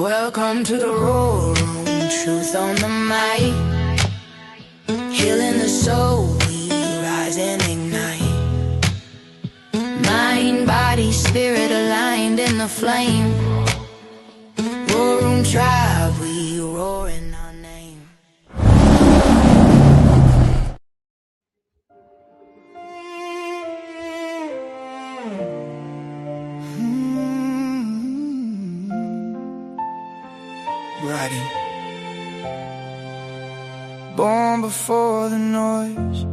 Welcome to the Roar Room, truth on the mic. Healing the soul, we rise and ignite. Mind, body, spirit aligned in the flame. Roar Room tribe, we roar in our name. Writing. Born before the noise.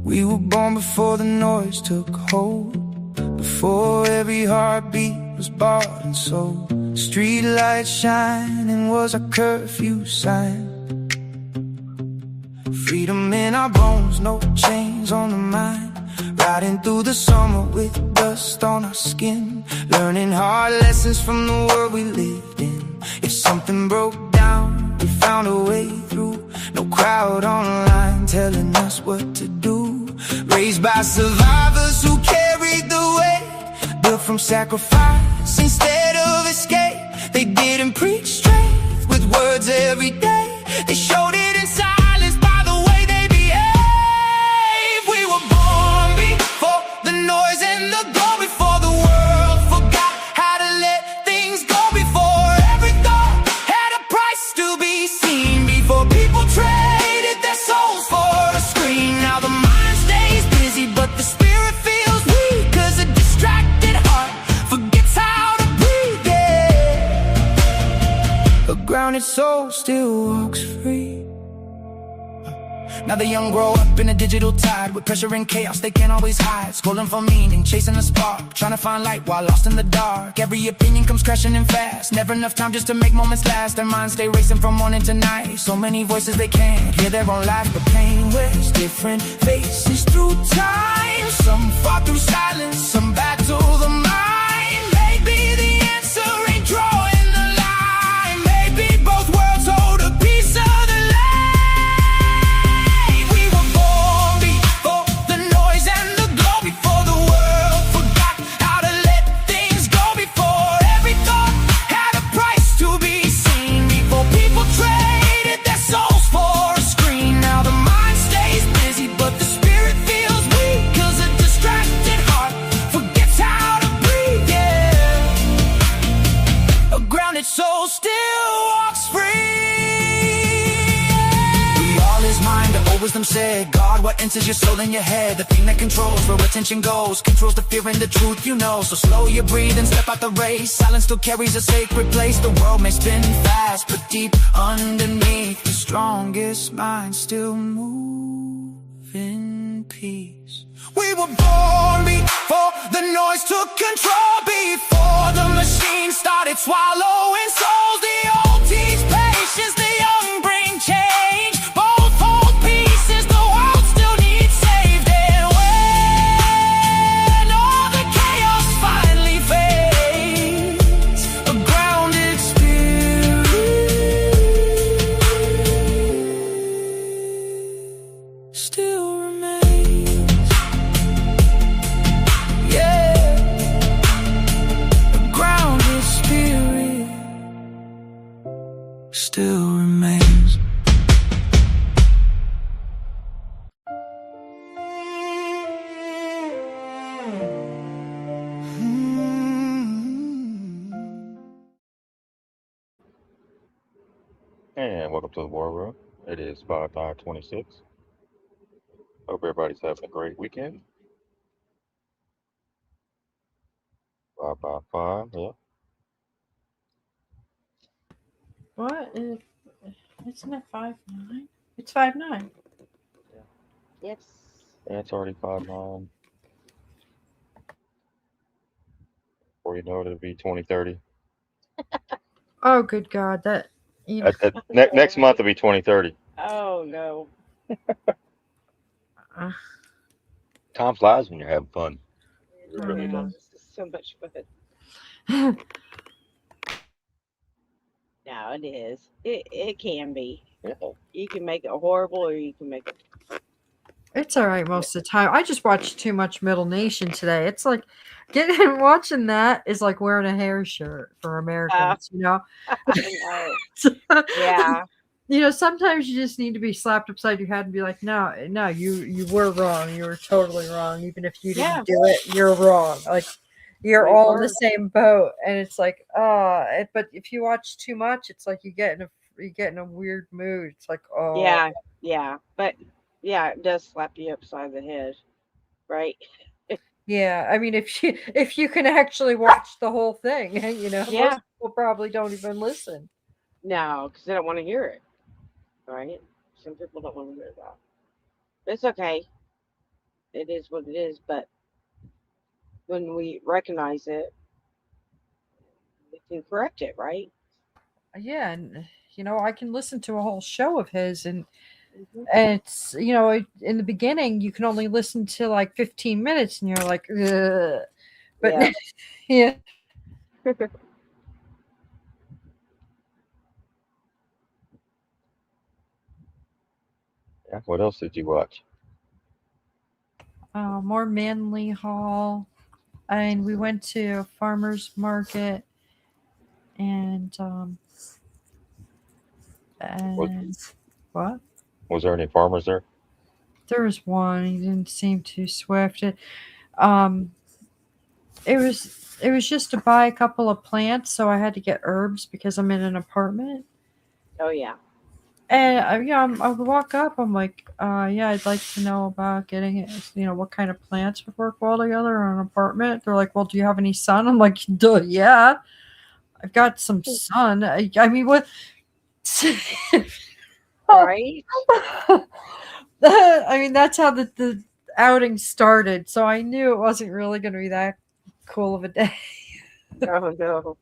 We were born before the noise took hold. Before every heartbeat was bought and sold. Street lights shining was our curfew sign. Freedom in our bones, no chains on the mind. Riding through the summer with dust on our skin. Learning hard lessons from the world we lived in. If something broke down, we found a way through. No crowd online telling us what to do. Raised by survivors who carried the weight. Built from sacrifice instead of escape. They didn't preach strength with words every day. They showed it in silence by the way they behave. We were born before the noise and the glow. Before the world forgot how to let things go. Before every thought had a price to be seen. Before people traded their souls for a screen. Now the mind stays busy but the spirit feels weak. Cause a distracted heart forgets how to breathe, yeah. A grounded soul still walks free. Now the young grow up in a digital tide. With pressure and chaos they can't always hide. Scrolling for meaning, chasing a spark. Trying to find light while lost in the dark. Every opinion comes crashing in fast. Never enough time just to make moments last. Their minds stay racing from morning to night. So many voices they can't hear their own life. But pain wears different faces through time. Some fought through silence, some battle the mind. Maybe the answer ain't drawing the line. Maybe both worlds hold a piece of the light. Soul still walks free. We all is mind, the wisdom said. God, what enters your soul in your head? The thing that controls where attention goes. Controls the fear and the truth you know. So slow your breathe and step out the race. Silence still carries a sacred place. The world may spin fast, but deep underneath the strongest mind still move in peace. We were born before the noise took control. Before the machine started swallowing souls. The old teach patience, the young bring change. Both hold pieces, the world still needs saved. And when all the chaos finally fades, a grounded spirit still remains. Yeah, a grounded spirit still remains. And welcome to the War Room. It is 5/5/26. Hope everybody's having a great weekend. 5/5/5, yeah. What? Isn't it 5/9? It's 5/9. Yes. And it's already 5/9. Before you know it, it'll be 2030. Oh, good God! Next month will be 2030. Oh no. Uh, Time flies when you're having fun. It really Yeah. does. This is so much fun. No, it is. It can be. Yeah. You can make it horrible or you can make it It's all right most of the time. I just watched too much Middle Nation today. It's like getting watching that is like wearing a hair shirt for Uh, Americans, you know. I know. Yeah. Sometimes you just need to be slapped upside your head and be like, no, no, you were wrong. You were totally wrong. Even if you didn't Yeah. do it, you're wrong. Like you're We all in the were. same boat, and it's like, but if you watch too much, it's like you get in a weird mood. It's like, oh. Yeah. Yeah. But yeah, it does slap you upside the head, right? Yeah, I mean, if you can actually watch the whole thing, most Yeah. people probably don't even listen. No, because they don't want to hear it, right? Some people don't want to hear that. It's okay. It is what it is. But when we recognize it, we can correct it, right? Yeah, and I can listen to a whole show of his, and Hmm. it's in the beginning you can only listen to like 15 minutes, and you're like, ugh. But Yeah. yeah, Yeah. What else did you watch? more Manly Hall, and we went to a farmers market, and Was and what? was there any farmers there? There was one. He didn't seem too swift. Um, it was just to buy a couple of plants, so I had to get herbs because I'm in an apartment. Oh yeah. And I would walk up. I'm like, yeah, I'd like to know about getting it. What kind of plants would work well together in an apartment. They're like, well, do you have any sun? I'm like, duh, yeah, I've got some sun. I mean, what? Right. I mean, that's how the outing started. So I knew it wasn't really going to be that cool of a day. Oh no.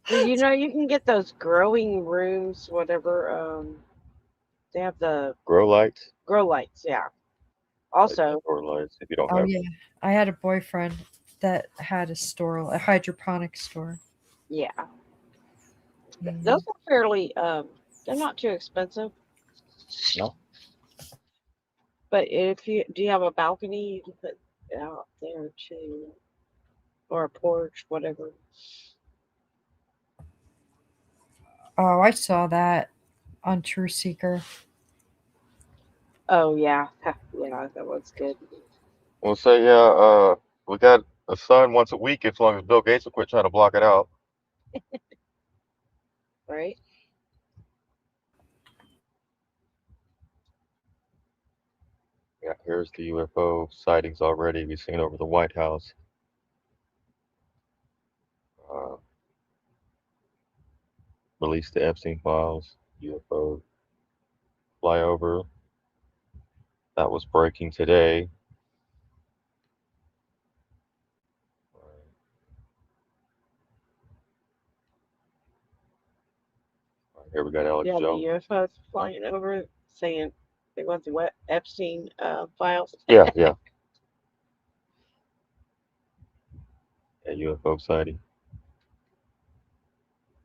Well, you can get those growing rooms, whatever. They have the Grow lights, grow lights. Yeah. like Also, indoor lights. If you don't Oh have, yeah, I had a boyfriend that had a hydroponic store. yeah, those Mhm. are fairly. They're not too expensive. no. But if you do, you have a balcony, you can put it out there too, or a porch, whatever. Oh, I saw that on True Seeker. Oh yeah, yeah, that was good. We'll say yeah. We got a sun once a week as long as Bill Gates will quit trying to block it out. Right? Yeah. Here's the UFO sightings already. We've seen over the White House. Uh, released the Epstein files. UFO flyover that was breaking today. Here we got Alex Yeah, the Jones. UFOs flying over, saying they want the Epstein files. Yeah, yeah, a UFO sighting.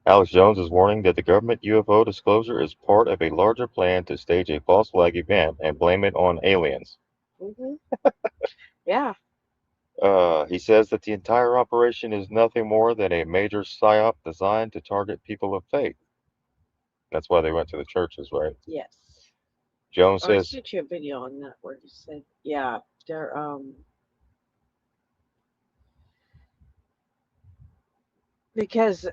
Alex Jones is warning that the government UFO disclosure is part of a larger plan to stage a false flag event and blame it on aliens. Hmm. Yeah, He says that the entire operation is nothing more than a major psyop designed to target people of faith. That's why they went to the churches, right? yes. Jones Oh, I says, sent you a video on that where you said, yeah, they're because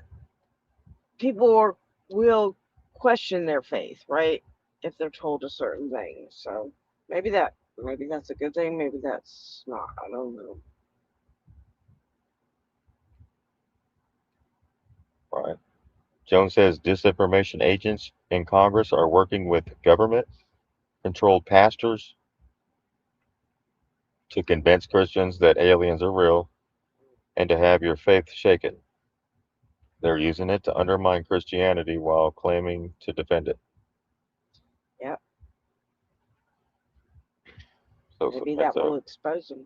people will question their faith, right? If they're told a certain thing. So maybe that's a good thing. Maybe that's not. I don't know. right. Jones says disinformation agents in Congress are working with government controlled pastors to convince Christians that aliens are real and to have your faith shaken. They're using it to undermine Christianity while claiming to defend it. Yeah, So some maybe heads that up. will expose them,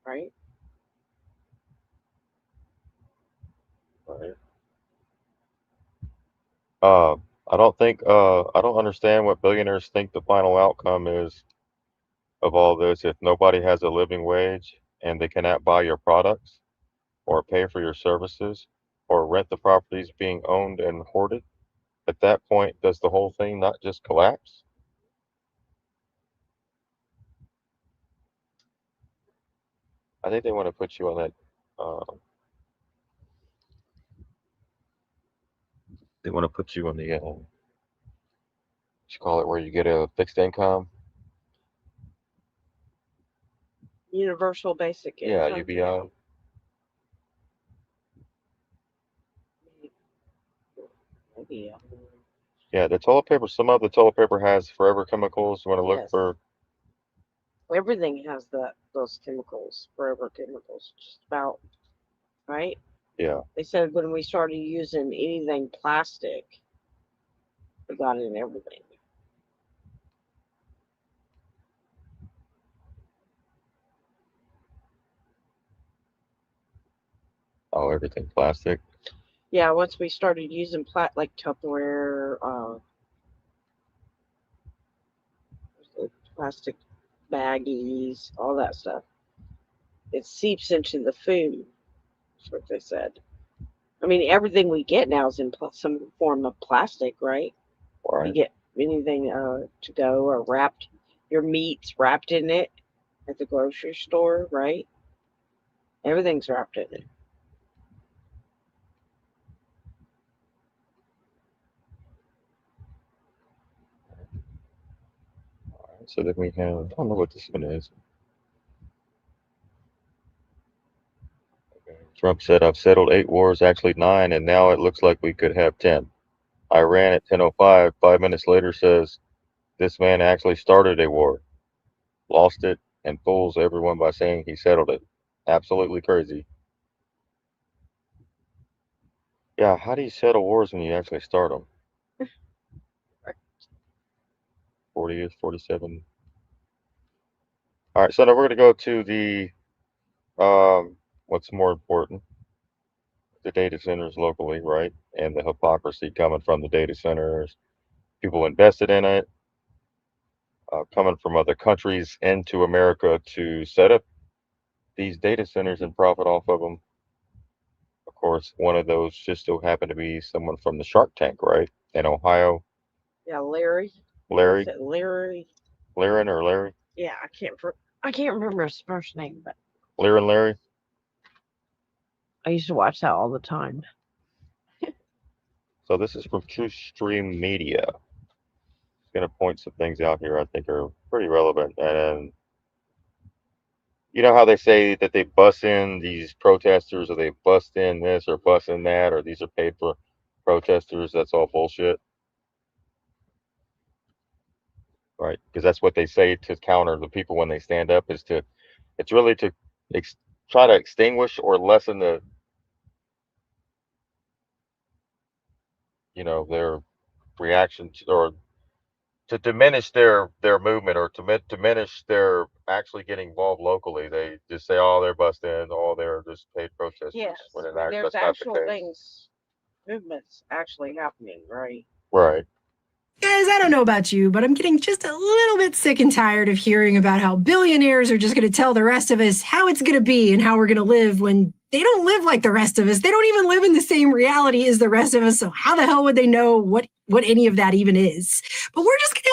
right? Right. Uh, I don't understand what billionaires think the final outcome is of all this if nobody has a living wage and they cannot buy your products or pay for your services or rent the properties being owned and hoarded. At that point, does the whole thing not just collapse? I think they want to put you on that. They want to put you on the what you call it, where you get a fixed income. Universal basic Yeah, income. UBI. Maybe. Yeah, the toilet paper. Some of the toilet paper has forever chemicals. You want to look Yes. for. Everything has those chemicals, forever chemicals, just about, right? Yeah. They said when we started using anything plastic, we got it in everything. Oh, everything plastic. Yeah, once we started using like Tupperware, plastic baggies, all that stuff, it seeps into the food. That's what they said. I mean, everything we get now is in some form of plastic, right? You Right. get anything to go or wrapped, your meat's wrapped in it at the grocery store, right? Everything's wrapped in it. So then we have. I don't know what this one is. Trump said, "I've settled 8 wars, actually 9, and now it looks like we could have 10." Iran at 10:05, 5 minutes later says, "This man actually started a war, lost it, and fools everyone by saying he settled it." Absolutely crazy. Yeah, how do you settle wars when you actually start them? 40 years, 47. All right, so now we're going to go to the what's more important, the data centers locally, right? And the hypocrisy coming from the data centers. People invested in it, coming from other countries into America to set up these data centers and profit off of them. Of course, one of those just so happened to be someone from the Shark Tank, right? In Ohio. Yeah, Larry. Larry. What's it, Larry? Laren or Larry? Yeah, I can't remember his first name, but Laren Larry? I used to watch that all the time. So this is from True Stream Media. It's going to point some things out here I think are pretty relevant. And you know how they say that they bust in these protesters or they bust in this or bust in that or these are paid for protesters? That's all bullshit. Right? Because that's what they say to counter the people when they stand up it's really to try to extinguish or lessen their reaction to, or to diminish their movement or to diminish their actually getting involved locally. They just say, "Oh, they're busting. Oh, they're just paid protesters." Yes, When in when fact, there's that's not the actual case. things, movements actually happening, right? Right. Guys, I don't know about you, but I'm getting just a little bit sick and tired of hearing about how billionaires are just going to tell the rest of us how it's going to be and how we're going to live when they don't live like the rest of us. They don't even live in the same reality as the rest of us. So how the hell would they know what any of that even is? But we're just going to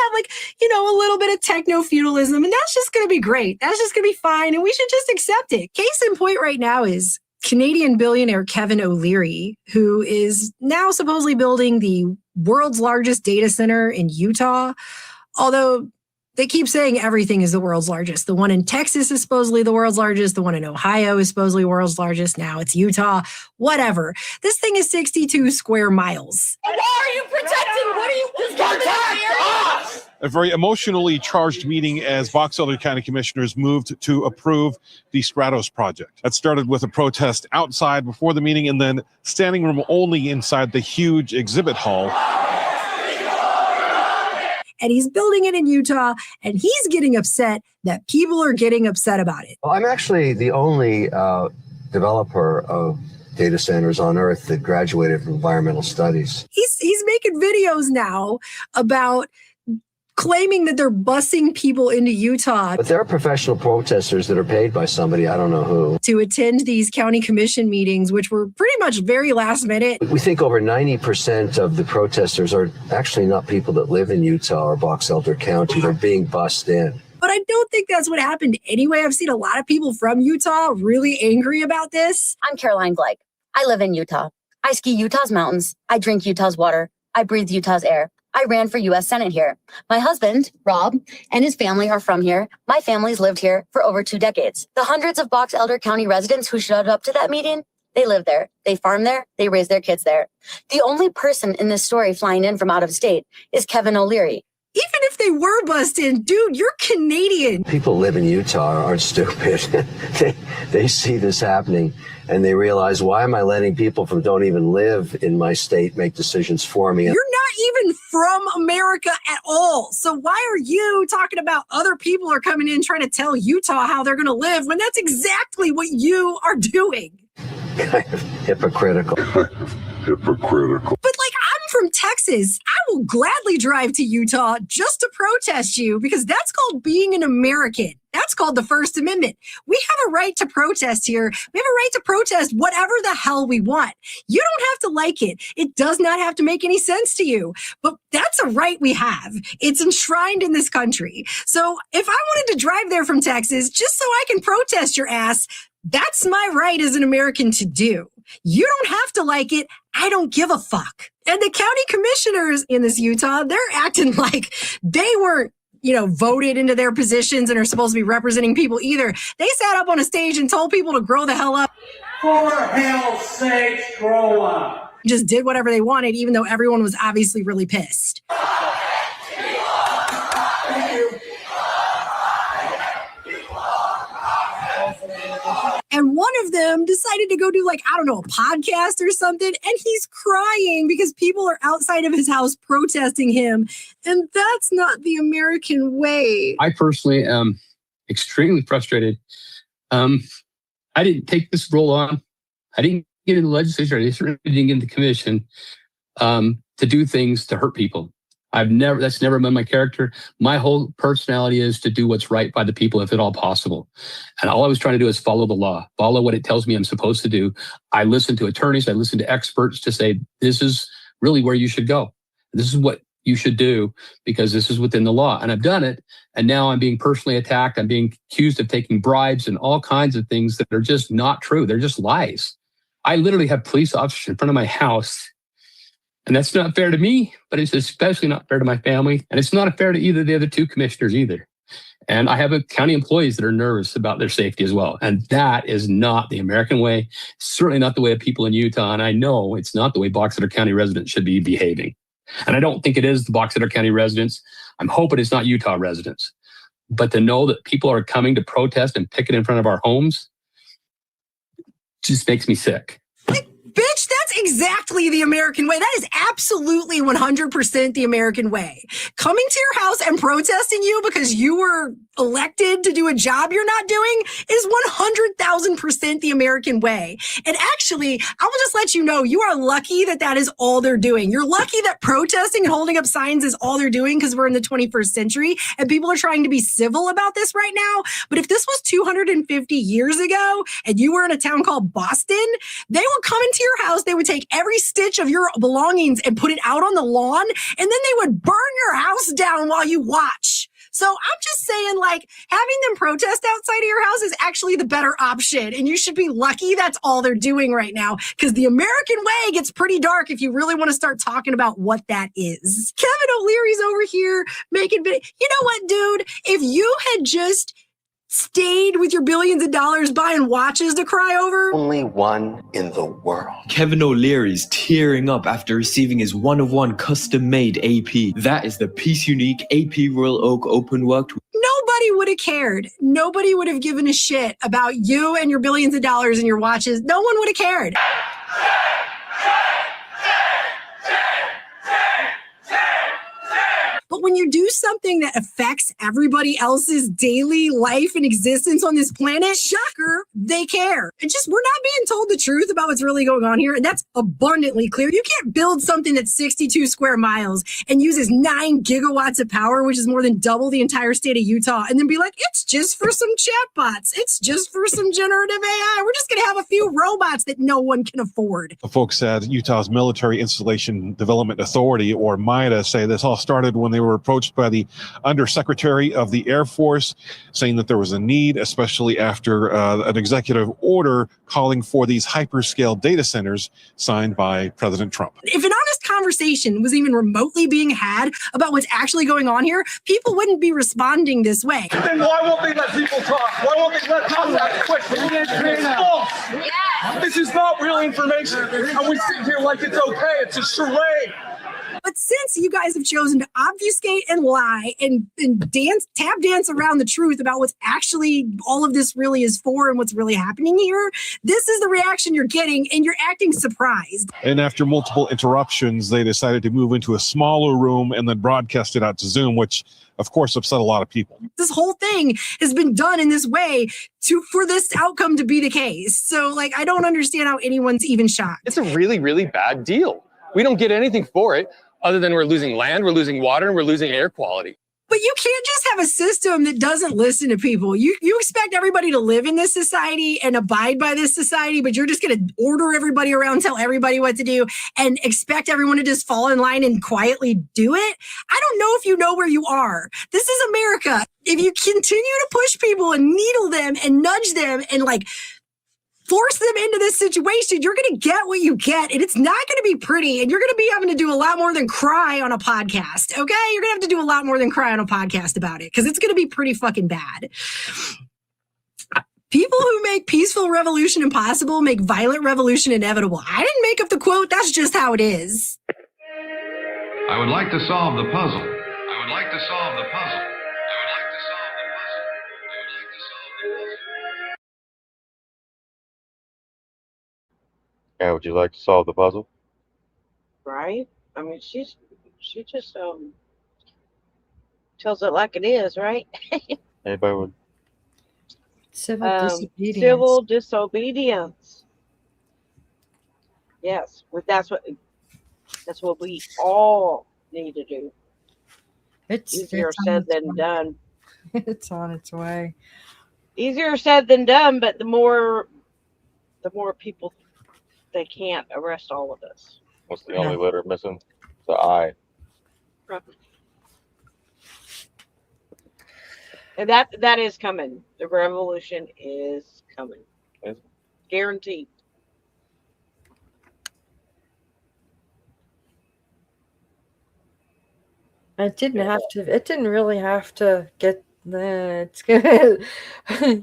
have a little bit of techno-feudalism, and that's just going to be great. That's just going to be fine, and we should just accept it. Case in point right now is Canadian billionaire Kevin O'Leary, who is now supposedly building the world's largest data center in Utah, although they keep saying everything is the world's largest. The one in Texas is supposedly the world's largest. The one in Ohio is supposedly the world's largest. Now it's Utah. Whatever. This thing is 62 square miles. Why are you protecting? What are you protecting? A very emotionally charged meeting as Box Elder County commissioners moved to approve the Stratos project. That started with a protest outside before the meeting and then standing room only inside the huge exhibit hall. And he's building it in Utah, and he's getting upset that people are getting upset about it. Well, I'm actually the only developer of data centers on Earth that graduated from environmental studies. He's making videos now about claiming that they're busing people into Utah. But there are professional protesters that are paid by somebody, I don't know who, to attend these county commission meetings, which were pretty much very last minute. We think over 90% of the protesters are actually not people that live in Utah or Box Elder County. They're being bussed in. But I don't think that's what happened anyway. I've seen a lot of people from Utah really angry about this. I'm Caroline Gleich. I live in Utah. I ski Utah's mountains. I drink Utah's water. I breathe Utah's air. I ran for U.S. Senate here. My husband, Rob, and his family are from here. My family's lived here for over 2 decades. The hundreds of Box Elder County residents who showed up to that meeting, they live there. They farm there. They raise their kids there. The only person in this story flying in from out of state is Kevin O'Leary. Even if they were bussed in, dude, you're Canadian. People live in Utah aren't stupid. they see this happening and they realize, why am I letting people from don't even live in my state make decisions for me? You're not even from America at all. So why are you talking about other people are coming in trying to tell Utah how they're going to live when that's exactly what you are doing? Kind of hypocritical. Hypocritical. But like, I'm from Texas. I will gladly drive to Utah just to protest you because that's called being an American. That's called the First Amendment. We have a right to protest here. We have a right to protest whatever the hell we want. You don't have to like it. It does not have to make any sense to you. But that's a right we have. It's enshrined in this country. So if I wanted to drive there from Texas just so I can protest your ass, that's my right as an American to do. You don't have to like it. I don't give a fuck. And the county commissioners in this Utah, they're acting like they weren't, voted into their positions and are supposed to be representing people either. They sat up on a stage and told people to grow the hell up. For hell's sakes, grow up. Just did whatever they wanted, even though everyone was obviously really pissed. And one of them decided to go do a podcast or something. And he's crying because people are outside of his house protesting him. And that's not the American way. I personally am extremely frustrated. I didn't take this role on. I didn't get in the legislature. I certainly didn't get in the commission to do things to hurt people. That's never been my character. My whole personality is to do what's right by the people, if at all possible. And all I was trying to do is follow the law, follow what it tells me I'm supposed to do. I listen to attorneys, I listen to experts to say, this is really where you should go. This is what you should do because this is within the law. And I've done it. And now I'm being personally attacked. I'm being accused of taking bribes and all kinds of things that are just not true. They're just lies. I literally have police officers in front of my house. And that's not fair to me, but it's especially not fair to my family. And it's not fair to either of the other two commissioners either. And I have county employees that are nervous about their safety as well. And that is not the American way. Certainly not the way of people in Utah. And I know it's not the way Box Elder County residents should be behaving. And I don't think it is the Box Elder County residents. I'm hoping it's not Utah residents. But to know that people are coming to protest and picket in front of our homes just makes me sick. Bitch, that's exactly the American way. That is absolutely 100% the American way. Coming to your house and protesting you because you were elected to do a job you're not doing is 100,000% the American way. And actually, I will just let you know, you are lucky that that is all they're doing. You're lucky that protesting and holding up signs is all they're doing because we're in the 21st century and people are trying to be civil about this right now. But if this was 250 years ago and you were in a town called Boston, they would come into your house, they would take every stitch of your belongings and put it out on the lawn, and then they would burn your house down while you watch. So I'm just saying, having them protest outside of your house is actually the better option. And you should be lucky that's all they're doing right now. Because the American way gets pretty dark if you really want to start talking about what that is. Kevin O'Leary's over here making... You know what, dude? If you had just stayed with your billions of dollars buying watches to cry over. Only one in the world. Kevin O'Leary's tearing up after receiving his one-of-one custom-made AP. That is the Piece Unique AP Royal Oak Open Worked. Nobody would have cared. Nobody would have given a shit about you and your billions of dollars and your watches. No one would have cared. But when you do something that affects everybody else's daily life and existence on this planet, shocker, they care. We're not being told the truth about what's really going on here. And that's abundantly clear. You can't build something that's 62 square miles and uses 9 gigawatts of power, which is more than double the entire state of Utah, and then be like, it's just for some chatbots. It's just for some generative AI. We're just going to have a few robots that no one can afford. The folks at Utah's Military Installation Development Authority, or MIDA, say this all started when they were approached by the Undersecretary of the Air Force, saying that there was a need, especially after an executive order calling for these hyperscale data centers signed by President Trump. If an honest conversation was even remotely being had about what's actually going on here, people wouldn't be responding this way. Then why won't they let people talk? Why won't they let people ask questions? It's false. This is not real information. And we sit here like it's okay. It's a charade. But since you guys have chosen to obfuscate and lie and tap dance around the truth about what's actually all of this really is for and what's really happening here, this is the reaction you're getting, and you're acting surprised. And after multiple interruptions, they decided to move into a smaller room and then broadcast it out to Zoom, which of course upset a lot of people. This whole thing has been done in this way for this outcome to be the case. So I don't understand how anyone's even shocked. It's a really, really bad deal. We don't get anything for it other than we're losing land, we're losing water, and we're losing air quality. But you can't just have a system that doesn't listen to people. You expect everybody to live in this society and abide by this society, but you're just going to order everybody around, tell everybody what to do, and expect everyone to just fall in line and quietly do it? I don't know if you know where you are. This is America. If you continue to push people and needle them and nudge them and force them into this situation, you're going to get what you get, and it's not going to be pretty, and you're going to be having to do a lot more than cry on a podcast, okay? You're going to have to do a lot more than cry on a podcast about it, because it's going to be pretty fucking bad. People who make peaceful revolution impossible make violent revolution inevitable. I didn't make up the quote. That's just how it is. I would like to solve the puzzle. I would like to solve the puzzle. I would like to solve the puzzle. I would like to solve the puzzle. Yeah, would you like to solve the puzzle? Right? I mean, she just tells it like it is, right? Anybody would? Civil disobedience. Civil disobedience. Yes, that's what we all need to do. It's easier said than done. It's on its way. Easier said than done, but the more people, they can't arrest all of us. What's the only letter missing? The I. And that is coming. The revolution is coming. Is it? Guaranteed. It didn't have to. It didn't really have to get. It's good.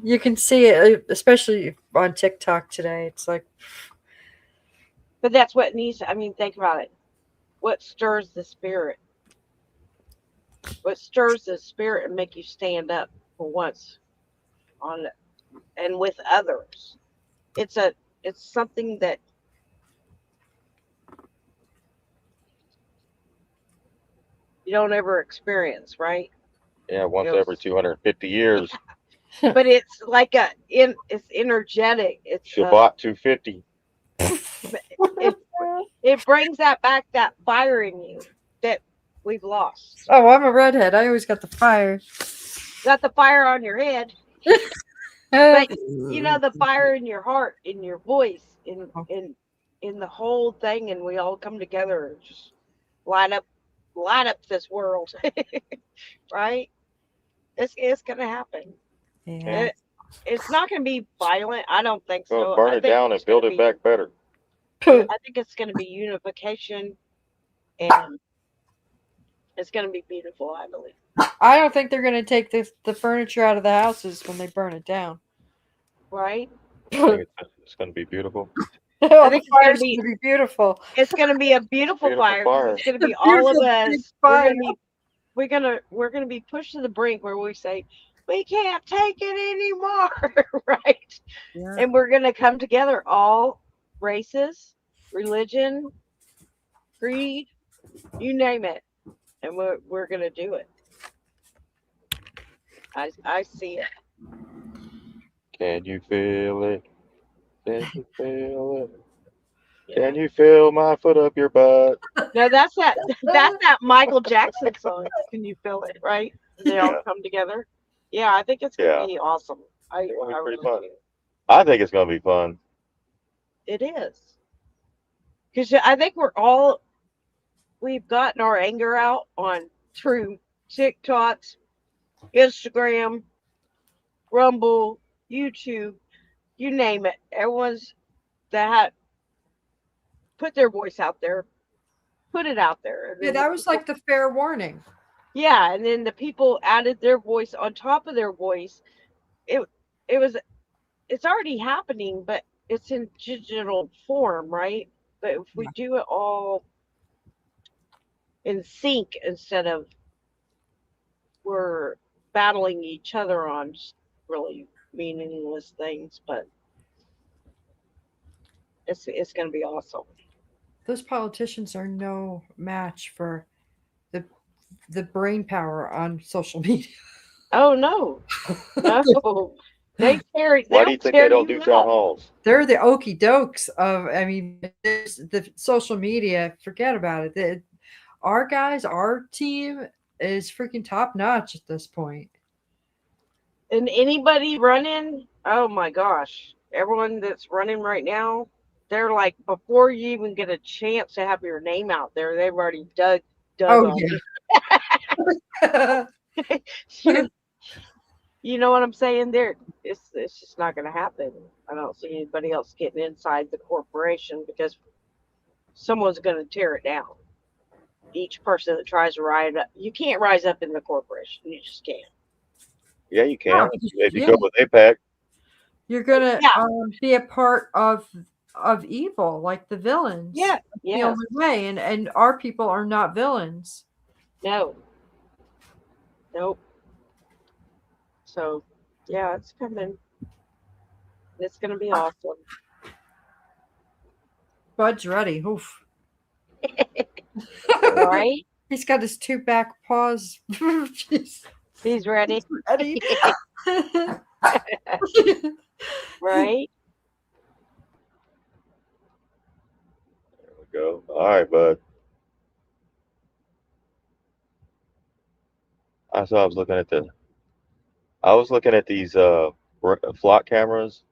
You can see it, especially on TikTok today. It's like. But that's what needs. I mean, think about it. What stirs the spirit? What stirs the spirit and make you stand up for once on it and with others? It's something that you don't ever experience, right? Yeah, once every 250 years. But it's like it's energetic. It's Shabbat 250. It brings that back, that fire in you that we've lost. Oh, I'm a redhead. I always got the fire. Got the fire on your head. But you know, the fire in your heart, in your voice, in the whole thing, and we all come together and just light up this world. Right? It's gonna happen. Yeah. It's not gonna be violent. I don't think so. Well, burn it down and build it back better. I think it's gonna be unification, and it's gonna be beautiful, I believe. I don't think they're gonna take the furniture out of the houses when they burn it down. Right? I think it's going to be beautiful. I think the fire's gonna be beautiful. It's gonna be a beautiful fire. It's gonna be all of us. We're gonna be pushed to the brink where we say, we can't take it anymore, right? Yeah. And we're gonna come together, all races, religion, creed, you name it. and we're gonna do it. I see it. Can you feel it? Can you feel it? Can you feel my foot up your butt? No, that's that Michael Jackson song. Can you feel it? Right? They all Yeah. come together. Yeah, I think it's gonna Yeah. be awesome. I It's gonna be pretty really fun. do. I think it's gonna be fun. It is because I think we've gotten our anger out on through TikToks, Instagram, Rumble, YouTube, you name it. Everyone's that had put their voice out there, put it out there, and Yeah, then the that was people, like the fair warning. yeah, and then the people added their voice on top of their voice. It it was it's already happening, but it's in digital form, right? But if we do it all in sync instead of we're battling each other on just really meaningless things, but it's going to be awesome. Those politicians are no match for the the brain power on social media. Oh no, no, Why do they'll you think they tear don't do you town up. halls? They're the okey dokes of. I mean, the social media. Forget about it. Our guys, our team is freaking top notch at this point. And anybody running, oh my gosh, everyone that's running right now, they're like before you even get a chance to have your name out there, they've already dug Oh on you. yeah. you you know what I'm saying? There, it's just not going to happen. I don't see anybody else getting inside the corporation because someone's going to tear it down. Each person that tries to rise up, you can't rise up in the corporation. You just can't. Yeah, you No, can. If you yeah, go with APEC, you're gonna Yeah, be a part of evil, like the villains. yeah, That's the yes, only way, and our people are not villains. no, nope. So, yeah, it's coming. It's going to be awesome. Bud's ready. Oof. Right? He's got his two back paws. He's He's ready. ready. Right? there we go. All right, bud. I was looking at these flock cameras,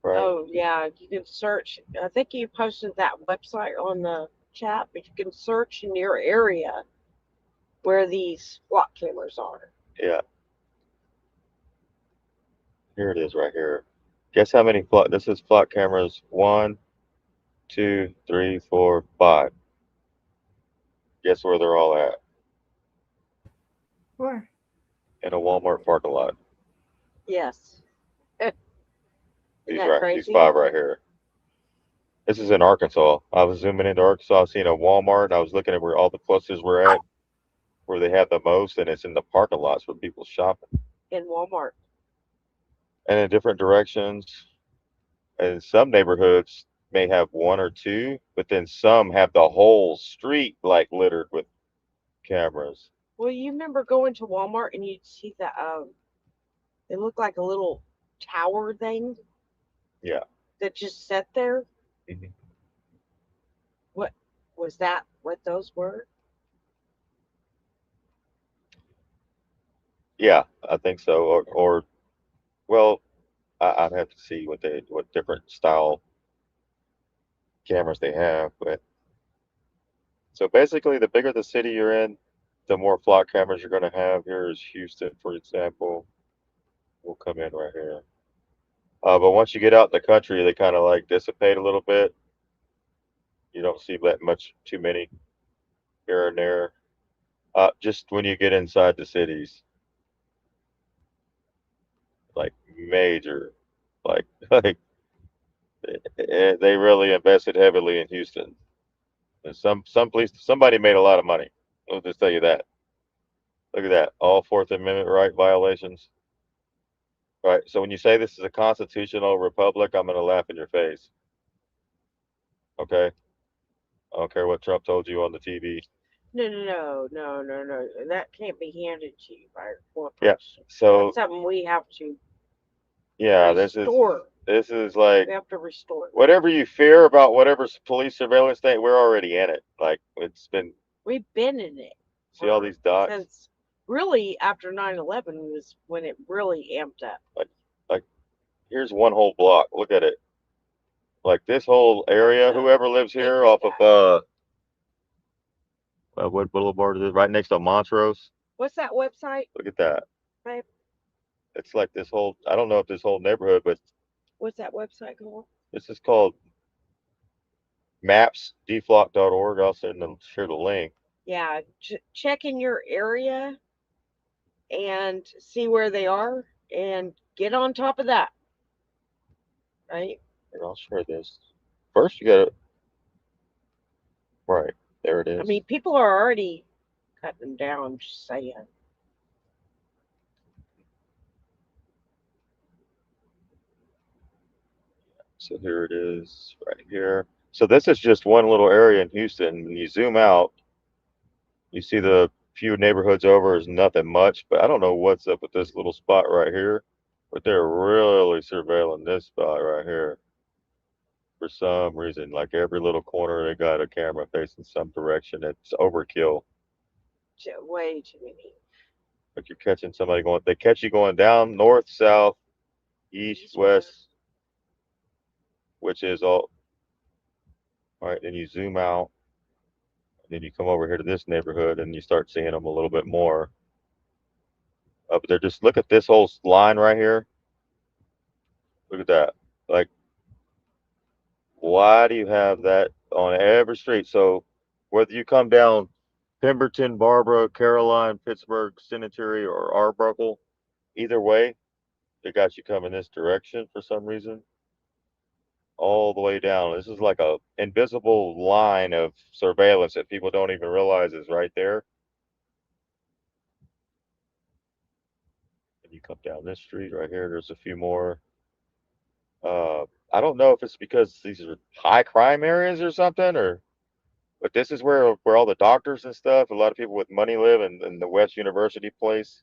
right? Oh, yeah. You can search. I think you posted that website on the chat, but you can search in your area where these flock cameras are. Yeah, here it is right here. Guess how many flock? This is flock cameras. 1, 2, 3, 4, 5. Guess where they're all at? Where? In a Walmart parking lot. Yes. Isn't These that right, these crazy? 5 right here. This is in Arkansas. I was zooming into Arkansas, seeing a Walmart. I was looking at where all the clusters were at, where they have the most, and it's in the parking lots where people shopping. In Walmart. And in different directions. And some neighborhoods may have 1 or 2, but then some have the whole street like littered with cameras. Well, you remember going to Walmart and you'd see that it looked like a little tower thing Yeah. that just sat there. Mhm. What was that? What those were? Yeah, I think so. Or well, I'd have to see what different style cameras they have. But so basically, the bigger the city you're in, the more flock cameras you're going to have. Here is Houston, for example. We'll come in right here. But once you get out in the country, they kind of like dissipate a little bit. You don't see that much, too many here and there. Just when you get inside the cities, like major, like like they really invested heavily in Houston. And somebody made a lot of money. I'll just tell you that. Look at that, all Fourth Amendment right violations. Right. So when you say this is a constitutional republic, I'm gonna laugh in your face. Okay. I don't care what Trump told you on the TV. No. That can't be handed to you by a Yeah. corporation. So That's something we have to yeah, restore. this is like We have to restore that. whatever you fear about whatever police surveillance thing, we're already in it. Like it's been. We've been in it. See all these dots? Since really after 9/11 was when it really amped up. Like here's one whole block. Look at it. Like this whole area. Whoever lives here off of what boulevard is it? Right next to Montrose. What's that website? Look at that. Babe? It's like this whole. I don't know if this whole neighborhood, but What's that website called? this is called mapsdflock.org. I'll send them share the link. Yeah, check in your area and see where they are and get on top of that. Right? Here, I'll share this. First, you gotta. Right there it is. I mean, people are already cutting them down. Just saying. So here it is, right here. So this is just one little area in Houston. When you zoom out, you see the few neighborhoods over is nothing much, but I don't know what's up with this little spot right here. But they're really surveilling this spot right here. For some reason, like every little corner, they got a camera facing some direction. It's overkill. Way too many. Like you're catching somebody going, they catch you going down, north, south, east, west, which is all right. Then you zoom out, and then you come over here to this neighborhood, and you start seeing them a little bit more. But they're just look at this whole line right here. Look at that. Like, why do you have that on every street? So whether you come down Pemberton, Barbara, Caroline, Pittsburgh, Cemetery, or Arbuckle, either way, they got you coming this direction for some reason. All the way down. This is like a invisible line of surveillance that people don't even realize is right there. And you come down this street right here. There's a few more. I don't know if it's because these are high crime areas or something, or but this is where all the doctors and stuff, a lot of people with money live in the West University place.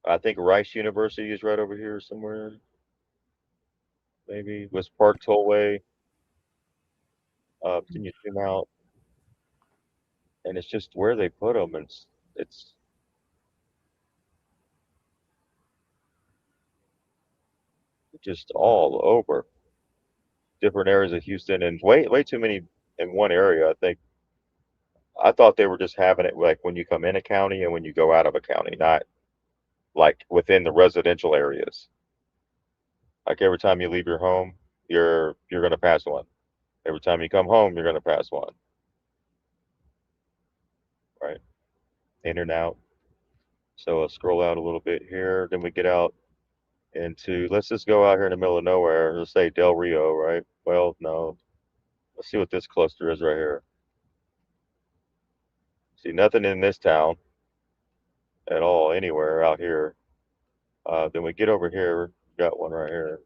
I think Rice University is right over here somewhere. Maybe West Park Tollway. Then you zoom out, and it's just where they put them, and it's just all over different areas of Houston, and way too many in one area. I thought they were just having it like when you come in a county and when you go out of a county, not like within the residential areas. Like every time you leave your home, you're gonna pass one. Every time you come home, you're gonna pass one. Right? In and out. So I'll scroll out a little bit here. Then we get out into, let's just go out here in the middle of nowhere. Let's say Del Rio, right? Well, no. Let's see what this cluster is right here. See nothing in this town at all, anywhere out here. Then we get over here, got one right here.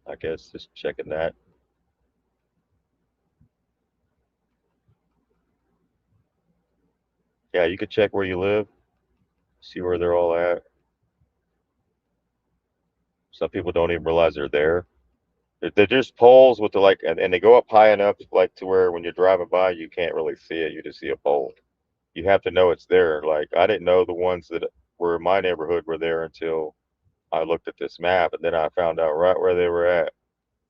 I guess just checking that. Yeah, you could check where you live, see where they're all at. Some people don't even realize they're there. They're just poles with the like, and they go up high enough like to where when you're driving by, you can't really see it. You just see a pole. You have to know it's there. Like I didn't know the ones that were in my neighborhood were there until I looked at this map, and then I found out right where they were at.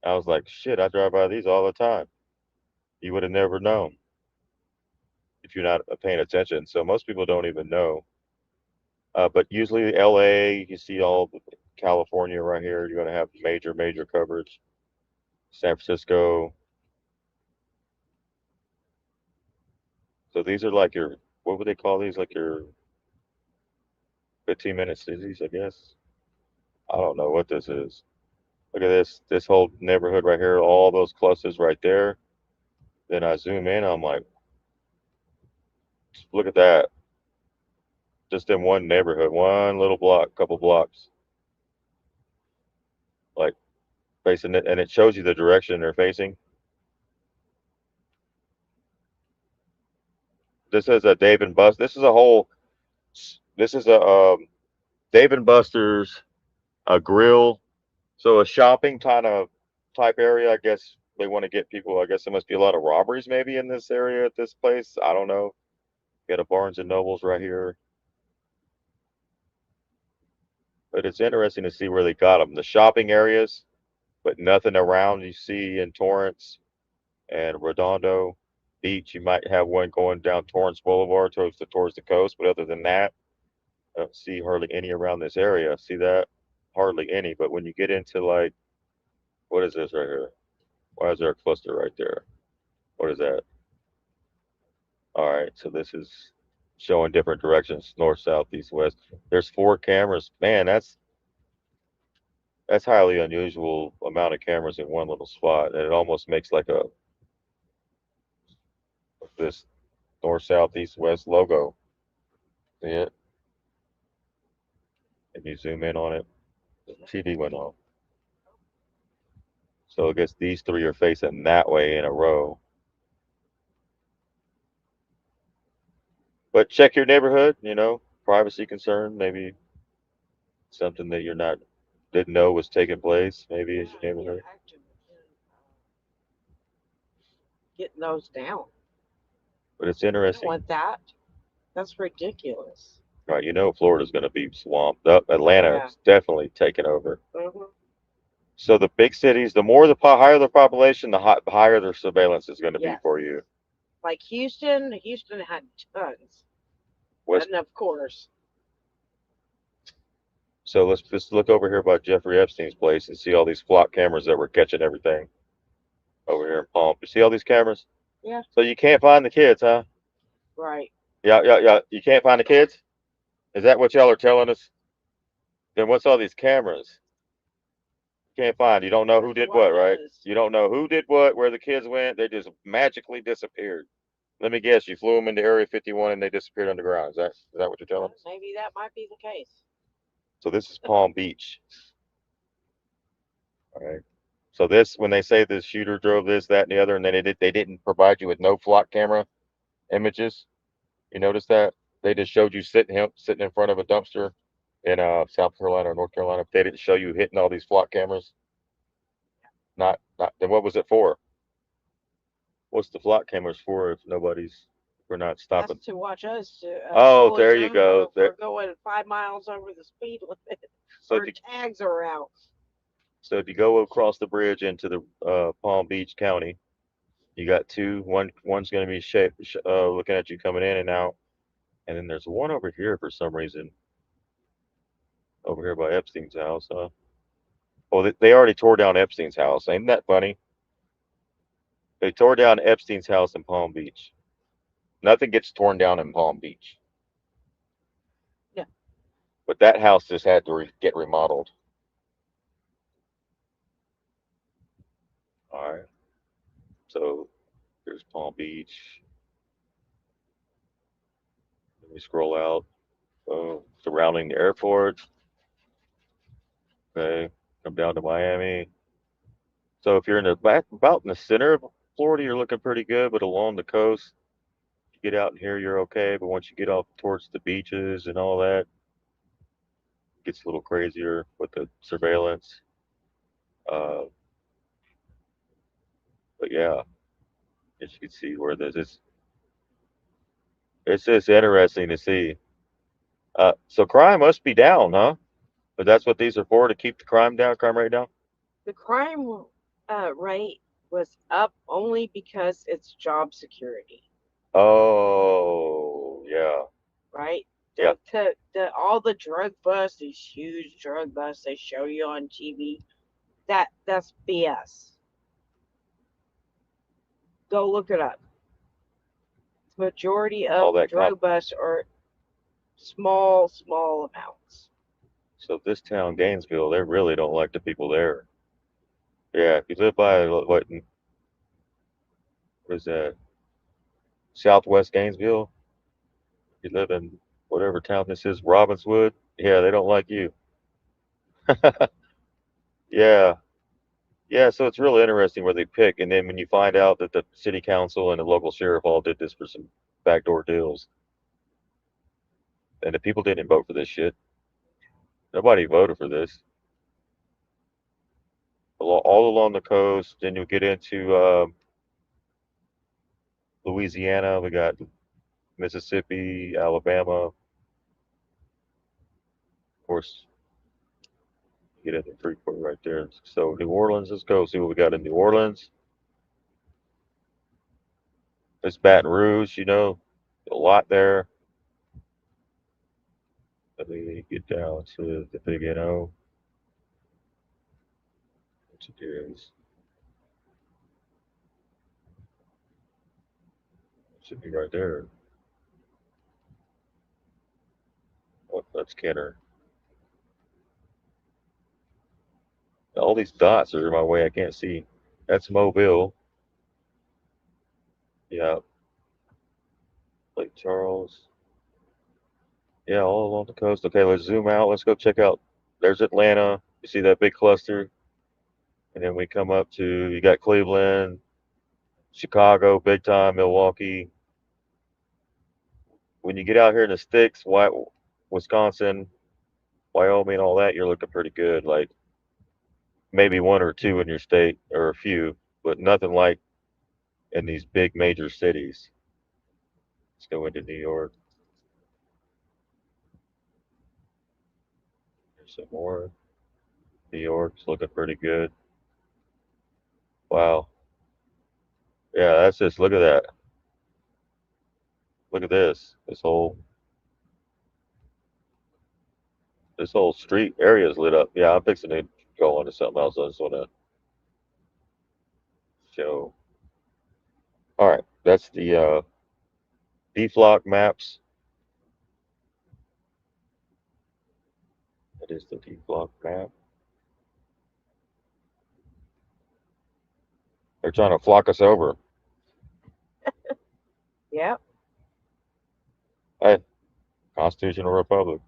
I was like, shit, I drive by these all the time. You would have never known if you're not paying attention. So most people don't even know. But usually LA, you see all California right here, you're going to have major coverage. San Francisco. So these are like your, what would they call these? Like your 15-minute cities, I guess. I don't know what this is. Look at this whole neighborhood right here, all those clusters right there. Then I zoom in, I'm like, look at that. Just in one neighborhood, one little block, couple blocks. Like facing it, and it shows you the direction they're facing. This is a Dave and Bust. This is a whole. This is a Dave and Buster's, a grill, so a shopping kind of type area. I guess they want to get people. I guess there must be a lot of robberies maybe in this area at this place. I don't know. Got a Barnes and Nobles right here. But it's interesting to see where they got them. The shopping areas, but nothing around. You see in Torrance and Redondo Beach, you might have one going down Torrance Boulevard towards the coast, but other than that, I don't see hardly any around this area. See that? Hardly any. But when you get into like, what is this right here? Why is there a cluster right there? What is that? All right, so this is showing different directions: north, south, east, west. There's 4 cameras. Man, that's highly unusual amount of cameras in one little spot, and it almost makes like this north, south, east, west logo. See it? And you zoom in on it, the TV went off. So I guess these 3 are facing that way in a row. But check your neighborhood, privacy concern, maybe something that didn't know was taking place, maybe in your neighborhood. Getting those down. But it's I don't interesting. want that. That's ridiculous. Right, Florida's going to be swamped up. Atlanta is definitely taking over. Mm-hmm. So the big cities, the higher the population, the higher their surveillance is going to be for you. Like Houston had tons. And of course. So let's just look over here by Jeffrey Epstein's place and see all these flock cameras that were catching everything over here in Palm. You see all these cameras? Yeah. So you can't find the kids, huh? Right. Yeah. You can't find the kids? Is that what y'all are telling us? Then what's all these cameras? Can't find. You don't know who did what, right? You don't know who did what, where the kids went. They just magically disappeared. Let me guess. You flew them into Area 51 and they disappeared underground. Is that what you're telling us? Maybe that might be the case. So this is Palm Beach. All right. So this, when they say the shooter drove this, that, and the other, and then they didn't provide you with no flock camera images. You notice that? They just showed you sitting in front of a dumpster in South Carolina or North Carolina. They didn't show you hitting all these flock cameras. Not. Then what was it for? What's the flock cameras for if we're not stopping? That's to watch us. Oh, there you go. We're going 5 miles over the speed limit. So our tags are out. So if you go across the bridge into the Palm Beach County, you got 2. One's going to be looking at you coming in and out, and then there's one over here for some reason. Over here by Epstein's house. Well, they already tore down Epstein's house. Ain't that funny? They tore down Epstein's house in Palm Beach. Nothing gets torn down in Palm Beach. Yeah. But that house just had to get remodeled. All right. So there's Palm Beach. Let me scroll out. Surrounding the airport. Okay. Come down to Miami. So if you're about in the center of Florida, you're looking pretty good, but along the coast, you get out in here, you're okay. But once you get off towards the beaches and all that, it gets a little crazier with the surveillance. But yeah, as you can see where this is. It's just interesting to see. So crime must be down, huh? But that's what these are for, to keep the crime rate down? The crime rate was up only because it's job security. Oh, yeah. Right? Yeah. All the drug busts, these huge drug busts they show you on TV, that's BS. Go look it up. Majority of drug busts are small amounts. So this town, Gainesville, they really don't like the people there. Yeah, if you live by what is that? Southwest Gainesville. You live in whatever town this is, Robbinswood. Yeah, they don't like you. Yeah. Yeah, so it's really interesting where they pick, and then when you find out that the city council and the local sheriff all did this for some backdoor deals, and the people didn't vote for this shit. Nobody voted for this. All along the coast, then you get into Louisiana, we got Mississippi, Alabama. Of course, you get into Freeport right there. So New Orleans, let's go see what we got in New Orleans. There's Baton Rouge, you know, a lot there. Let me get down to the big NO. Which it is. Should be right there. Oh, that's Kenner. All these dots are in my way. I can't see. That's Mobile. Yeah. Lake Charles. Yeah, all along the coast. Okay, let's zoom out. Let's go check out. There's Atlanta. You see that big cluster? And then we come up to, you got Cleveland, Chicago, big time, Milwaukee. When you get out here in the sticks, Wisconsin, Wyoming, all that, you're looking pretty good. Like maybe one or two in your state or a few, but nothing like in these big major cities. Let's go into New York. There's some more. New York's looking pretty good. Wow. Yeah, that's just, look at that. Look at this. This whole street area is lit up. Yeah, I'm fixing to go on to something else. I just want to show. All right, that's the D-Flock maps. That is the D-Flock map. They're trying to flock us over. Yep. Hey, Constitutional Republic.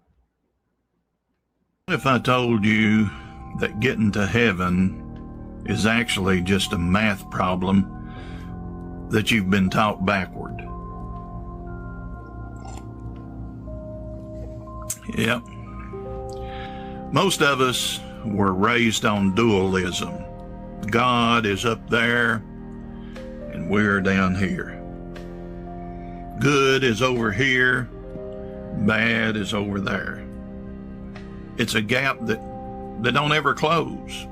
If I told you that getting to heaven is actually just a math problem that you've been taught backward? Yep. Most of us were raised on dualism. God is up there and we're down here. Good is over here, bad is over there. It's a gap that don't ever close.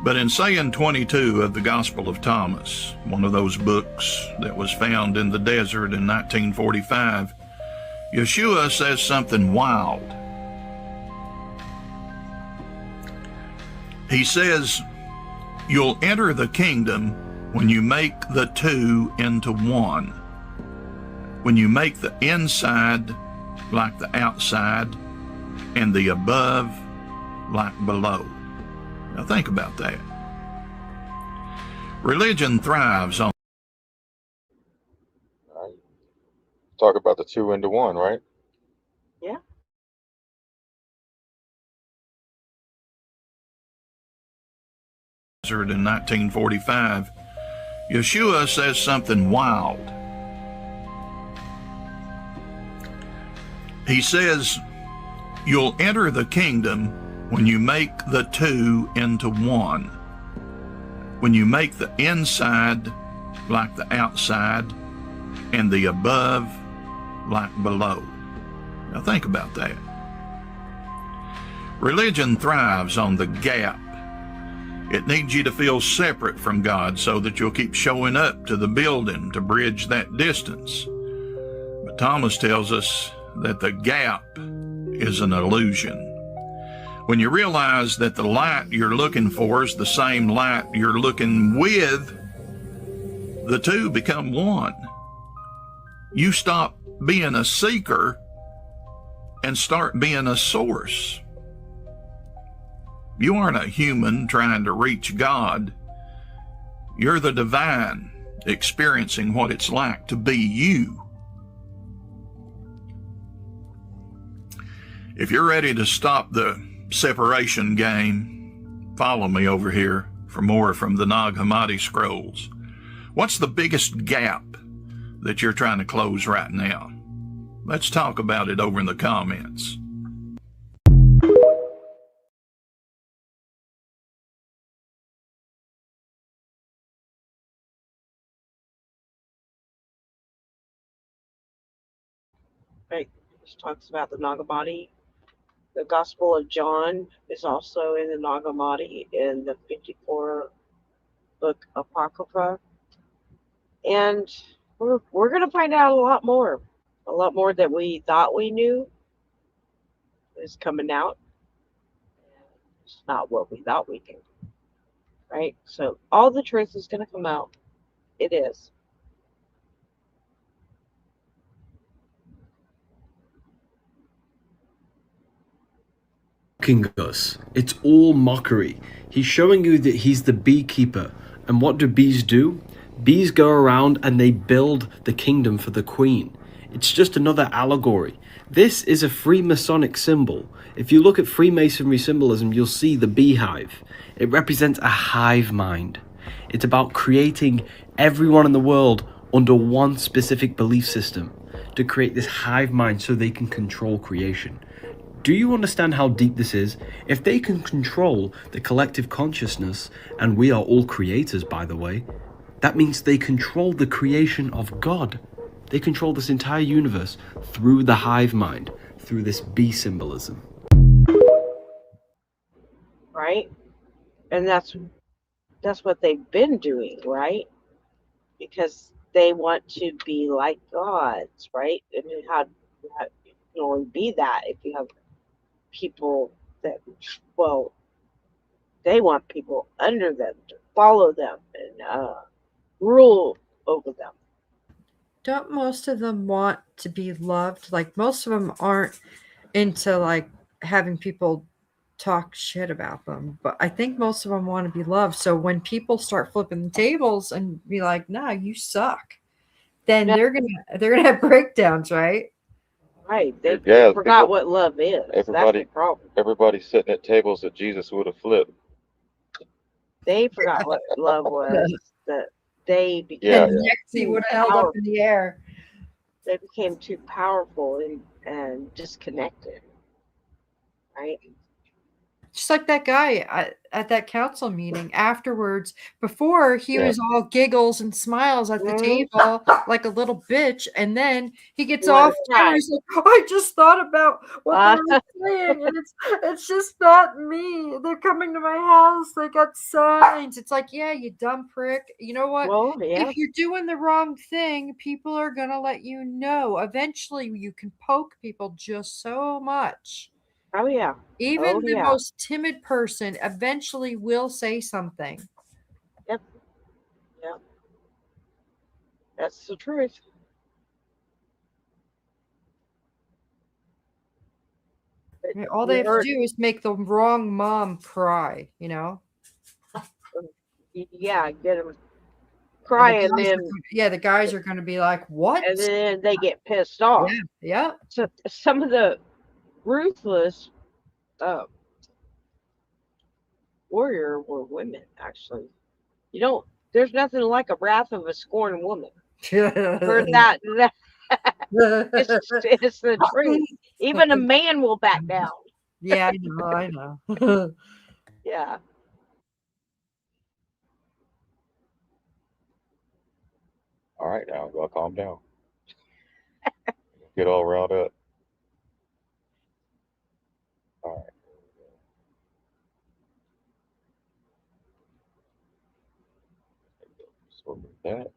But in saying 22 of the Gospel of Thomas, one of those books that was found in the desert in 1945, Yeshua says something wild. He says, "You'll enter the kingdom when you make the two into one. When you make the inside like the outside and the above like below." Now think about that. Religion thrives on. Talk about the two into one, right? Yeah. In 1945, Yeshua says something wild. He says, "You'll enter the kingdom when you make the two into one. When you make the inside like the outside and the above like below." Now think about that. Religion thrives on the gap. It needs you to feel separate from God so that you'll keep showing up to the building to bridge that distance. But Thomas tells us that the gap is an illusion. When you realize that the light you're looking for is the same light you're looking with, the two become one. You stop being a seeker and start being a source. You aren't a human trying to reach God. You're the divine experiencing what it's like to be you. If you're ready to stop the separation game, follow me over here for more from the Nag Hammadi scrolls. What's the biggest gap that you're trying to close right now? Let's talk about it over in the comments. Right. It talks about the Nag Hammadi. The Gospel of John is also in the Nag Hammadi in the 54 book Apocrypha. And we're going to find out a lot more that we thought we knew is coming out. It's not what we thought we knew, right? So all the truth is going to come out. It is. Us. It's all mockery. He's showing you that he's the beekeeper. And what do bees do? Bees go around and they build the kingdom for the queen. It's just another allegory. This is a Freemasonic symbol. If you look at Freemasonry symbolism, you'll see the beehive. It represents a hive mind. It's about creating everyone in the world under one specific belief system to create this hive mind so they can control creation. Do you understand how deep this is? If they can control the collective consciousness, and we are all creators, by the way, that means they control the creation of God. They control this entire universe through the hive mind, through this bee symbolism. Right? And that's what they've been doing, right? Because they want to be like gods, right? I mean, how you can only be that if you have people that, well, they want people under them to follow them and rule over them. Don't most of them want to be loved? Like, most of them aren't into like having people talk shit about them, but I think most of them want to be loved. So when people start flipping the tables and be like, "Nah, you suck," then they're gonna have breakdowns, right? Right. They Yeah, forgot what love is. That's the problem. Everybody's sitting at tables that Jesus would have flipped. They forgot what love was. That they became Nexie would have held up in the air. They became too powerful and disconnected. Right? Just like that guy at that council meeting afterwards. Before, he was all giggles and smiles at the table like a little bitch, and then he gets off camera. He's like, "I just thought about what they were saying, and it's just not me. They're coming to my house. They got signs." It's like, yeah, you dumb prick. You know what? Well, yeah. If you're doing the wrong thing, people are gonna let you know. Eventually, you can poke people just so much. Oh, yeah. Even the most timid person eventually will say something. Yep. Yep. That's the truth. All they have to do is make the wrong mom cry, you know? Yeah, get them crying, and then the guys are going to be like, "What?" And then they get pissed off. Yeah. So some of the ruthless warrior were women, actually. There's nothing like a wrath of a scorned woman. Heard that? It's the truth. Even a man will back down. Yeah, I know. Yeah. All right, now I'll calm down. Get all riled up. All right. That.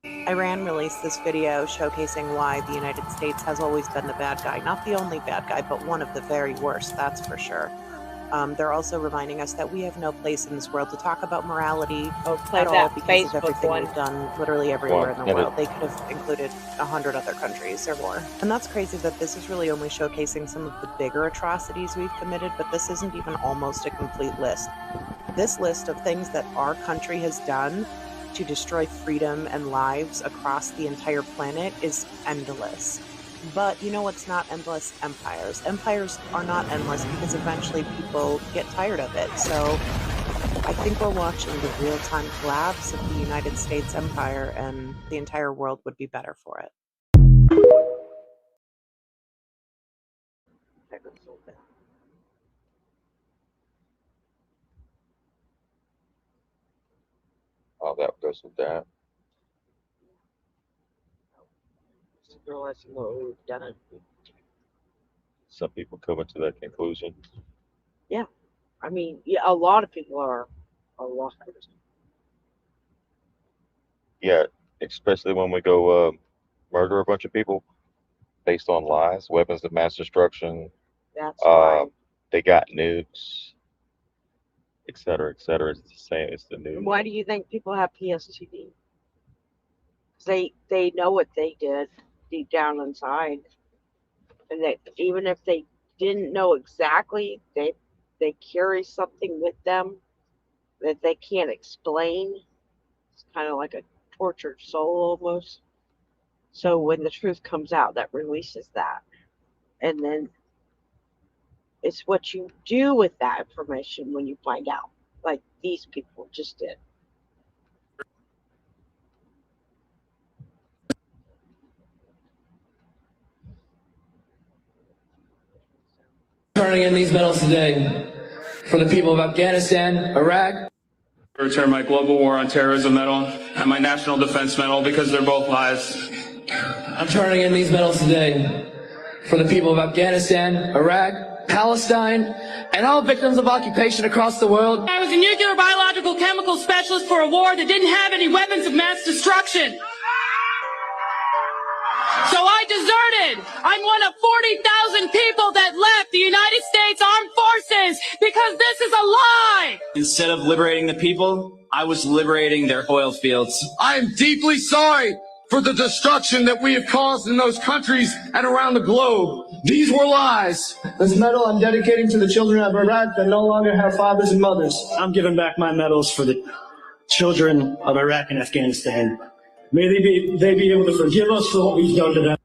Iran released this video showcasing why the United States has always been the bad guy. Not the only bad guy, but one of the very worst, that's for sure. They're also reminding us that we have no place in this world to talk about morality at all because of everything we've done literally everywhere in the world. They could have included 100 other countries or more. And that's crazy that this is really only showcasing some of the bigger atrocities we've committed, but this isn't even almost a complete list. This list of things that our country has done to destroy freedom and lives across the entire planet is endless. But you know what's not endless? Empires. Empires are not endless because eventually people get tired of it. So I think we're watching the real-time collapse of the United States empire, and the entire world would be better for it. Oh, that goes with that. Realizing what we've done. Some people come to that conclusion. Yeah. I mean, yeah, a lot of people are liars. Yeah, especially when we go murder a bunch of people based on lies, weapons of mass destruction. That's right. They got nukes, et cetera, et cetera. It's the same. It's the news. Why do you think people have PSTD? They know what they did deep down inside, and that even if they didn't know exactly, they carry something with them that they can't explain. It's kind of like a tortured soul almost. So when the truth comes out, that releases that, and then it's what you do with that information when you find out, like these people just did. Turning in these medals today for the people of Afghanistan, Iraq. I return my Global War on Terrorism medal and my National Defense medal because they're both lies. I'm turning in these medals today for the people of Afghanistan, Iraq, Palestine, and all victims of occupation across the world. I was a nuclear biological chemical specialist for a war that didn't have any weapons of mass destruction. So I deserted. I'm one of 40,000 people that left the United States Armed Forces because this is a lie. Instead of liberating the people, I was liberating their oil fields. I am deeply sorry for the destruction that we have caused in those countries and around the globe. These were lies. This medal I'm dedicating to the children of Iraq that no longer have fathers and mothers. I'm giving back my medals for the children of Iraq and Afghanistan. May they be able to forgive us for what we've done to them.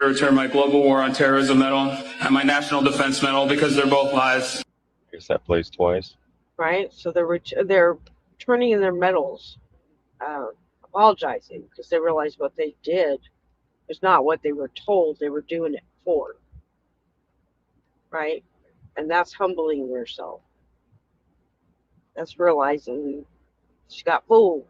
I return my Global War on Terrorism medal and my National Defense medal because they're both lies. I guess that plays twice. Right? So they're turning in their medals, apologizing because they realize what they did is not what they were told they were doing it for. Right? And that's humbling yourself. That's realizing she got fooled.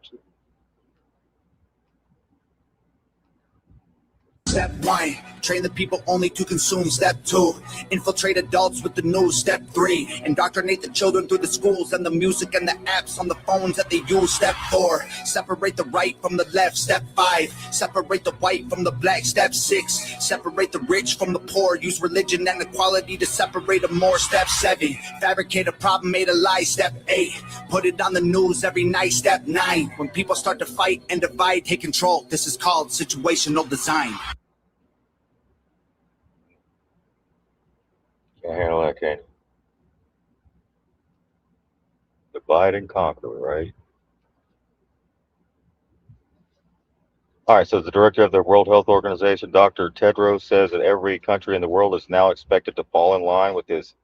Step 1, train the people only to consume. Step 2, infiltrate adults with the news. Step 3, indoctrinate the children through the schools and the music and the apps on the phones that they use. Step 4, separate the right from the left. Step 5, separate the white from the black. Step 6, separate the rich from the poor. Use religion and equality to separate them more. Step 7, fabricate a problem, made a lie. Step 8, put it on the news every night. Step 9, when people start to fight and divide, take control. This is called situational design. Can't handle that, can you? Divide and conquer, right? All right, so the director of the World Health Organization, Dr. Tedros, says that every country in the world is now expected to fall in line with his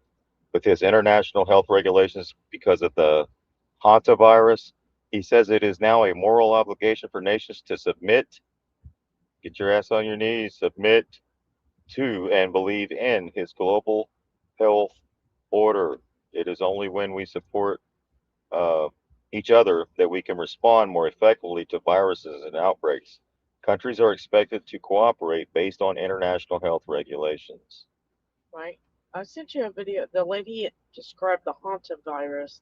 international health regulations because of the hantavirus. He says it is now a moral obligation for nations to submit, get your ass on your knees, submit to and believe in his global health order. It is only when we support each other that we can respond more effectively to viruses and outbreaks. Countries are expected to cooperate based on international health regulations. Right? I sent you a video. The lady described the hantavirus.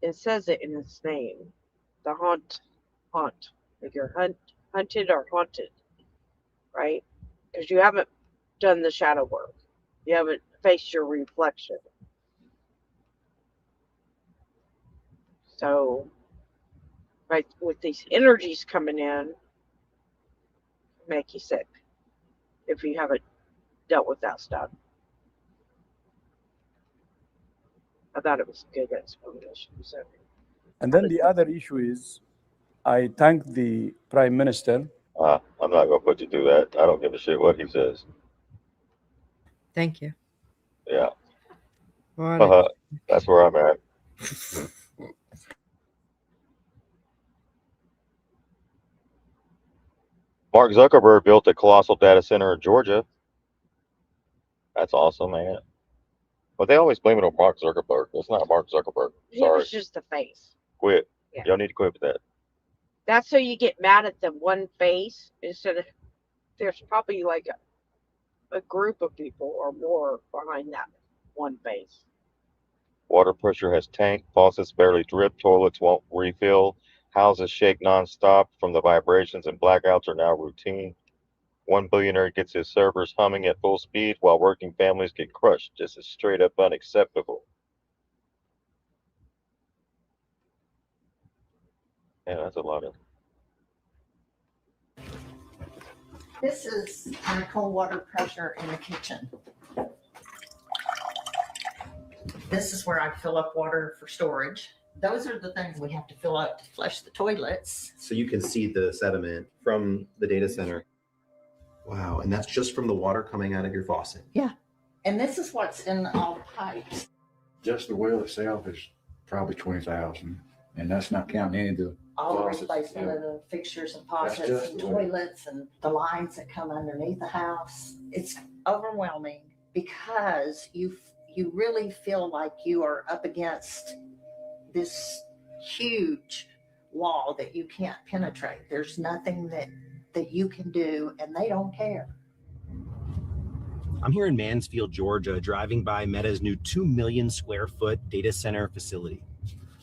It says it in its name. The haunt. Like you're hunted or haunted. Right? Because you haven't done the shadow work. You haven't faced your reflection. So, right, with these energies coming in, make you sick if you haven't dealt with that stuff. I thought it was a good explanation. So. And then the other issue is, I thank the Prime Minister I'm not gonna put you through that. I don't give a shit what he says. Thank you. Yeah. What? That's where I'm at. Mark Zuckerberg built a colossal data center in Georgia. That's awesome, man. But they always blame it on Mark Zuckerberg. It's not Mark Zuckerberg. He Sorry. was just the face. Quit. Yeah. Y'all need to quit with that. That's so you get mad at the one face instead of there's probably like a group of people or more behind that one face. Water pressure has tanked. Faucets barely drip. Toilets won't refill. Houses shake nonstop from the vibrations, and blackouts are now routine. One billionaire gets his servers humming at full speed while working families get crushed. This is straight up unacceptable. Yeah, that's a lot of. This is my cold water pressure in the kitchen. This is where I fill up water for storage. Those are the things we have to fill up to flush the toilets. So you can see the sediment from the data center. Wow, and that's just from the water coming out of your faucet. Yeah. And this is what's in all the pipes. Just the well itself is probably 20,000, and that's not counting any of the All the faucets, replacement yeah. of the fixtures and That's faucets just and the way. toilets and the lines that come underneath the house. It's overwhelming because you really feel like you are up against this huge wall that you can't penetrate. There's nothing that you can do, and they don't care. I'm here in Mansfield, Georgia, driving by Meta's new 2 million square foot data center facility.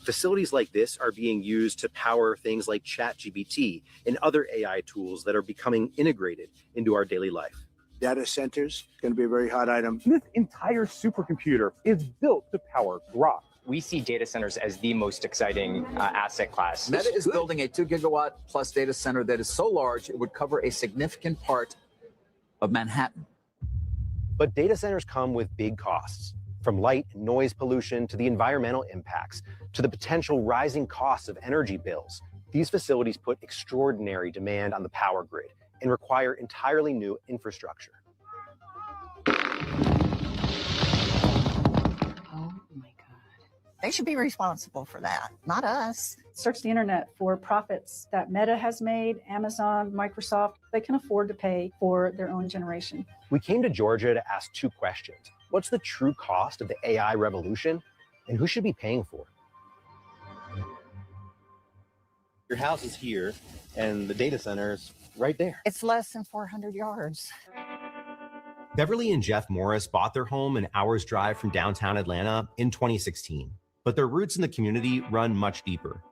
Facilities like this are being used to power things like ChatGPT and other AI tools that are becoming integrated into our daily life. Data centers going to be a very hot item. This entire supercomputer is built to power Grok. We see data centers as the most exciting asset class. Meta is building a 2 gigawatt plus data center that is so large it would cover a significant part of Manhattan. But data centers come with big costs, from light and noise pollution to the environmental impacts, to the potential rising costs of energy bills. These facilities put extraordinary demand on the power grid and require entirely new infrastructure. They should be responsible for that, not us. Search the internet for profits that Meta has made, Amazon, Microsoft. They can afford to pay for their own generation. We came to Georgia to ask two questions. What's the true cost of the AI revolution, and who should be paying for it? Your house is here, and the data center is right there. It's less than 400 yards. Beverly and Jeff Morris bought their home an hour's drive from downtown Atlanta in 2016, but their roots in the community run much deeper.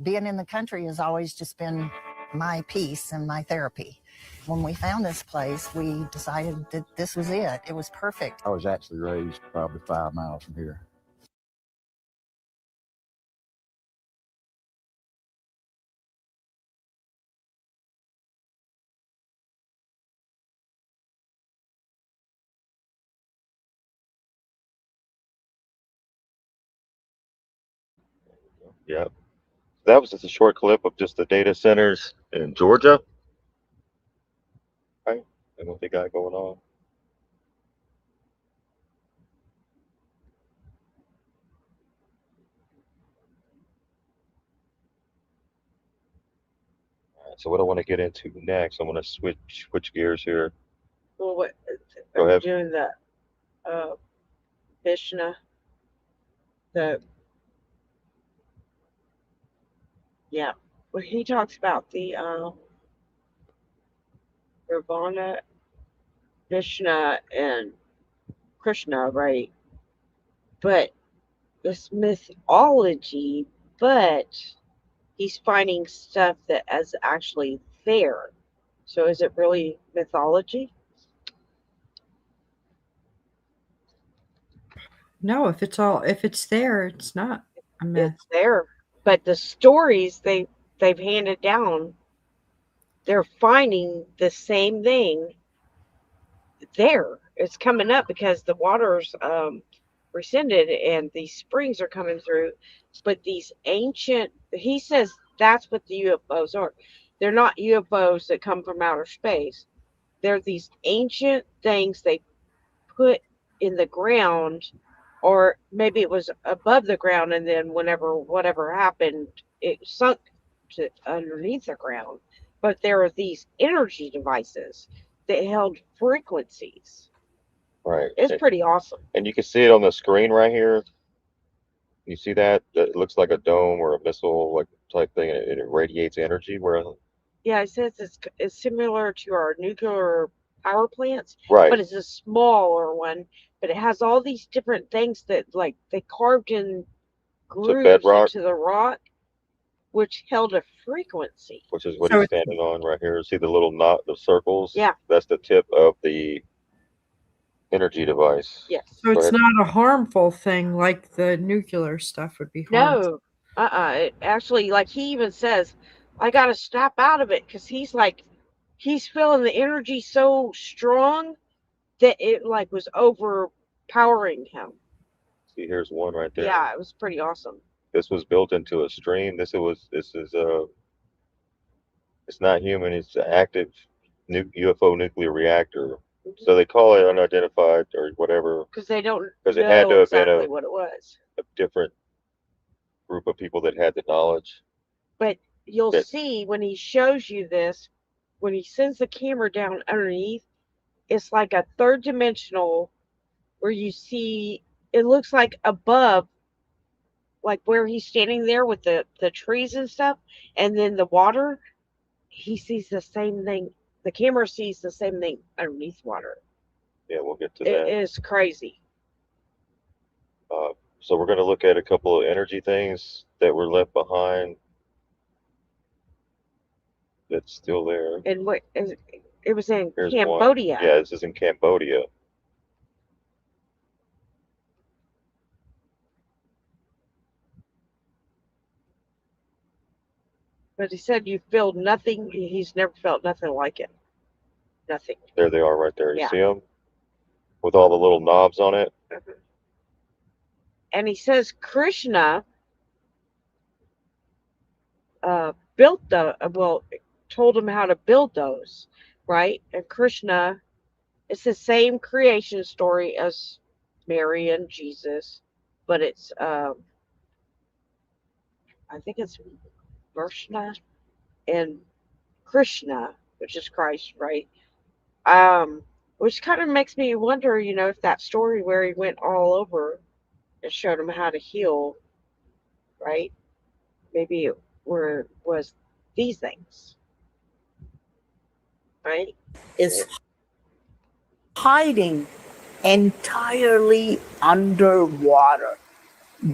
Being in the country has always just been my peace and my therapy. When we found this place, we decided that this was it. It was perfect. I was actually raised probably 5 miles from here. Yep. That was just a short clip of just the data centers in Georgia. Right? And what they got going on. All right, so what I want to get into next, I'm going to switch gears here. Well, what Go are ahead. you doing the Vishna? Yeah. Well, he talks about the Ravana, Vishna, and Krishna, right? But this mythology, but he's finding stuff that is actually there. So is it really mythology? No, if it's there, it's not a myth. It's there. But the stories they've handed down, they're finding the same thing there. It's coming up because the water's rescinded and these springs are coming through. But these ancient, he says that's what the UFOs are. They're not UFOs that come from outer space. They're these ancient things they put in the ground, or maybe it was above the ground, and then whatever happened, it sunk to underneath the ground. But there are these energy devices that held frequencies. Right. It's pretty awesome. And you can see it on the screen right here. You see that? It looks like a dome or a missile like type thing, and it radiates energy. Where Yeah, it says it's similar to our nuclear power plants, right. but it's a smaller one. But it has all these different things that, like, they carved in grooves bedrock. into the rock, which held a frequency. Which is what he's standing on right here. See the little knot, the circles? Yeah. That's the tip of the energy device. Yes. So it's not a harmful thing like the nuclear stuff would be harmful. No. It actually, like, he even says, I got to snap out of it, because he's feeling the energy so strong that it, like, was overpowering him. See, here's one right there. Yeah, it was pretty awesome. This was built into a stream. This is it's not human. It's an active UFO nuclear reactor. So they call it unidentified or whatever. Because they don't Because know it had to have exactly been what it was. a different group of people that had the knowledge. But you'll see when he shows you this, when he sends the camera down underneath, it's like a third dimensional where you see, it looks like above, like where he's standing there with the trees and stuff, and then the water, he sees the same thing. The camera sees the same thing underneath water. Yeah, we'll get to that. It is crazy. So we're going to look at a couple of energy things that were left behind that's still there. And what is it was in Here's Cambodia. one. Yeah, this is in Cambodia. But he said you feel nothing. He's never felt nothing like it. Nothing. There they are right there. You Yeah. see them? With all the little knobs on it. And he says Krishna built told him how to build those, right? And Krishna, it's the same creation story as Mary and Jesus, but it's I think it's Krishna and Krishna, which is Christ, right? Which kind of makes me wonder, if that story where he went all over and showed him how to heal, right? Maybe it was these things, right? Is hiding entirely underwater.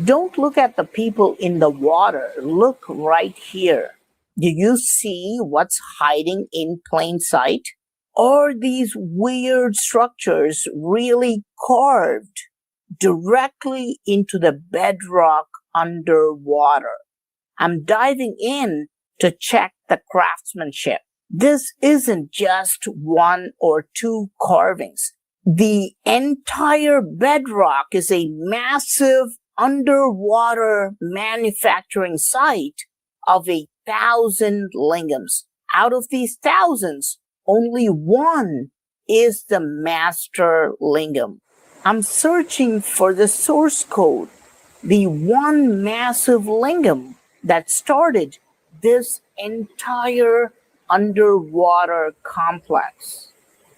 Don't look at the people in the water. Look right here. Do you see what's hiding in plain sight? Are these weird structures really carved directly into the bedrock underwater? I'm diving in to check the craftsmanship. This isn't just one or two carvings. The entire bedrock is a massive underwater manufacturing site of 1,000 lingams. Out of these thousands, only one is the master lingam. I'm searching for the source code, the one massive lingam that started this entire underwater complex.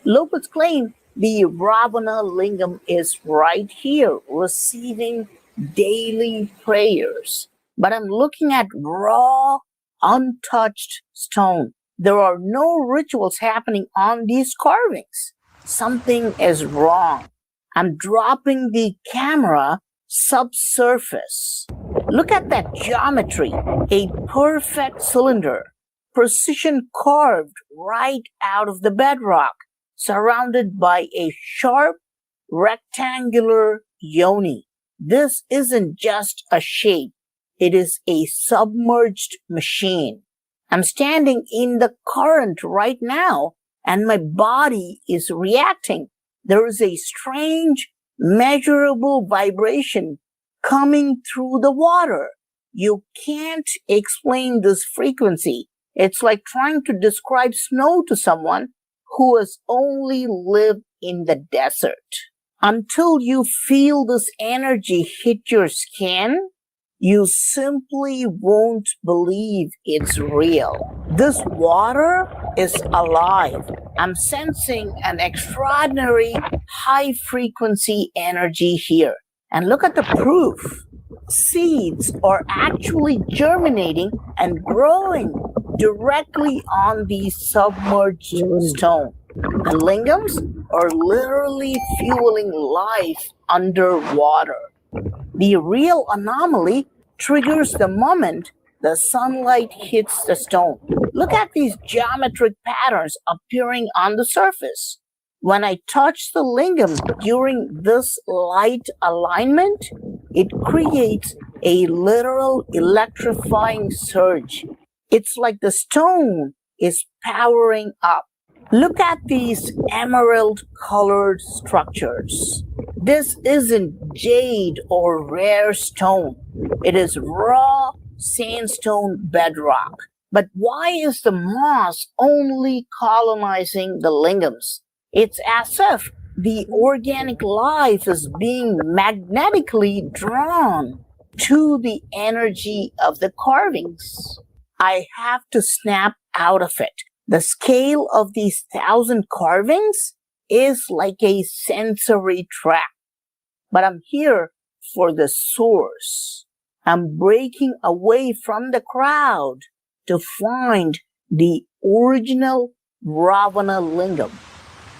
Locals claim the Ravana lingam is right here, receiving daily prayers. But I'm looking at raw, untouched stone. There are no rituals happening on these carvings. Something is wrong. I'm dropping the camera subsurface. Look at that geometry, a perfect cylinder, precision carved right out of the bedrock, surrounded by a sharp rectangular yoni. This isn't just a shape, it is a submerged machine. I'm standing in the current right now, and my body is reacting. There is a strange, measurable vibration coming through the water. You can't explain this frequency. It's like trying to describe snow to someone who has only lived in the desert. Until you feel this energy hit your skin, you simply won't believe it's real. This water is alive. I'm sensing an extraordinary high frequency energy here. And look at the proof. Seeds are actually germinating and growing directly on the submerged stone. The lingams are literally fueling life underwater. The real anomaly triggers the moment the sunlight hits the stone. Look at these geometric patterns appearing on the surface. When I touch the lingam during this light alignment, it creates a literal electrifying surge. It's like the stone is powering up. Look at these emerald-colored structures. This isn't jade or rare stone. It is raw sandstone bedrock. But why is the moss only colonizing the lingams? It's as if the organic life is being magnetically drawn to the energy of the carvings. I have to snap out of it. The scale of these 1,000 carvings is like a sensory trap. But I'm here for the source. I'm breaking away from the crowd to find the original Ravana Lingam.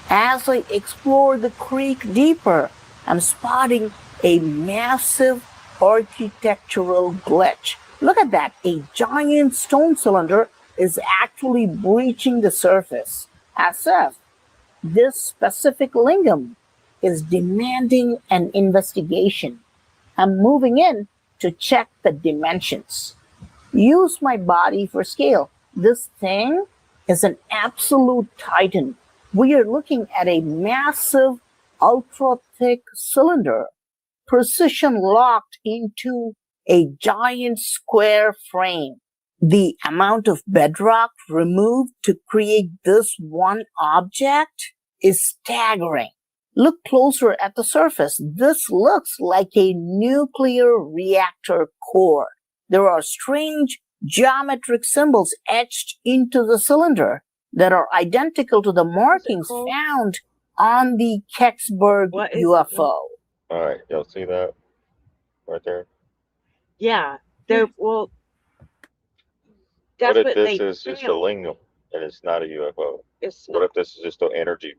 As I explore the creek deeper, I'm spotting a massive architectural glitch. Look at that. A giant stone cylinder is actually breaching the surface, as if this specific lingam is demanding an investigation. I'm moving in to check the dimensions. Use my body for scale. This thing is an absolute titan. We are looking at a massive, ultra-thick cylinder, precision locked into a giant square frame. The amount of bedrock removed to create this one object is staggering. Look closer at the surface. This looks like a nuclear reactor core. There are strange geometric symbols etched into the cylinder that are identical to the markings found on the Kecksburg UFO. All right, y'all see that right there? Yeah. Well, What that's if what this they is just a found. lingam and it's not a UFO? It's What not. if this is just an energy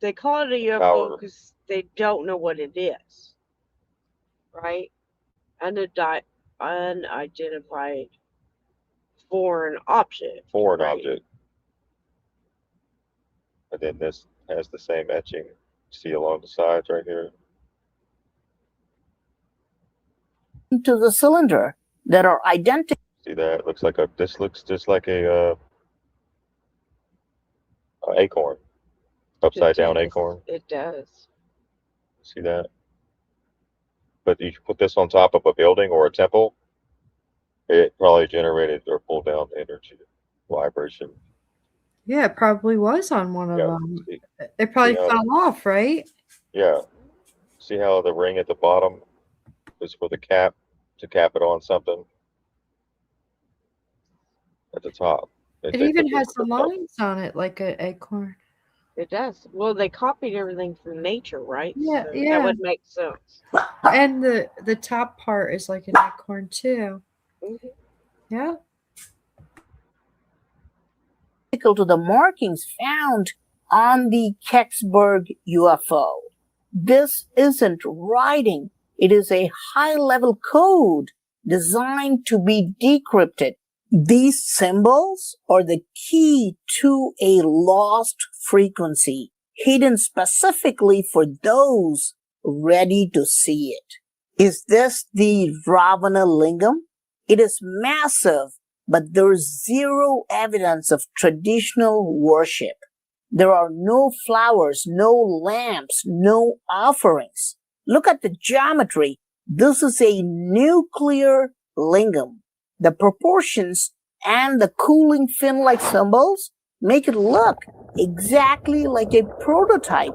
They call it a UFO power? because they don't know what it is, right? Unidentified foreign object. Foreign right? object. And then this has the same etching. See along the sides right here? Into the cylinder that are identical. See that? Looks like this looks just like a acorn. Upside down acorn. It does. See that? But you put this on top of a building or a temple, it probably generated or pulled down energy, vibration. Yeah, it probably was on one of them. It probably how- fell off, right? Yeah. See how the ring at the bottom is for the cap, to cap it on something? At the top. It even has the lines on it like an acorn. It does. Well, they copied everything from nature, right? Yeah, So yeah. That would make sense. And the top part is like an acorn too. Mm-hmm. Yeah. To the markings found on the Kecksburg UFO. This isn't writing. It is a high-level code designed to be decrypted. These symbols are the key to a lost frequency, hidden specifically for those ready to see it. Is this the Ravana Lingam? It is massive, but there is zero evidence of traditional worship. There are no flowers, no lamps, no offerings. Look at the geometry. This is a nuclear lingam. The proportions and the cooling fin-like symbols make it look exactly like a prototype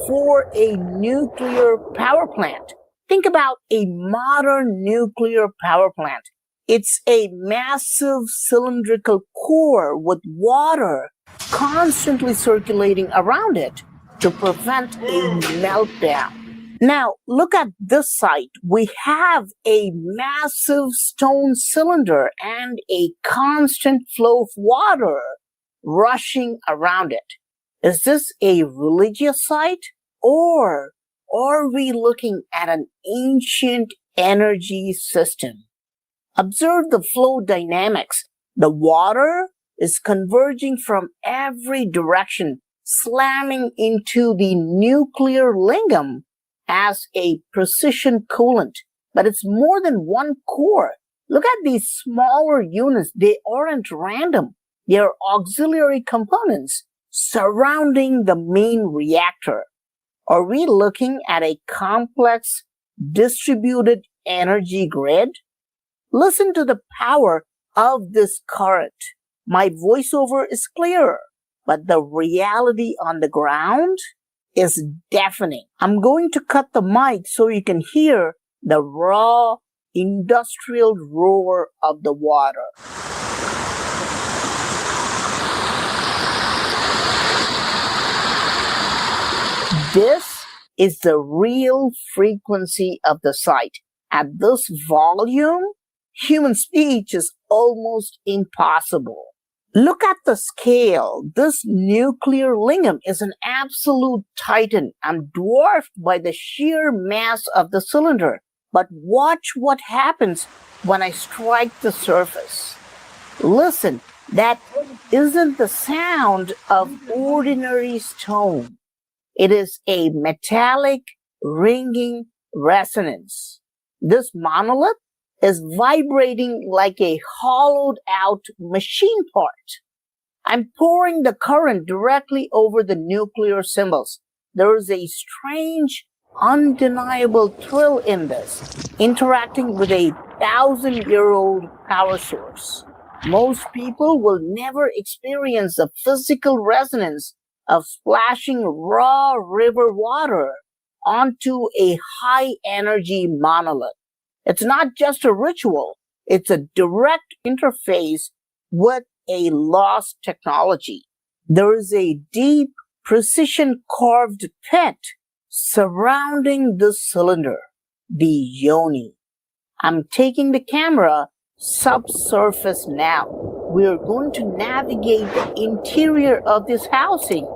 for a nuclear power plant. Think about a modern nuclear power plant. It's a massive cylindrical core with water constantly circulating around it to prevent a meltdown. Now, look at this site. We have a massive stone cylinder and a constant flow of water rushing around it. Is this a religious site, or are we looking at an ancient energy system? Observe the flow dynamics. The water is converging from every direction, slamming into the nuclear lingam as a precision coolant. But it's more than one core. Look at these smaller units. They aren't random. They are auxiliary components surrounding the main reactor. Are we looking at a complex distributed energy grid? Listen to the power of this current. My voiceover is clearer, but the reality on the ground is deafening. I'm going to cut the mic so you can hear the raw industrial roar of the water. This is the real frequency of the site. At this volume, human speech is almost impossible. Look at the scale. This nuclear lingam is an absolute titan. I'm dwarfed by the sheer mass of the cylinder. But watch what happens when I strike the surface. Listen, that isn't the sound of ordinary stone. It is a metallic ringing resonance. This monolith is vibrating like a hollowed out machine part. I'm pouring the current directly over the nuclear symbols. There is a strange, undeniable thrill in this, interacting with a 1,000-year-old power source. Most people will never experience the physical resonance of splashing raw river water onto a high-energy monolith. It's not just a ritual, it's a direct interface with a lost technology. There is a deep, precision-carved pit surrounding this cylinder, the yoni. I'm taking the camera subsurface now. We're going to navigate the interior of this housing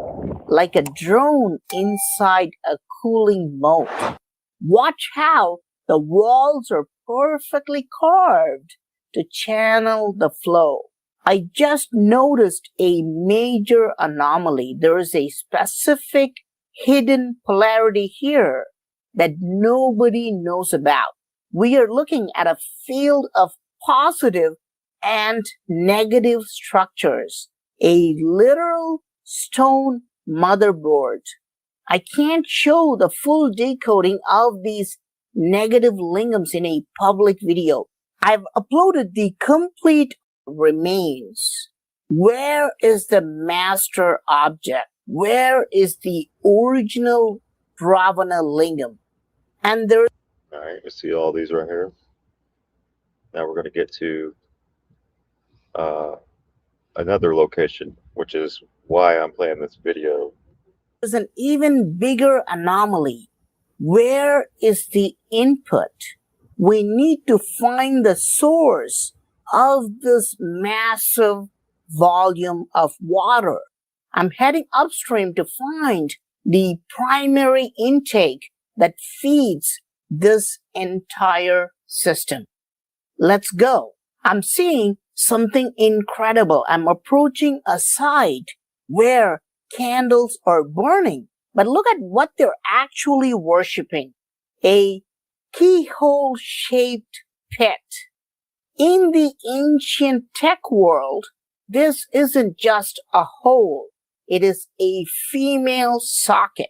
like a drone inside a cooling moat. Watch how the walls are perfectly carved to channel the flow. I just noticed a major anomaly. There is a specific hidden polarity here that nobody knows about. We are looking at a field of positive and negative structures, a literal stone motherboard. I can't show the full decoding of these negative lingams in a public video. I've uploaded the complete remains. Where is the master object? Where is the original Ravana lingam? And there. All right, you see all these right here. Now we're going to get to another location, which is why I'm playing this video. There's an even bigger anomaly. Where is the input? We need to find the source of this massive volume of water. I'm heading upstream to find the primary intake that feeds this entire system. Let's go. I'm seeing something incredible. I'm approaching a site where candles are burning, but look at what they're actually worshiping. A keyhole-shaped pit. In the ancient tech world, this isn't just a hole. It is a female socket.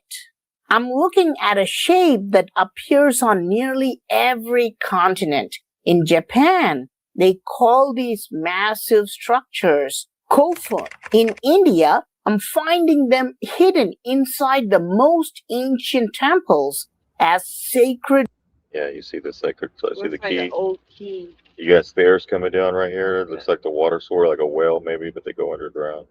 I'm looking at a shape that appears on nearly every continent. In Japan, They call these massive structures kofun. In India, I'm finding them hidden inside the most ancient temples as sacred. Yeah, you see the sacred, so I see the Looks like an key. old key. You got stairs coming down right here. It looks like the water source, like a well maybe, but they go underground.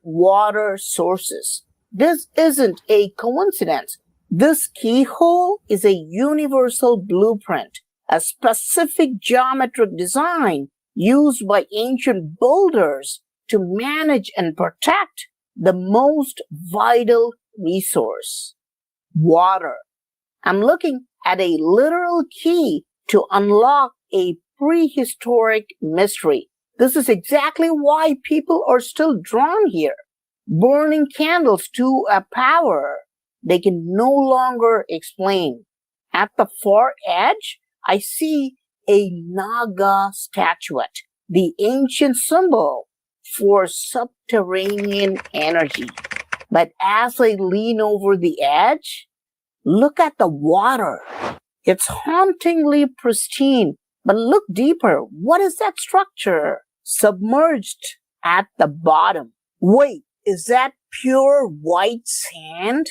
Water sources. This isn't a coincidence. This keyhole is a universal blueprint, a specific geometric design used by ancient builders to manage and protect the most vital resource, water. I'm looking at a literal key to unlock a prehistoric mystery. This is exactly why people are still drawn here, burning candles to a power they can no longer explain. At the far edge, I see a Naga statuette, the ancient symbol for subterranean energy. But as I lean over the edge, look at the water. It's hauntingly pristine. But look deeper. What is that structure? Submerged at the bottom. Wait, is that pure white sand?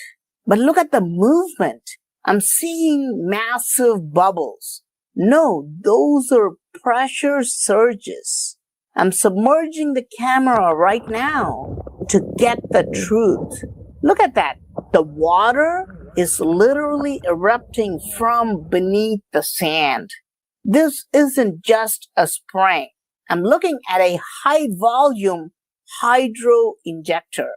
But look at the movement. I'm seeing massive bubbles. No, those are pressure surges. I'm submerging the camera right now to get the truth. Look at that. The water is literally erupting from beneath the sand. This isn't just a spring. I'm looking at a high volume hydro injector.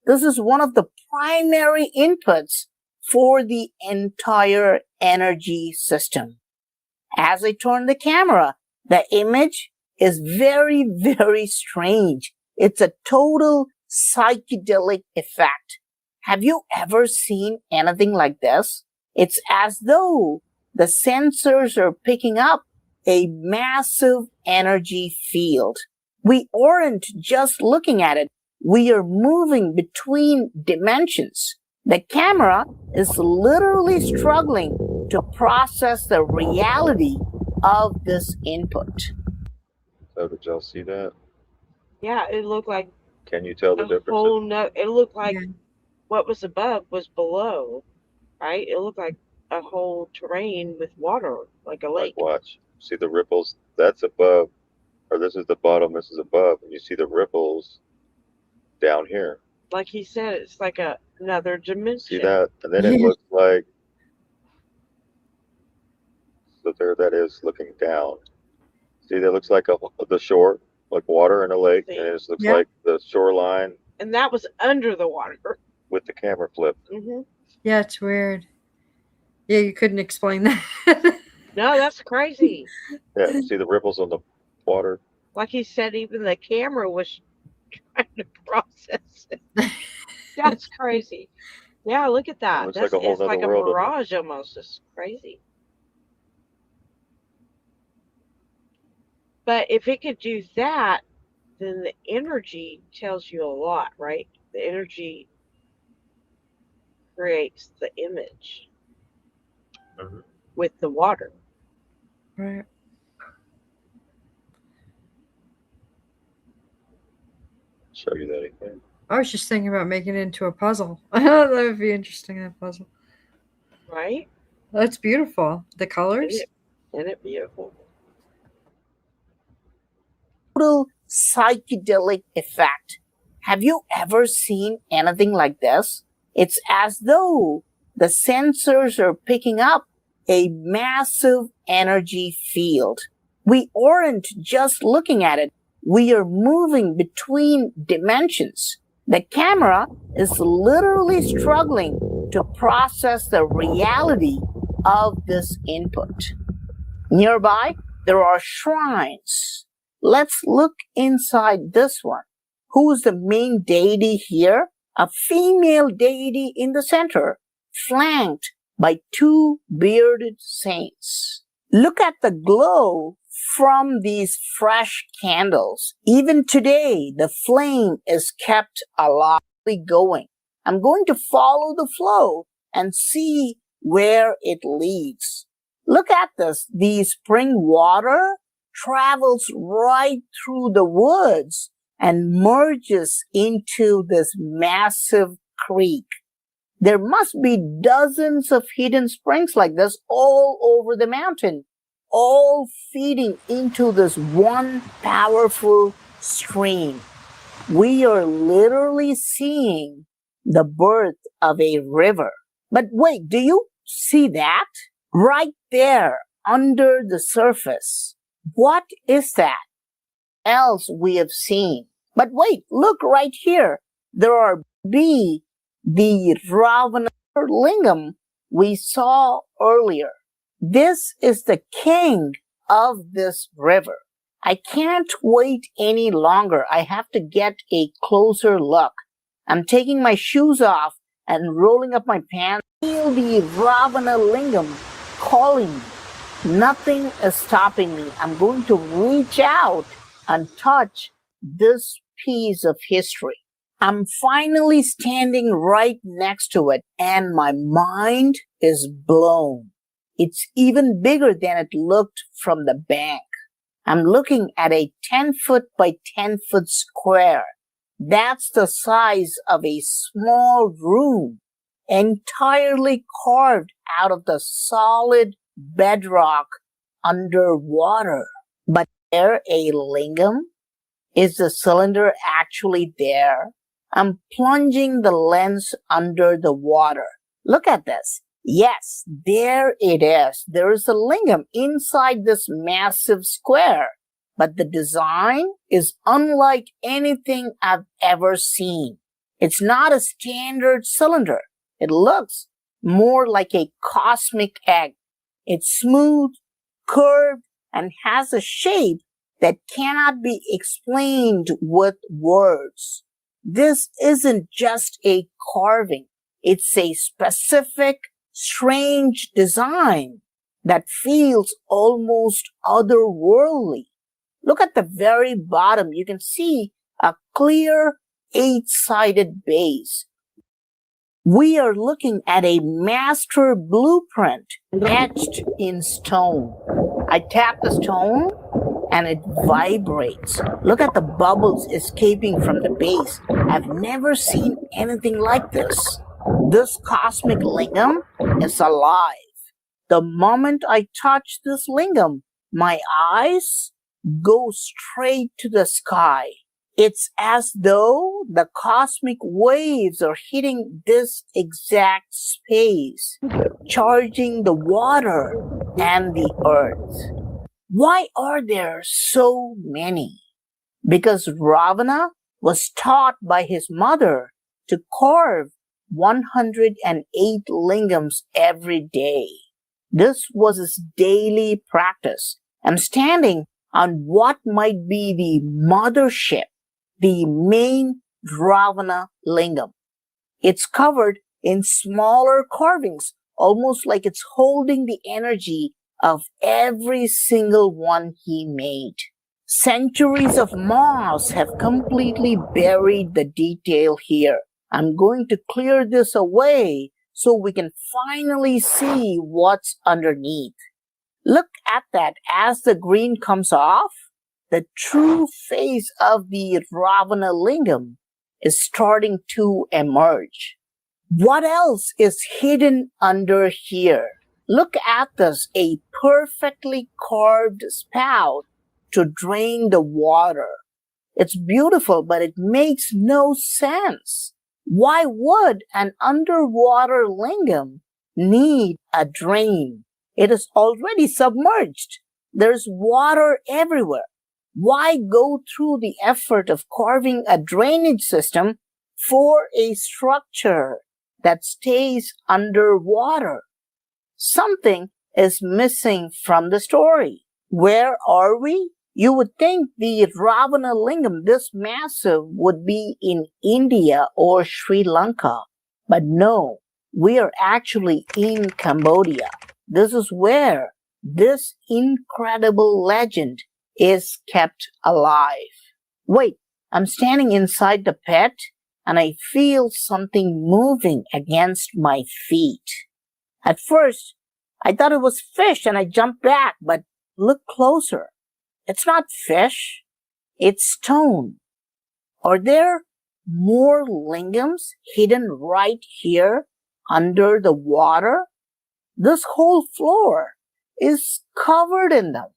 This is one of the primary inputs for the entire energy system. As I turn the camera, the image is very, very strange. It's a total psychedelic effect. Have you ever seen anything like this? It's as though the sensors are picking up a massive energy field. We aren't just looking at it. We are moving between dimensions. The camera is literally struggling to process the reality of this input. So did y'all see that? Yeah, it looked like Can you tell the a difference? whole no. It looked like what was above was below, right? It looked like a whole terrain with water, like a lake. Watch. See the ripples? That's above, or this is the bottom, this is above, and you see the ripples down here. Like he said, it's like another dimension. See that? And then it looks like, so there that is looking down. See, that looks like the shore, like water in a lake, and it looks like the shoreline. And that was under the water. With the camera flip. Mm-hmm. Yeah, it's weird. Yeah, you couldn't explain that. No, that's crazy. Yeah, see the ripples on the water? Like he said, even the camera was trying to process it. That's crazy. Yeah, look at that. Looks That's like a whole it's like a nother world, doesn't it? mirage almost. It's crazy. But if it could do that, then the energy tells you a lot, right? The energy creates the image with the water. Right. Show you that again. I was just thinking about making it into a puzzle. That would be interesting, that puzzle. Right? That's beautiful. The colors. Isn't it beautiful? Total psychedelic effect. Have you ever seen anything like this? It's as though the sensors are picking up a massive energy field. We aren't just looking at it. We are moving between dimensions. The camera is literally struggling to process the reality of this input. Nearby, there are shrines. Let's look inside this one. Who's the main deity here? A female deity in the center, flanked by two bearded saints. Look at the glow from these fresh candles. Even today, the flame is kept alive, going. I'm going to follow the flow and see where it leads. Look at this. The spring water travels right through the woods and merges into this massive creek. There must be dozens of hidden springs like this all over the mountain, all feeding into this one powerful stream. We are literally seeing the birth of a river. But wait, do you see that? Right there under the surface. What is that else we have seen? But wait, look right here. There are the Ravana lingam we saw earlier. This is the king of this river. I can't wait any longer. I have to get a closer look. I'm taking my shoes off and rolling up my pants. Feel the Ravana lingam calling me. Nothing is stopping me. I'm going to reach out and touch this piece of history. I'm finally standing right next to it, and my mind is blown. It's even bigger than it looked from the bank. I'm looking at a 10-foot by 10-foot square. That's the size of a small room, entirely carved out of the solid bedrock underwater. But is there a lingam? Is the cylinder actually there? I'm plunging the lens under the water. Look at this. Yes, there it is. There is a lingam inside this massive square. But the design is unlike anything I've ever seen. It's not a standard cylinder. It looks more like a cosmic egg. It's smooth, curved, and has a shape that cannot be explained with words. This isn't just a carving. It's a specific, strange design that feels almost otherworldly. Look at the very bottom. You can see a clear 8-sided base. We are looking at a master blueprint etched in stone. I tap the stone and it vibrates. Look at the bubbles escaping from the base. I've never seen anything like this. This cosmic lingam is alive. The moment I touch this lingam, my eyes go straight to the sky. It's as though the cosmic waves are hitting this exact space, charging the water and the earth. Why are there so many? Because Ravana was taught by his mother to carve 108 lingams every day. This was his daily practice. I'm standing on what might be the mothership, the main Ravana lingam. It's covered in smaller carvings, almost like it's holding the energy of every single one he made. Centuries of moss have completely buried the detail here. I'm going to clear this away so we can finally see what's underneath. Look at that. As the green comes off, the true face of the Ravana lingam is starting to emerge. What else is hidden under here? Look at this, a perfectly carved spout to drain the water. It's beautiful, but it makes no sense. Why would an underwater lingam need a drain? It is already submerged. There's water everywhere. Why go through the effort of carving a drainage system for a structure that stays underwater? Something is missing from the story. Where are we? You would think the Ravana lingam this massive would be in India or Sri Lanka. But no, we are actually in Cambodia. This is where this incredible legend is kept alive. Wait, I'm standing inside the pit and I feel something moving against my feet. At first, I thought it was fish and I jumped back, but look closer. It's not fish, it's stone. Are there more lingams hidden right here under the water? This whole floor is covered in them.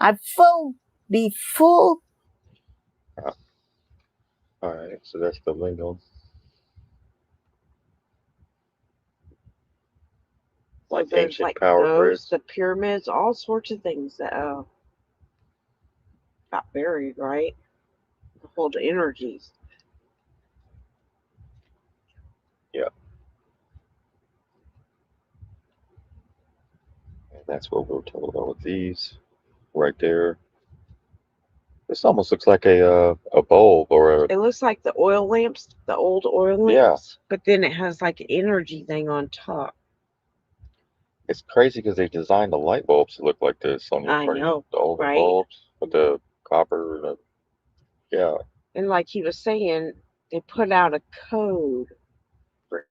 I will be full. All right, so that's the lingam. Like there's ancient like power those, grids. the pyramids, all sorts of things that got buried, right? Hold energies. Yeah. And that's what we're told about with these right there. This almost looks like a bulb or a, It looks like the oil lamps, the old oil yeah. lamps, but then it has like an energy thing on top. It's crazy because they designed the light bulbs to look like this on your I know, the older right? bulbs with the copper and the, yeah. And like he was saying, they put out a code for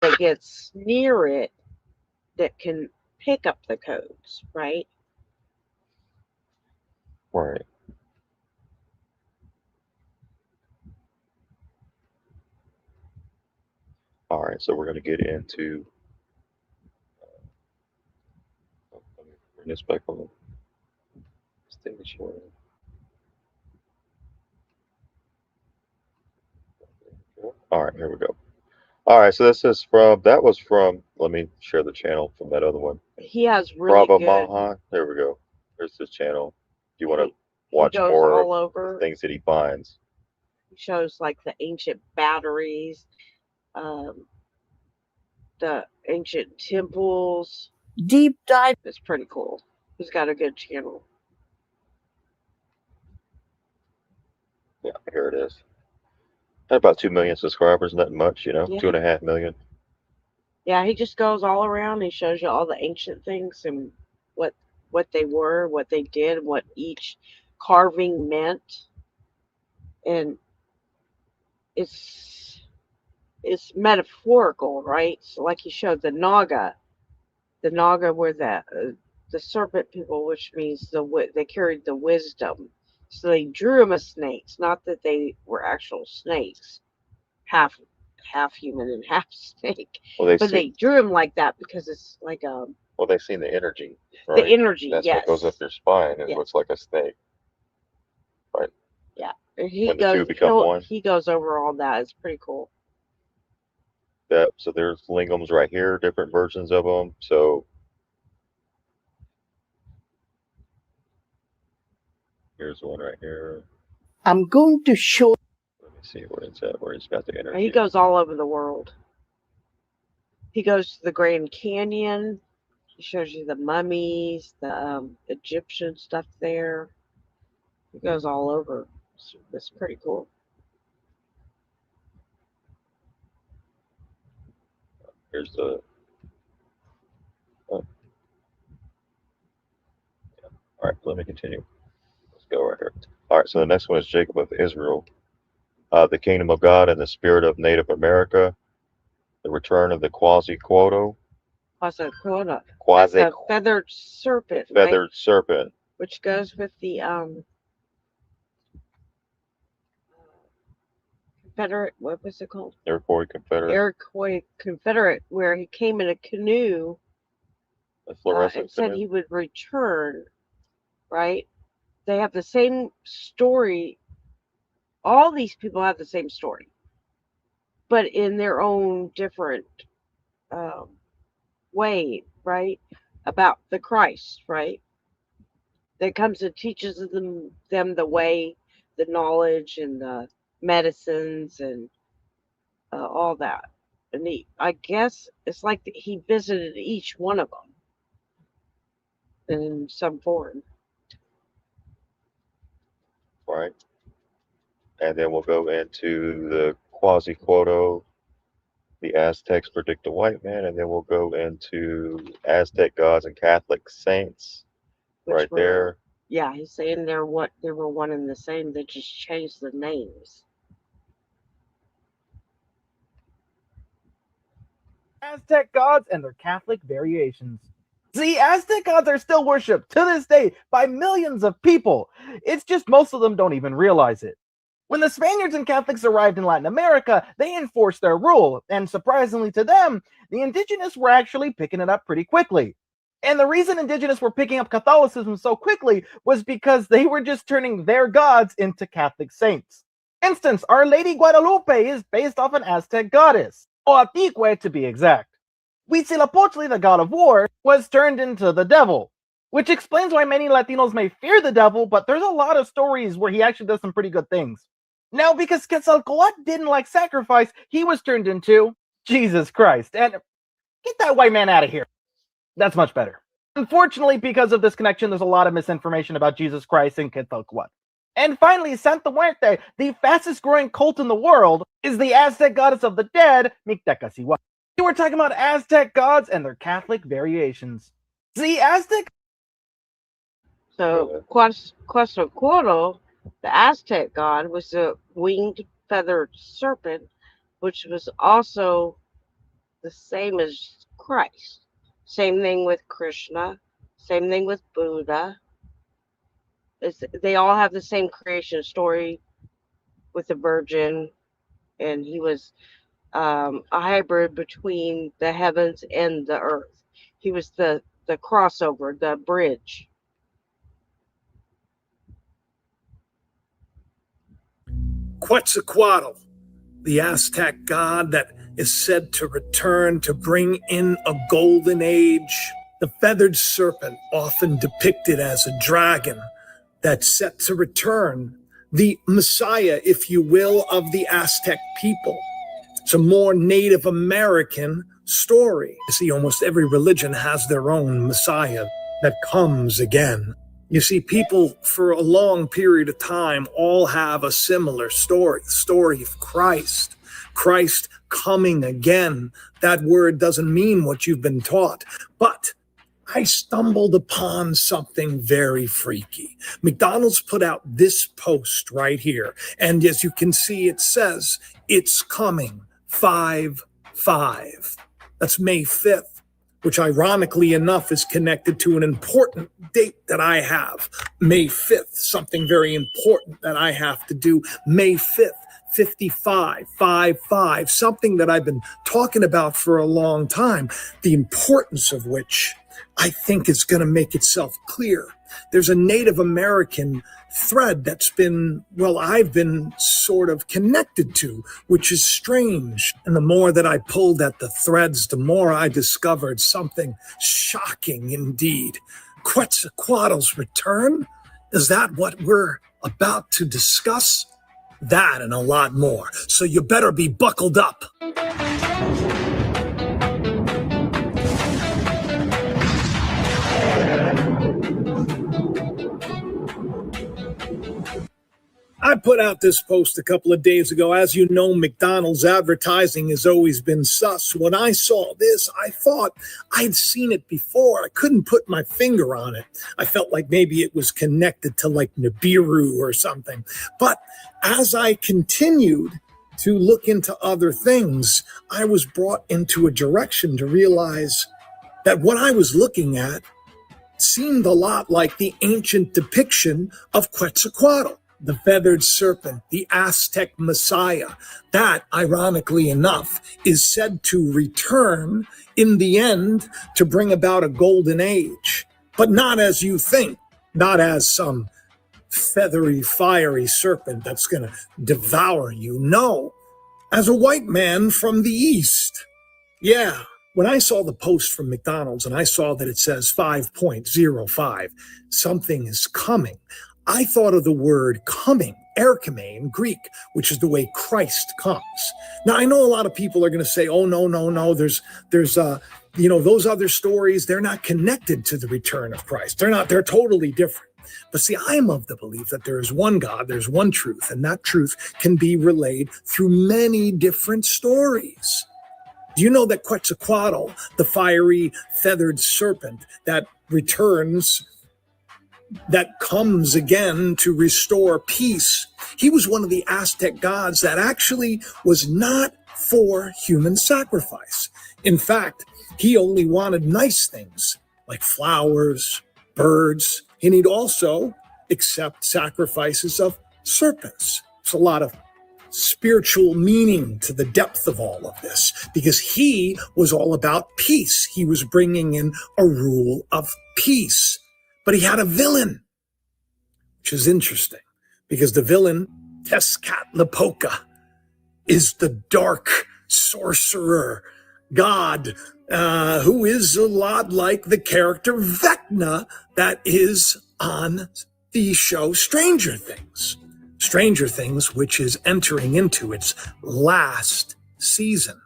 that gets near it that can pick up the codes, right? Right. All right, so we're going to get into, let me bring this back on. This thing is showing. All right, here we go. All right, so this is from, that was from, let me share the channel from that other one. He has really Bravo good. Mahan. There we go. There's his channel. If you want to watch goes more all of over. things that he finds. He shows like the ancient batteries, the ancient temples. Deep dive. It's pretty cool. He's got a good channel. Yeah, here it is. Had about 2 million subscribers, nothing much, you know, Yeah. 2.5 million. Yeah, he just goes all around. He shows you all the ancient things and what they were, what they did, what each carving meant, and it's metaphorical, right? So, like he showed the Naga were the serpent people, which means they carried the wisdom. So they drew them as snakes, not that they were actual snakes, half human and half snake. Well, They drew him like that because it's like well, they've seen the energy, right? the energy. That's Yes. what goes up your spine and Yes. looks like a snake, right? Yeah. And he When the goes. two become one. He goes over all that. It's pretty cool. That, so there's lingams right here, different versions of them. So here's one right here. I'm going to show. Let me see where it's at, where it's got the energy. He goes all over the world. He goes to the Grand Canyon. He shows you the mummies, the Egyptian stuff there. He goes all over. It's pretty cool. Here's the. Oh. Yeah. All right, let me continue. Let's go right here. All right, so the next one is Jacob of Israel, the Kingdom of God and the Spirit of Native America, the Return of the Quasi-Quoto. Quasi-Quoto. Quasi. That's a feathered serpent. Feathered right? serpent. Which goes with the Confederate. What was it called? Iroquois Confederate. Iroquois Confederate, where he came in a canoe. A fluorescent and said canoe. he would return. Right? They have the same story. All these people have the same story, but in their own different way, right? About the Christ, right? That comes and teaches them the way, the knowledge, and the medicines, and all that. And I guess it's like he visited each one of them in some form. Right. And then we'll go into the Quasi-Quoto. The Aztecs predict the white man, and then we'll go into Aztec gods and Catholic saints. Right there. Yeah, he's saying they were one and the same. They just changed the names. Aztec gods and their Catholic variations. See, Aztec gods are still worshipped to this day by millions of people. It's just most of them don't even realize it. When the Spaniards and Catholics arrived in Latin America, they enforced their rule, and surprisingly to them, the indigenous were actually picking it up pretty quickly. And the reason indigenous were picking up Catholicism so quickly was because they were just turning their gods into Catholic saints. For instance, Our Lady Guadalupe is based off an Aztec goddess, Oatique to be exact. Huitzilopochtli, the god of war, was turned into the devil, which explains why many Latinos may fear the devil, but there's a lot of stories where he actually does some pretty good things. Now, because Quetzalcoatl didn't like sacrifice, he was turned into Jesus Christ. And get that white man out of here. That's much better. Unfortunately, because of this connection, there's a lot of misinformation about Jesus Christ and Quetzalcoatl. And finally, Santa Muerte, the fastest growing cult in the world, is the Aztec goddess of the dead, Mictacasihuatl. We're talking about Aztec gods and their Catholic variations. See, Aztec... So, Quetzalcoatl, the Aztec god, was a winged feathered serpent, which was also the same as Christ. Same thing with Krishna, same thing with Buddha. They all have the same creation story with the Virgin, and he was a hybrid between the heavens and the earth. He was the crossover, the bridge. Quetzalcoatl, the Aztec god that is said to return to bring in a golden age. The feathered serpent, often depicted as a dragon that's set to return. The Messiah, if you will, of the Aztec people. It's a more Native American story. You see, almost every religion has their own Messiah that comes again. You see, people for a long period of time all have a similar story, the story of Christ. Christ coming again. That word doesn't mean what you've been taught, but I stumbled upon something very freaky. McDonald's put out this post right here, and as you can see, it says, "It's coming, 5/5." That's May 5th. Which ironically enough is connected to an important date that I have. May 5th, something very important that I have to do. May 5th, 55, 5/5, something that I've been talking about for a long time, the importance of which I think is going to make itself clear. There's a Native American thread that's been, well, I've been sort of connected to, which is strange. And the more that I pulled at the threads, the more I discovered something shocking indeed. Quetzalcoatl's return? Is that what we're about to discuss? That and a lot more. So you better be buckled up. I put out this post a couple of days ago. As you know, McDonald's advertising has always been sus. When I saw this, I thought I'd seen it before. I couldn't put my finger on it. I felt like maybe it was connected to like Nibiru or something. But as I continued to look into other things, I was brought into a direction to realize that what I was looking at seemed a lot like the ancient depiction of Quetzalcoatl, the feathered serpent, the Aztec Messiah. That, ironically enough, is said to return in the end to bring about a golden age. But not as you think, not as some feathery, fiery serpent that's going to devour you. No, as a white man from the East. Yeah. When I saw the post from McDonald's and I saw that it says 5.05, something is coming, I thought of the word coming, erchomai in Greek, which is the way Christ comes. Now, I know a lot of people are going to say, oh, no, there's those other stories, they're not connected to the return of Christ. They're totally different. But see, I'm of the belief that there is one God, there's one truth, and that truth can be relayed through many different stories. Do you know that Quetzalcoatl, the fiery feathered serpent that returns, that comes again to restore peace, he was one of the Aztec gods that actually was not for human sacrifice. In fact, he only wanted nice things. like flowers, birds, and he'd also accept sacrifices of serpents. There's a lot of spiritual meaning to the depth of all of this because he was all about peace. He was bringing in a rule of peace, but he had a villain, which is interesting because the villain, Tezcatlipoca, is the dark sorcerer god who is a lot like the character Vecna that is on the show Stranger Things. Stranger Things, which is entering into its last season,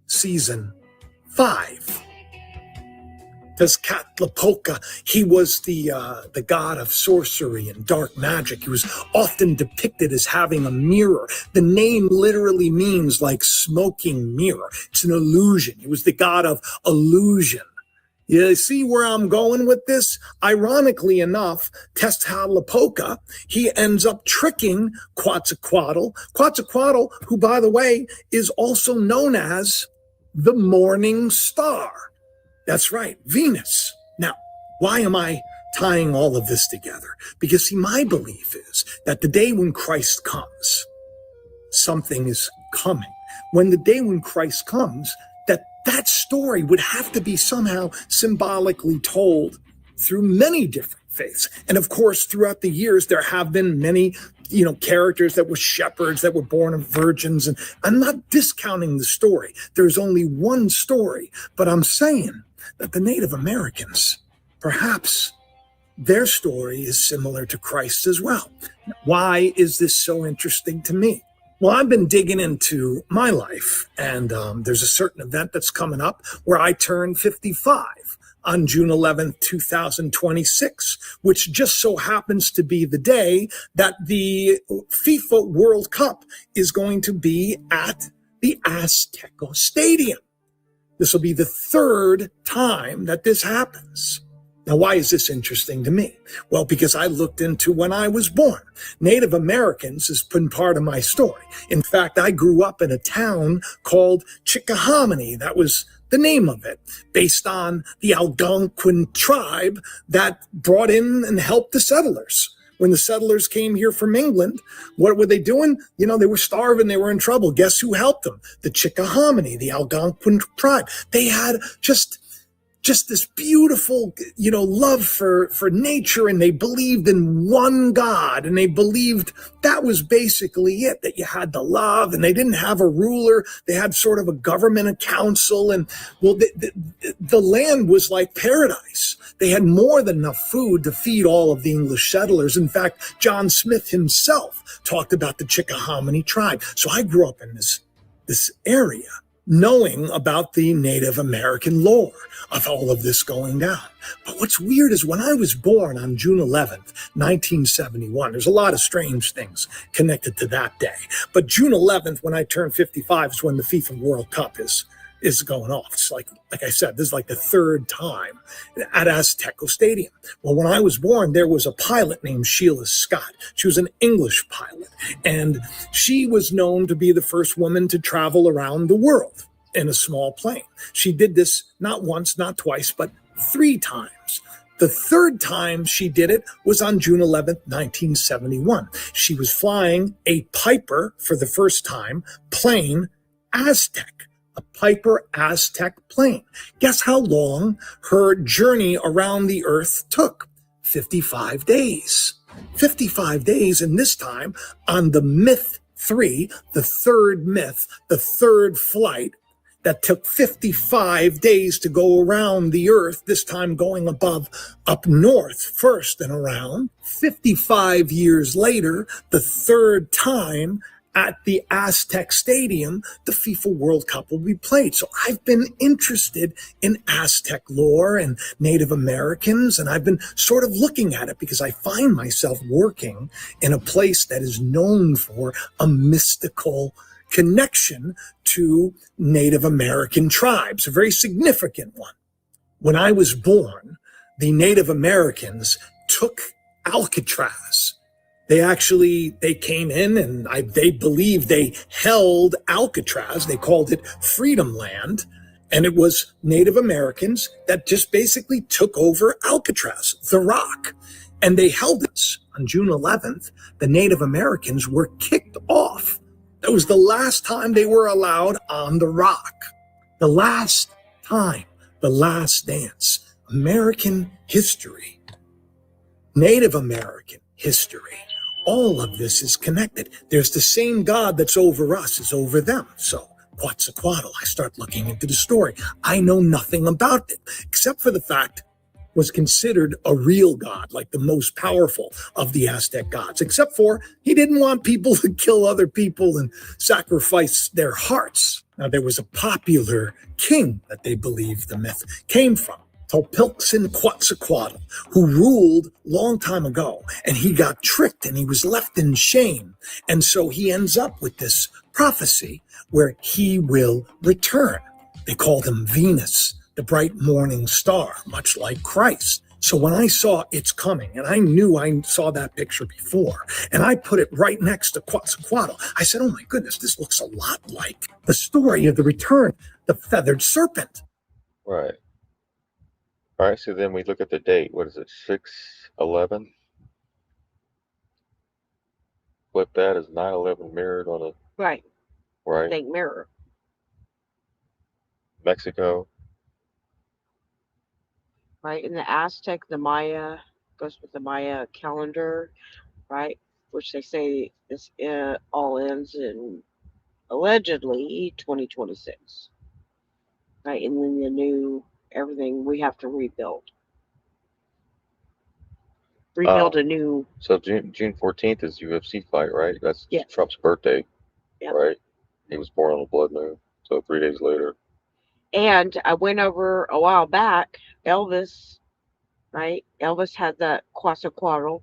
season 5. Tezcatlipoca, he was the god of sorcery and dark magic. He was often depicted as having a mirror. The name literally means like smoking mirror. It's an illusion. He was the god of illusion. You see where I'm going with this? Ironically enough, Tezcatlipoca, he ends up tricking Quetzalcoatl. Quetzalcoatl, who, by the way, is also known as the morning star. That's right, Venus. Now, why am I tying all of this together? Because, see, my belief is that the day when Christ comes, something is coming. When the day when Christ comes, that story would have to be somehow symbolically told through many different faiths. And of course, throughout the years, there have been many, characters that were shepherds that were born of virgins. And I'm not discounting the story. There's only one story, but I'm saying that the Native Americans, perhaps their story is similar to Christ as well. Why is this so interesting to me? Well, I've been digging into my life, and there's a certain event that's coming up where I turn 55 on June 11th, 2026, which just so happens to be the day that the FIFA World Cup is going to be at the Azteca Stadium. This will be the 3rd time that this happens. Now, why is this interesting to me? Well, because I looked into when I was born. Native Americans has been part of my story. In fact, I grew up in a town called Chickahominy. That was the name of it, based on the Algonquin tribe that brought in and helped the settlers. When the settlers came here from England, what were they doing? They were starving. They were in trouble. Guess who helped them? The Chickahominy, the Algonquin tribe. They had just this beautiful, love for nature, and they believed in one God, and they believed that was basically it, that you had to love, and they didn't have a ruler. They had sort of a government, a council, and well, the land was like paradise. They had more than enough food to feed all of the English settlers. In fact, John Smith himself talked about the Chickahominy tribe. So I grew up in this area, knowing about the Native American lore of all of this going down. But what's weird is when I was born on June 11th, 1971, there's a lot of strange things connected to that day. But June 11th, when I turned 55, is when the FIFA World Cup is going off. It's like I said, this is like the 3rd time at Azteca Stadium. Well, when I was born, there was a pilot named Sheila Scott. She was an English pilot, and she was known to be the first woman to travel around the world in a small plane. She did this not once, not twice, but 3 times. The 3rd time she did it was on June 11th, 1971. She was flying a Piper for the first time, plane Aztec. A Piper Aztec plane. Guess how long her journey around the Earth took? 55 days. 55 days, and this time on the Myth 3, the 3rd myth, the 3rd flight, that took 55 days to go around the Earth, this time going up north first and around. 55 years later, the 3rd time, at the Aztec Stadium, the FIFA World Cup will be played. So I've been interested in Aztec lore and Native Americans, and I've been sort of looking at it because I find myself working in a place that is known for a mystical connection to Native American tribes, a very significant one. When I was born, the Native Americans took Alcatraz. They came in and they believed they held Alcatraz. They called it Freedom Land. And it was Native Americans that just basically took over Alcatraz, the rock. And they held it. On June 11th, the Native Americans were kicked off. That was the last time they were allowed on the rock. The last time, the last dance. American history, Native American history. All of this is connected. There's the same God that's over us is over them. So Quetzalcoatl, I start looking into the story. I know nothing about it, except for the fact was considered a real god, like the most powerful of the Aztec gods, except for he didn't want people to kill other people and sacrifice their hearts. Now, there was a popular king that they believed the myth came from, Topiltzin Quetzalcoatl, who ruled long time ago, and he got tricked and he was left in shame. And so he ends up with this prophecy where he will return. They called him Venus, the bright morning star, much like Christ. So when I saw It's Coming, and I knew I saw that picture before, and I put it right next to Quetzalcoatl, I said, oh my goodness, this looks a lot like the story of the return, the feathered serpent. Right. All right, so then we look at the date. What is it, 6/11? Flip that as 9/11 mirrored on a... Right. Right. Big mirror. Mexico. Right. In the Aztec, the Maya goes with the Maya calendar, right? Which they say this all ends in allegedly 2026. Right. And then the new everything we have to rebuild. Rebuild a new. So June 14th is UFC fight, right? That's Yes. Trump's birthday, Yep. right? He was born on a blood moon, so 3 days later. And I went over a while back, Elvis, right? Elvis had that Quetzalcoatl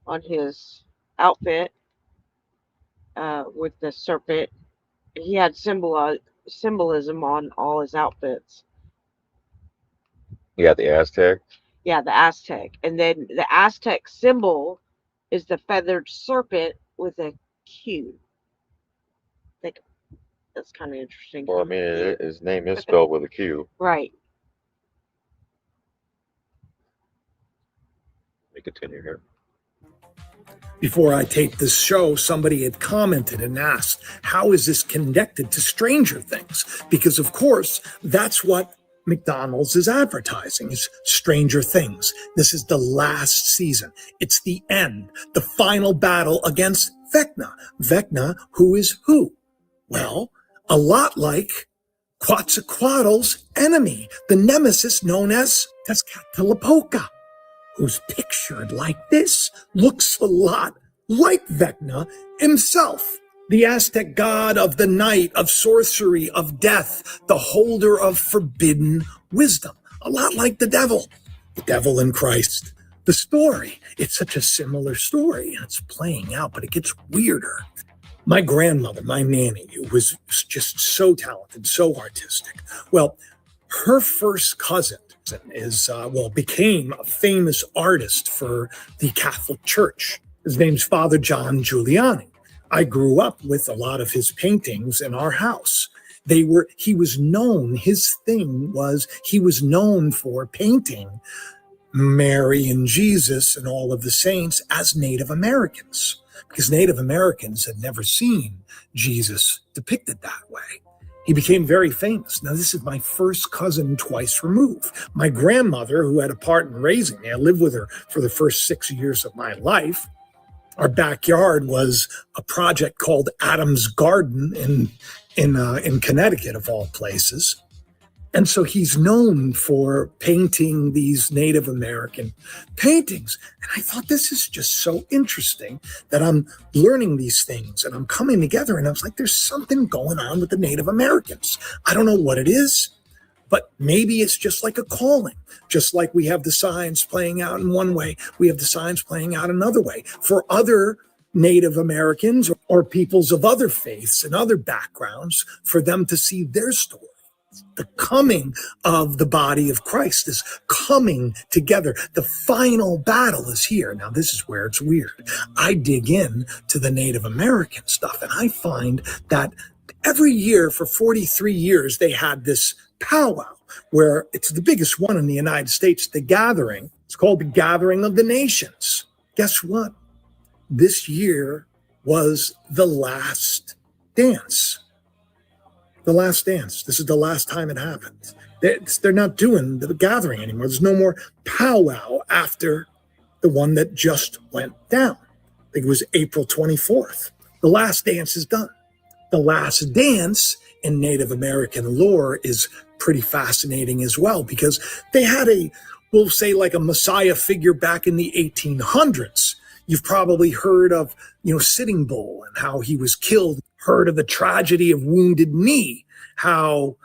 on his outfit with the serpent. He had symbolism on all his outfits. Yeah, the Aztec. Yeah, the Aztec. And then the Aztec symbol is the feathered serpent with a Q. Like, that's kind of interesting. Well, I mean, his name is spelled with a Q. Right. Let me continue here. Before I taped this show, somebody had commented and asked, how is this connected to Stranger Things? Because, of course, that's what McDonald's is advertising, is Stranger Things. This is the last season. It's the end, the final battle against Vecna. Vecna, who is who? Well, a lot like Quetzalcoatl's enemy, the nemesis known as Tezcatlipoca, who's pictured like this, looks a lot like Vecna himself, the Aztec god of the night, of sorcery, of death, the holder of forbidden wisdom, a lot like the devil in Christ. The story, it's such a similar story, and it's playing out, but it gets weirder. My grandmother, my nanny, was just so talented, so artistic. Well, her first cousin became a famous artist for the Catholic Church. His name's Father John Giuliani. I grew up with a lot of his paintings in our house. He was known for painting Mary and Jesus and all of the saints as Native Americans, because Native Americans had never seen Jesus depicted that way. He became very famous. Now, this is my first cousin twice removed. My grandmother, who had a part in raising me, I lived with her for the first 6 years of my life. Our backyard was a project called Adam's Garden in Connecticut, of all places. And so he's known for painting these Native American paintings. And I thought, this is just so interesting that I'm learning these things and I'm coming together. And I was like, there's something going on with the Native Americans. I don't know what it is, but maybe it's just like a calling. Just like we have the signs playing out in one way, we have the signs playing out another way. For other Native Americans or peoples of other faiths and other backgrounds, for them to see their story. The coming of the body of Christ is coming together. The final battle is here. Now, this is where it's weird. I dig in to the Native American stuff, and I find that every year for 43 years, they had this powwow where it's the biggest one in the United States, the gathering. It's called the Gathering of the Nations. Guess what? This year was the last dance. The last dance. This is the last time it happened. They're not doing the gathering anymore. There's no more powwow after the one that just went down. I think it was April 24th. The last dance is done. The last dance in Native American lore is pretty fascinating as well, because they had we'll say like a messiah figure back in the 1800s. You've probably heard of, Sitting Bull and how he was killed. Heard of the tragedy of Wounded Knee, how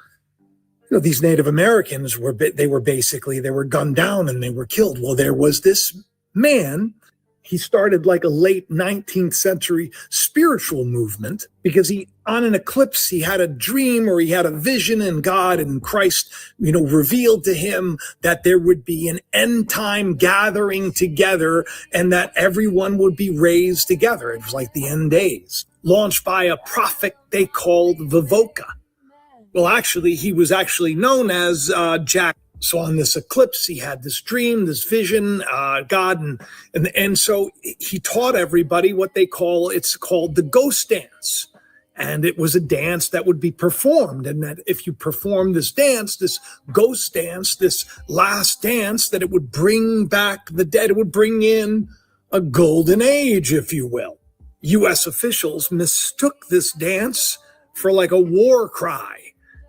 these Native Americans were gunned down and they were killed. Well, there was this man. He started like a late 19th century spiritual movement because on an eclipse, he had a dream or he had a vision, and God and Christ, revealed to him that there would be an end time gathering together and that everyone would be raised together. It was like the end days, launched by a prophet they called Vivoca. Well, actually, he was actually known as Jack. So on this eclipse, he had this dream, this vision, God, and so he taught everybody it's called the ghost dance. And it was a dance that would be performed. And that if you perform this dance, this ghost dance, this last dance, that it would bring back the dead. It would bring in a golden age, if you will. U.S. officials mistook this dance for like a war cry.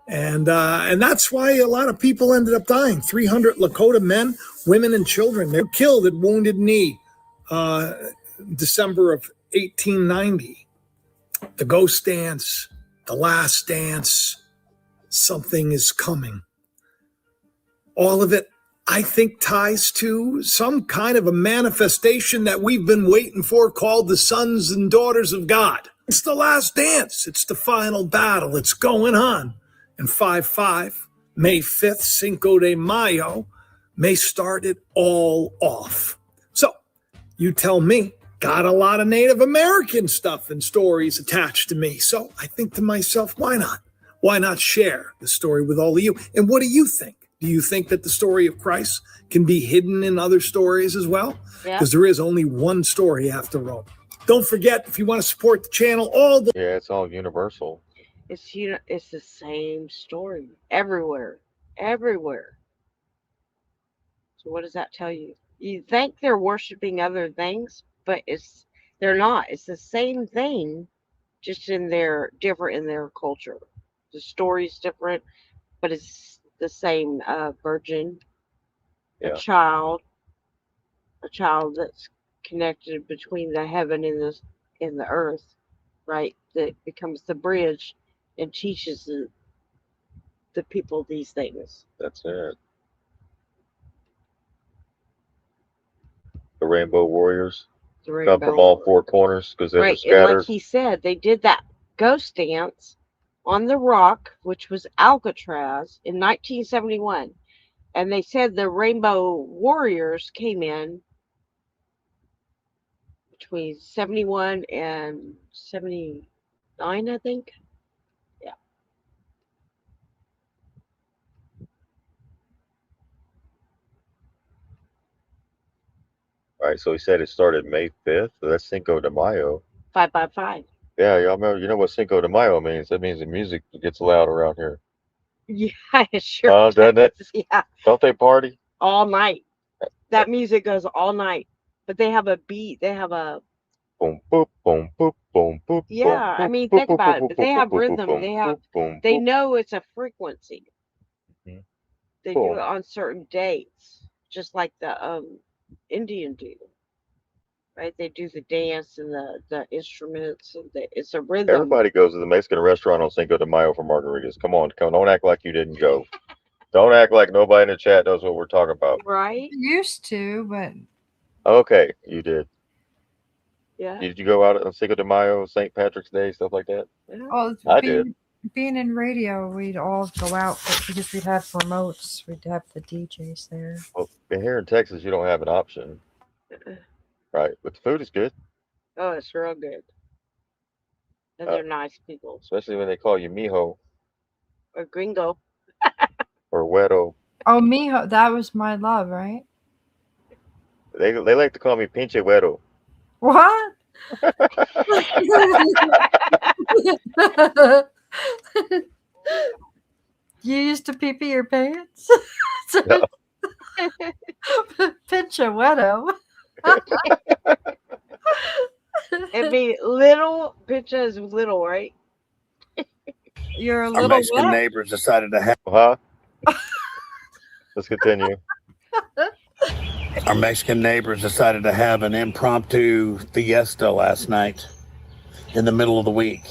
And that's why a lot of people ended up dying. 300 Lakota men, women, and children. They were killed at Wounded Knee, December of 1890. The ghost dance, the last dance, something is coming. All of it, I think, ties to some kind of a manifestation that we've been waiting for called the sons and daughters of God. It's the last dance. It's the final battle. It's going on. And 5/5, May 5th, Cinco de Mayo, may start it all off. So, you tell me, got a lot of Native American stuff and stories attached to me. So I think to myself, why not? Why not share the story with all of you? And what do you think? Do you think that the story of Christ can be hidden in other stories as well? Because there is only one story after Rome. Don't forget, if you want to support the channel, yeah, it's all universal. It's the same story everywhere. So what does that tell you? You think they're worshiping other things, but they're not. It's the same thing, just different in their culture. The story's different, but it's the same virgin, a child that's connected between the heaven and the earth, right? That becomes the bridge and teaches the people these things. That's it. The Rainbow Warriors come from all four corners because they were scattered. And like he said, they did that ghost dance on the rock, which was Alcatraz, in 1971. And they said the Rainbow Warriors came in between 71 and 79, I think. Yeah. All right, so he said it started May 5th. So that's Cinco de Mayo. 5 by 5. Yeah, y'all remember, you know what Cinco de Mayo means? That means the music gets loud around here. Yeah, it sure doesn't it? Yeah. Don't they party? All night. That music goes all night. But they have a beat. They have a boom, boop, boom, boop, boom, boop. Yeah, I mean, think about it. But they have rhythm. They know it's a frequency. They do it on certain dates, just like the Indian do. Right? They do the dance and the instruments. And it's a rhythm. Everybody goes to the Mexican restaurant on Cinco de Mayo for margaritas. Come on, don't act like you didn't go. Don't act like nobody in the chat knows what we're talking about. Right? Used to, but okay, you did. Yeah. Did you go out on Cinco de Mayo, St. Patrick's Day, stuff like that? Well, I did. Being in radio, we'd all go out because we'd have remotes. We'd have the DJs there. Well, here in Texas, you don't have an option. Right, but the food is good. Oh, it's real good. And they're nice people. Especially when they call you mijo Or gringo. or wedo. Oh, mijo, that was my love, right? They like to call me pinche wedo. What? You used to pee your pants? No. Pinchueto. It'd be little. Pincha is little, right? You're a Our little Mexican wet. neighbors decided to have. Huh? Let's continue. Our Mexican neighbors decided to have an impromptu fiesta last night in the middle of the week.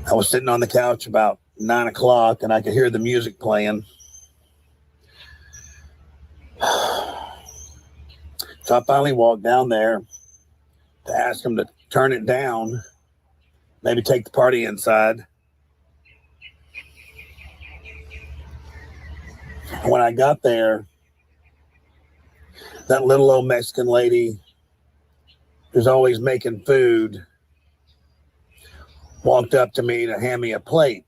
I was sitting on the couch about 9 o'clock and I could hear the music playing. So I finally walked down there to ask them to turn it down, maybe take the party inside. When I got there, that little old Mexican lady who's always making food walked up to me to hand me a plate.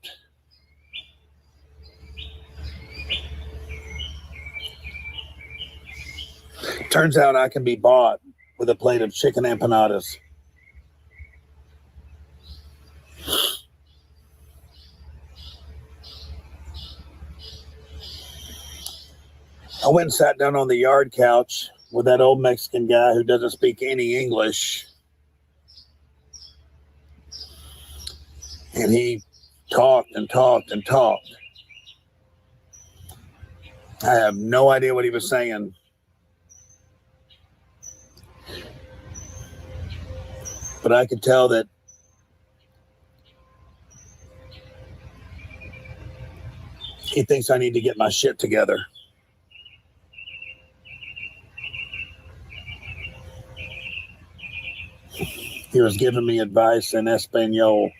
Turns out I can be bought with a plate of chicken empanadas. I went and sat down on the yard couch with that old Mexican guy who doesn't speak any English. And he talked and talked and talked. I have no idea what he was saying. But I could tell that he thinks I need to get my shit together. He was giving me advice in Espanol.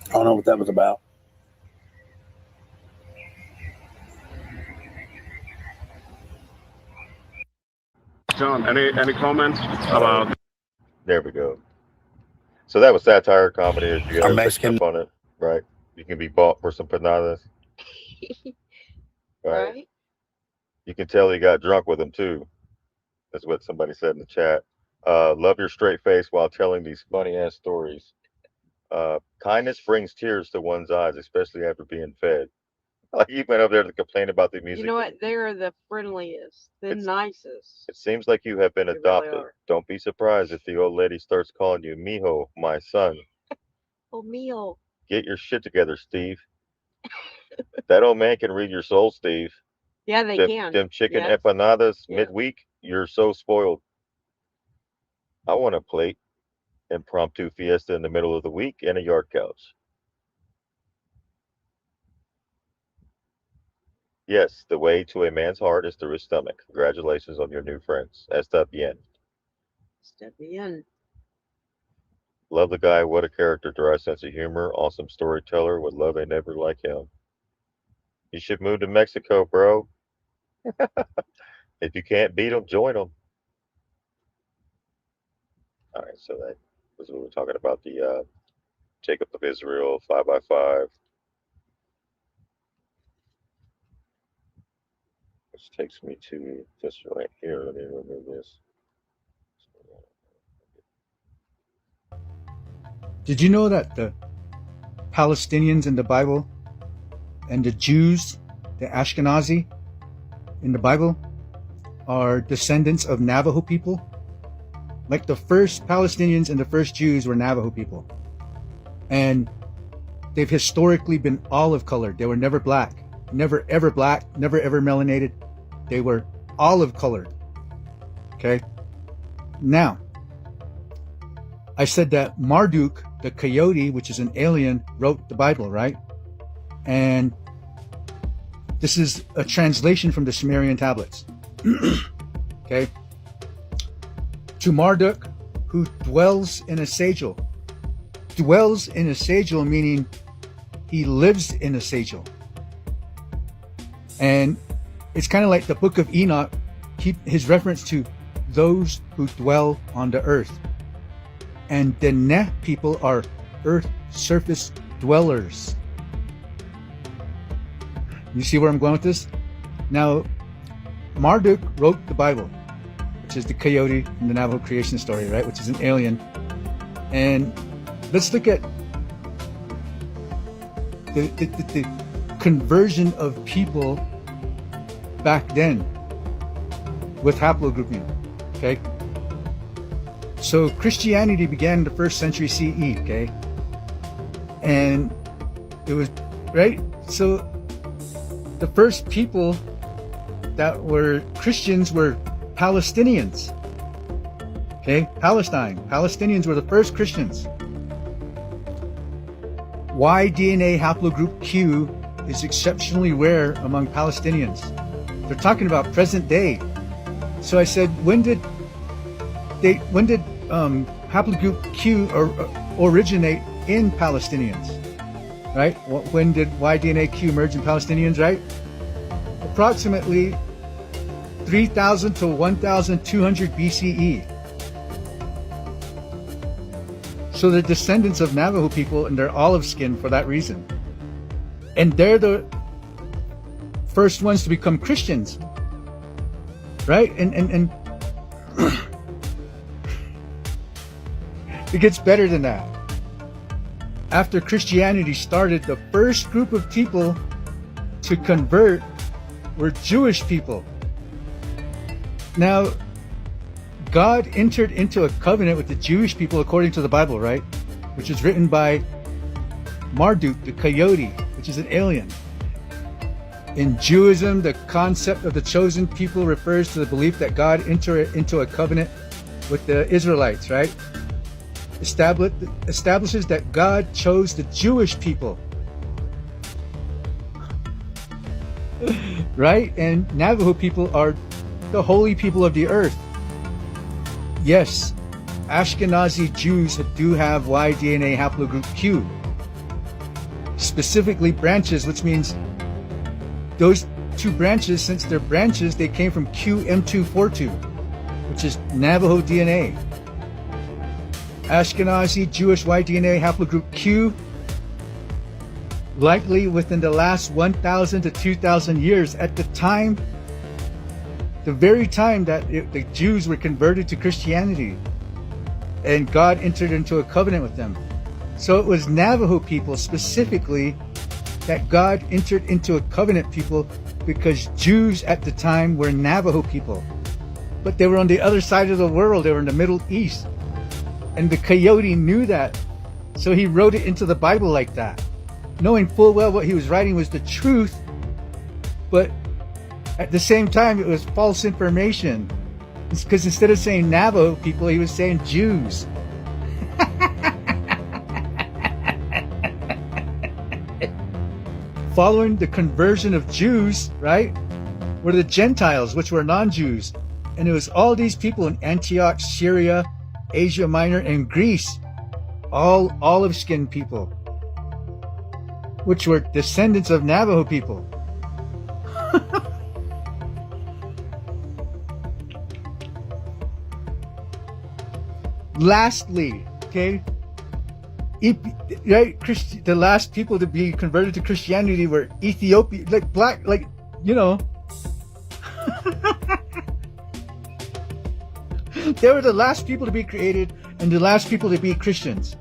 I don't know what that was about. John, any comments about? There we go. So that was satire comedy. If you Our guys Mexican- picked up on it, right? You can be bought for some empanadas. Right? You can tell he got drunk with him too. That's what somebody said in the chat. Love your straight face while telling these funny ass stories. Kindness brings tears to one's eyes, especially after being fed. Like you went up there to complain about the music. You know what? They're the friendliest, the nicest. It seems like you have been They really adopted. are. Don't be surprised if the old lady starts calling you mijo, my son. Oh, meal. Get your shit together, Steve. That old man can read your soul, Steve. Yeah, they can. Them chicken Yeah. empanadas Yeah. midweek, you're so spoiled. I want a plate, impromptu fiesta in the middle of the week, and a yard couch. Yes, the way to a man's heart is through his stomach. Congratulations on your new friends. Está bien. Step in. Love the guy. What a character. Dry sense of humor. Awesome storyteller. Would love a neighbor like him. You should move to Mexico, bro. If you can't beat them, join them. All right, so that was what we were talking about, the Jacob of Israel 5x5. Which takes me to this right here. Let me remove this. Did you know that the Palestinians in the Bible and the Jews, the Ashkenazi in the Bible, are descendants of Navajo people? Like the first Palestinians and the first Jews were Navajo people. And they've historically been olive colored. They were never black. Never ever black, never ever melanated. They were olive colored. Okay? Now, I said that Marduk, the coyote, which is an alien, wrote the Bible, right? And this is a translation from the Sumerian tablets. Okay? To Marduk, who dwells in a sagel. Dwells in a sagel meaning he lives in a sagel. And it's kind of like the book of Enoch, his reference to those who dwell on the earth. And the Neh people are earth surface dwellers. You see where I'm going with this? Now, Marduk wrote the Bible, which is the coyote in the Navajo creation story, right? Which is an alien. And let's look at the conversion of people back then with haplogrouping, okay? So Christianity began in the 1st century CE, okay? And it was, right? So the first people that were Christians were Palestinians, okay? Palestinians were the first Christians. Why DNA haplogroup Q is exceptionally rare among Palestinians. They're talking about present day. So I said, when did haplogroup Q originate in Palestinians? Right? When did Y-DNA-Q emerge in Palestinians, right? Approximately 3,000 to 1,200 BCE. So they're descendants of Navajo people, and they're olive skinned for that reason. And they're the first ones to become Christians, right? And it gets better than that. After Christianity started, the first group of people to convert were Jewish people. Now, God entered into a covenant with the Jewish people according to the Bible, right? Which is written by Marduk, the coyote, which is an alien. In Judaism, the concept of the chosen people refers to the belief that God entered into a covenant with the Israelites, right? Establishes that God chose the Jewish people. Right? And Navajo people are the holy people of the earth. Yes, Ashkenazi Jews do have Y-DNA haplogroup Q. Specifically branches, which means those two branches, since they're branches, they came from QM242, which is Navajo DNA. Ashkenazi Jewish Y-DNA haplogroup Q, likely within the last 1,000 to 2,000 years, at the time, the very time that the Jews were converted to Christianity and God entered into a covenant with them. So it was Navajo people specifically that God entered into a covenant people, because Jews at the time were Navajo people. But they were on the other side of the world. They were in the Middle East. And the coyote knew that. So he wrote it into the Bible like that, knowing full well what he was writing was the truth. But at the same time, it was false information. It's because instead of saying Navajo people, he was saying Jews. Following the conversion of Jews, right, were the Gentiles, which were non-Jews. And it was all these people in Antioch, Syria, Asia Minor, and Greece, all olive-skinned people, which were descendants of Navajo people. Lastly, okay, right, the last people to be converted to Christianity were Ethiopia, like black, like, you know, they were the last people to be created and the last people to be Christians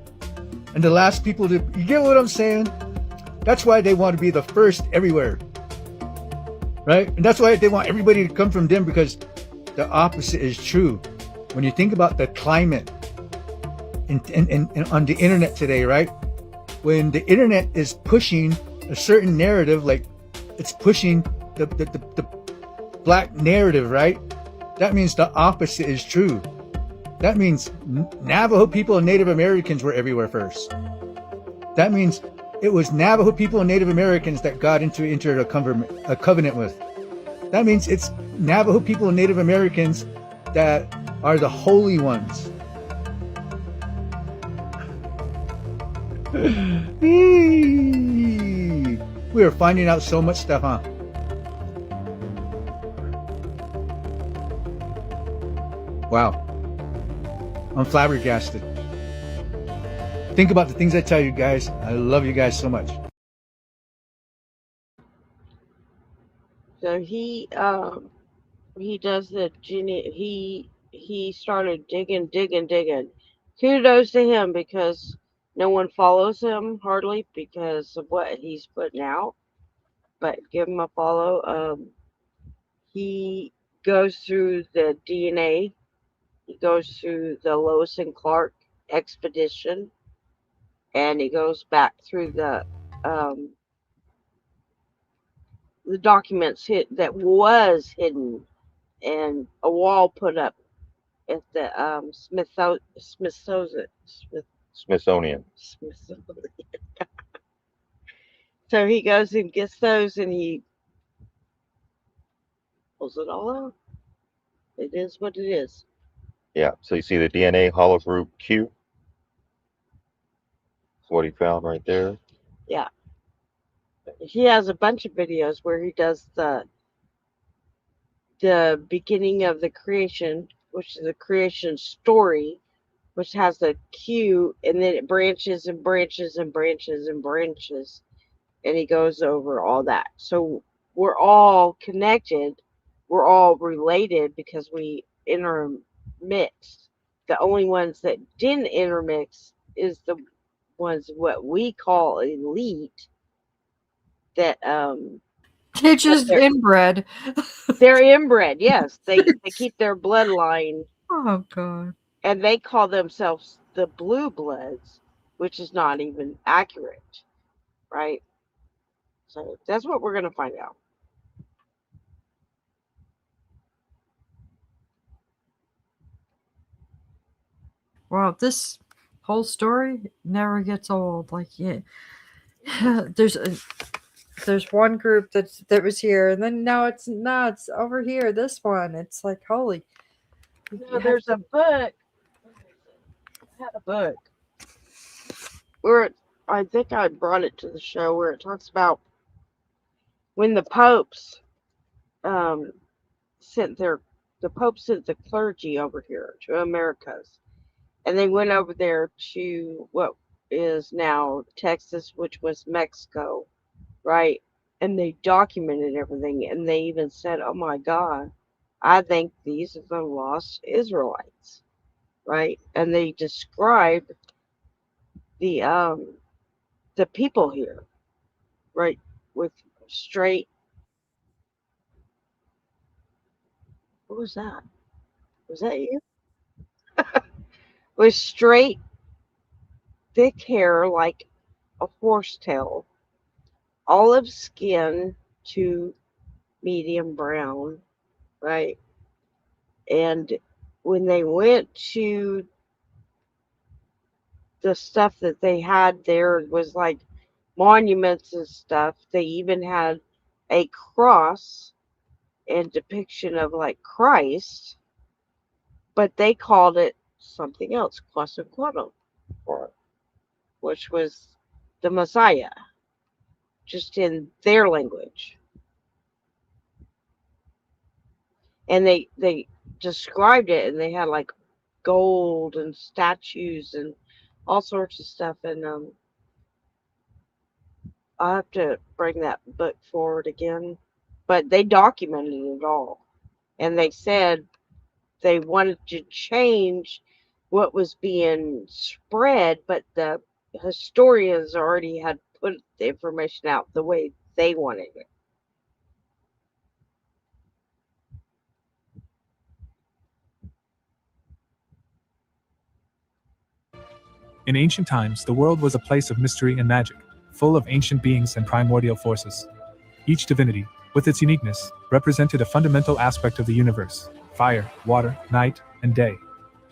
and the last people to, you get what I'm saying? That's why they want to be the first everywhere, right? And that's why they want everybody to come from them, because the opposite is true. When you think about the climate in on the internet today, right? When the internet is pushing a certain narrative, like it's pushing the black narrative, right? That means the opposite is true. That means Navajo people and Native Americans were everywhere first. That means it was Navajo people and Native Americans that God entered a covenant with. That means it's Navajo people and Native Americans that are the holy ones. We are finding out so much stuff, huh? Wow. I'm flabbergasted. Think about the things I tell you guys. I love you guys so much. So he does the he started digging. Kudos to him because no one follows him hardly because of what he's putting out. But give him a follow. He goes through the DNA. He goes through the Lewis and Clark expedition, and he goes back through the documents that was hidden and a wall put up at the Smithsonian. So he goes and gets those and he pulls it all out. It is what it is. Yeah. So you see the DNA hollow group Q. That's what he found right there. Yeah. He has a bunch of videos where he does the beginning of the creation, which is the creation story, which has the Q, and then it branches and branches and branches and branches, and he goes over all that. So we're all connected, we're all related because we intermix. The only ones that didn't intermix is the ones what we call elite that They just inbred. They're inbred, yes. They keep their bloodline. Oh God. And they call themselves the blue bloods, which is not even accurate, right? So that's what we're gonna find out. Wow, this whole story never gets old. Like, yeah, there's one group that was here, and then now it's over here. This one, it's like holy. No, there's a book. I had a book where I think I brought it to the show where it talks about when the popes sent the clergy over here to Americas, and they went over there to what is now Texas, which was Mexico, right? And they documented everything, and they even said, "Oh my God, I think these are the lost Israelites," right? And they described the people here, right, with straight. What was that? Was that you? With straight, thick hair like a horsetail, olive skin to medium brown, right? And when they went to the stuff that they had there was like monuments and stuff. They even had a cross and depiction of like Christ, but they called it something else, Quetzalcoatl, which was the Messiah, just in their language. And they described it, and they had like gold and statues and all sorts of stuff. And I'll have to bring that book forward again. But they documented it all. And they said they wanted to change what was being spread, but the historians already had put the information out the way they wanted it. In ancient times, the world was a place of mystery and magic, full of ancient beings and primordial forces. Each divinity, with its uniqueness, represented a fundamental aspect of the universe: fire, water, night, and day.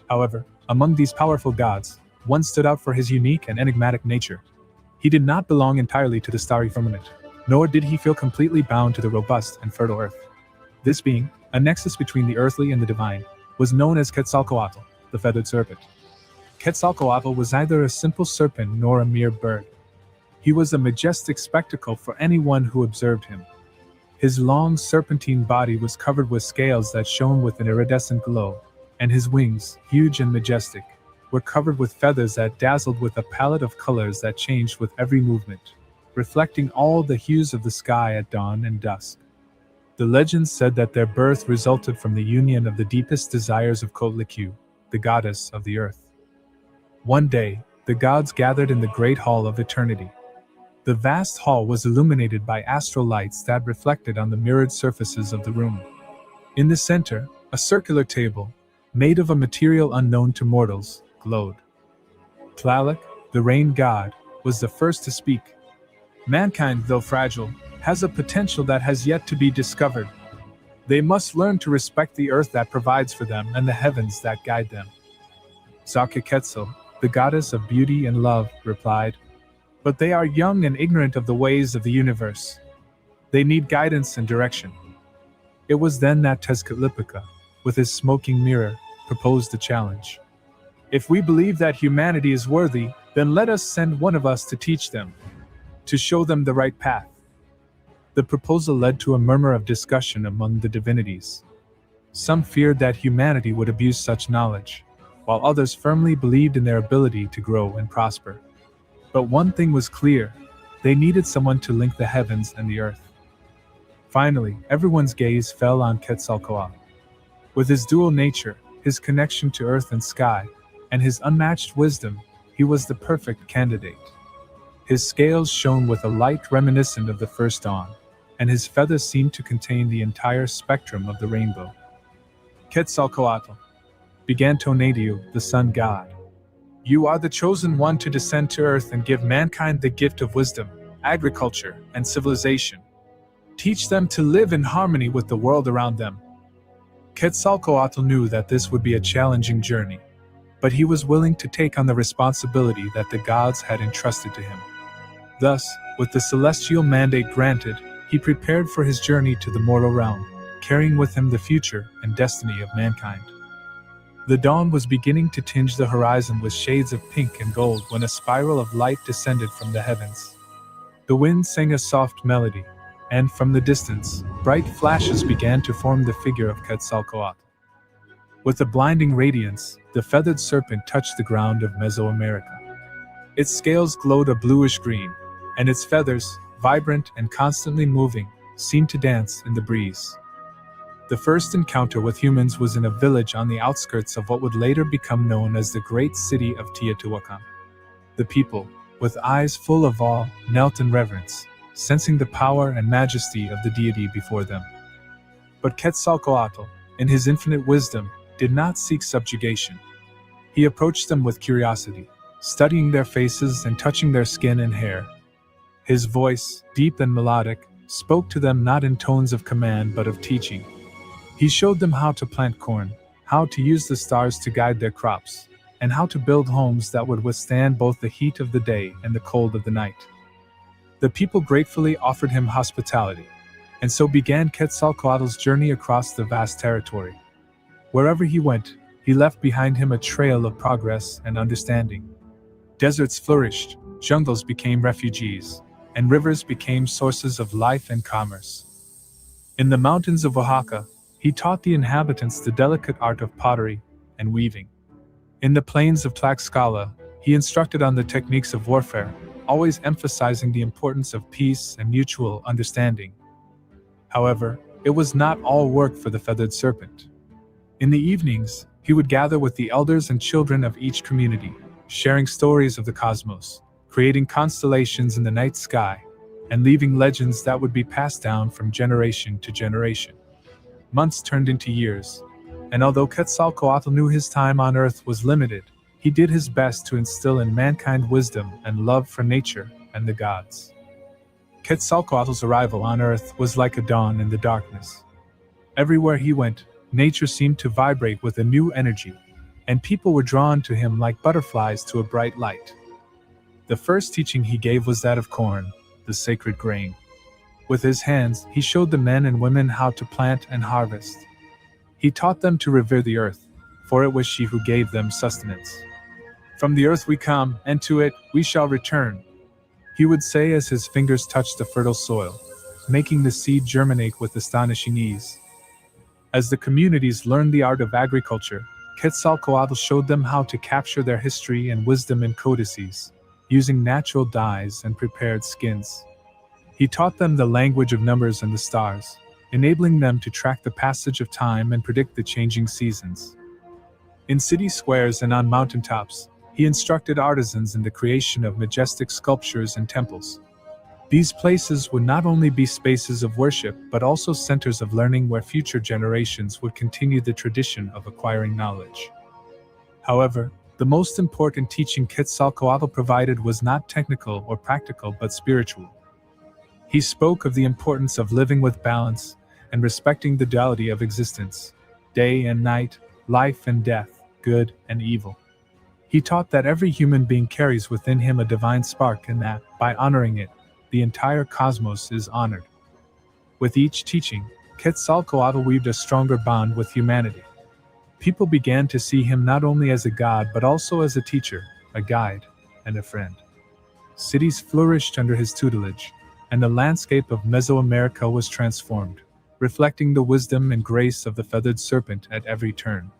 However, among these powerful gods, one stood out for his unique and enigmatic nature. He did not belong entirely to the starry firmament, nor did he feel completely bound to the robust and fertile earth. This being, a nexus between the earthly and the divine, was known as Quetzalcoatl, the feathered serpent. Quetzalcoatl was neither a simple serpent nor a mere bird. He was a majestic spectacle for anyone who observed him. His long serpentine body was covered with scales that shone with an iridescent glow, and his wings, huge and majestic, were covered with feathers that dazzled with a palette of colors that changed with every movement, reflecting all the hues of the sky at dawn and dusk. The legends said that their birth resulted from the union of the deepest desires of Kotlikyu, the goddess of the earth. One day, the gods gathered in the Great Hall of Eternity. The vast hall was illuminated by astral lights that reflected on the mirrored surfaces of the room. In the center, a circular table, made of a material unknown to mortals, glowed. Tlaloc, the rain god, was the first to speak. Mankind, though fragile, has a potential that has yet to be discovered. They must learn to respect the earth that provides for them and the heavens that guide them. Zakaketzel, the goddess of beauty and love, replied, "But they are young and ignorant of the ways of the universe. They need guidance and direction." It was then that Tezcatlipoca, with his smoking mirror, proposed the challenge. "If we believe that humanity is worthy, then let us send one of us to teach them, to show them the right path." The proposal led to a murmur of discussion among the divinities. Some feared that humanity would abuse such knowledge, while others firmly believed in their ability to grow and prosper. But one thing was clear: they needed someone to link the heavens and the earth. Finally, everyone's gaze fell on Quetzalcoatl. With his dual nature, his connection to earth and sky, and his unmatched wisdom, he was the perfect candidate. His scales shone with a light reminiscent of the first dawn, and his feathers seemed to contain the entire spectrum of the rainbow. "Quetzalcoatl," began Tonatiuh, the sun god, "you are the chosen one to descend to earth and give mankind the gift of wisdom, agriculture, and civilization. Teach them to live in harmony with the world around them." Quetzalcoatl knew that this would be a challenging journey, but he was willing to take on the responsibility that the gods had entrusted to him. Thus, with the celestial mandate granted, he prepared for his journey to the mortal realm, carrying with him the future and destiny of mankind. The dawn was beginning to tinge the horizon with shades of pink and gold when a spiral of light descended from the heavens. The wind sang a soft melody, and from the distance, bright flashes began to form the figure of Quetzalcoatl. With a blinding radiance, the feathered serpent touched the ground of Mesoamerica. Its scales glowed a bluish green, and its feathers, vibrant and constantly moving, seemed to dance in the breeze. The first encounter with humans was in a village on the outskirts of what would later become known as the great city of Teotihuacan. The people, with eyes full of awe, knelt in reverence, sensing the power and majesty of the deity before them. But Quetzalcoatl, in his infinite wisdom, did not seek subjugation. He approached them with curiosity, studying their faces and touching their skin and hair. His voice, deep and melodic, spoke to them not in tones of command but of teaching. He showed them how to plant corn, how to use the stars to guide their crops, and how to build homes that would withstand both the heat of the day and the cold of the night. The people gratefully offered him hospitality, and so began Quetzalcoatl's journey across the vast territory. Wherever he went, he left behind him a trail of progress and understanding. Deserts flourished, jungles became refugees, and rivers became sources of life and commerce. In the mountains of Oaxaca, he taught the inhabitants the delicate art of pottery and weaving. In the plains of Tlaxcala, he instructed on the techniques of warfare, always emphasizing the importance of peace and mutual understanding. However, it was not all work for the feathered serpent. In the evenings, he would gather with the elders and children of each community, sharing stories of the cosmos, creating constellations in the night sky, and leaving legends that would be passed down from generation to generation. Months turned into years, and although Quetzalcoatl knew his time on Earth was limited, he did his best to instill in mankind wisdom and love for nature and the gods. Quetzalcoatl's arrival on Earth was like a dawn in the darkness. Everywhere he went, nature seemed to vibrate with a new energy, and people were drawn to him like butterflies to a bright light. The first teaching he gave was that of corn, the sacred grain. With his hands, he showed the men and women how to plant and harvest. He taught them to revere the earth, for it was she who gave them sustenance. "From the earth we come, and to it we shall return," he would say as his fingers touched the fertile soil, making the seed germinate with astonishing ease. As the communities learned the art of agriculture, Quetzalcoatl showed them how to capture their history and wisdom in codices, using natural dyes and prepared skins. He taught them the language of numbers and the stars, enabling them to track the passage of time and predict the changing seasons. In city squares and on mountaintops, he instructed artisans in the creation of majestic sculptures and temples. These places would not only be spaces of worship but also centers of learning where future generations would continue the tradition of acquiring knowledge. However, the most important teaching Quetzalcoatl provided was not technical or practical but spiritual. He spoke of the importance of living with balance and respecting the duality of existence, day and night, life and death, good and evil. He taught that every human being carries within him a divine spark and that, by honoring it, the entire cosmos is honored. With each teaching, Quetzalcoatl weaved a stronger bond with humanity. People began to see him not only as a god but also as a teacher, a guide, and a friend. Cities flourished under his tutelage, and the landscape of Mesoamerica was transformed, reflecting the wisdom and grace of the feathered serpent at every turn.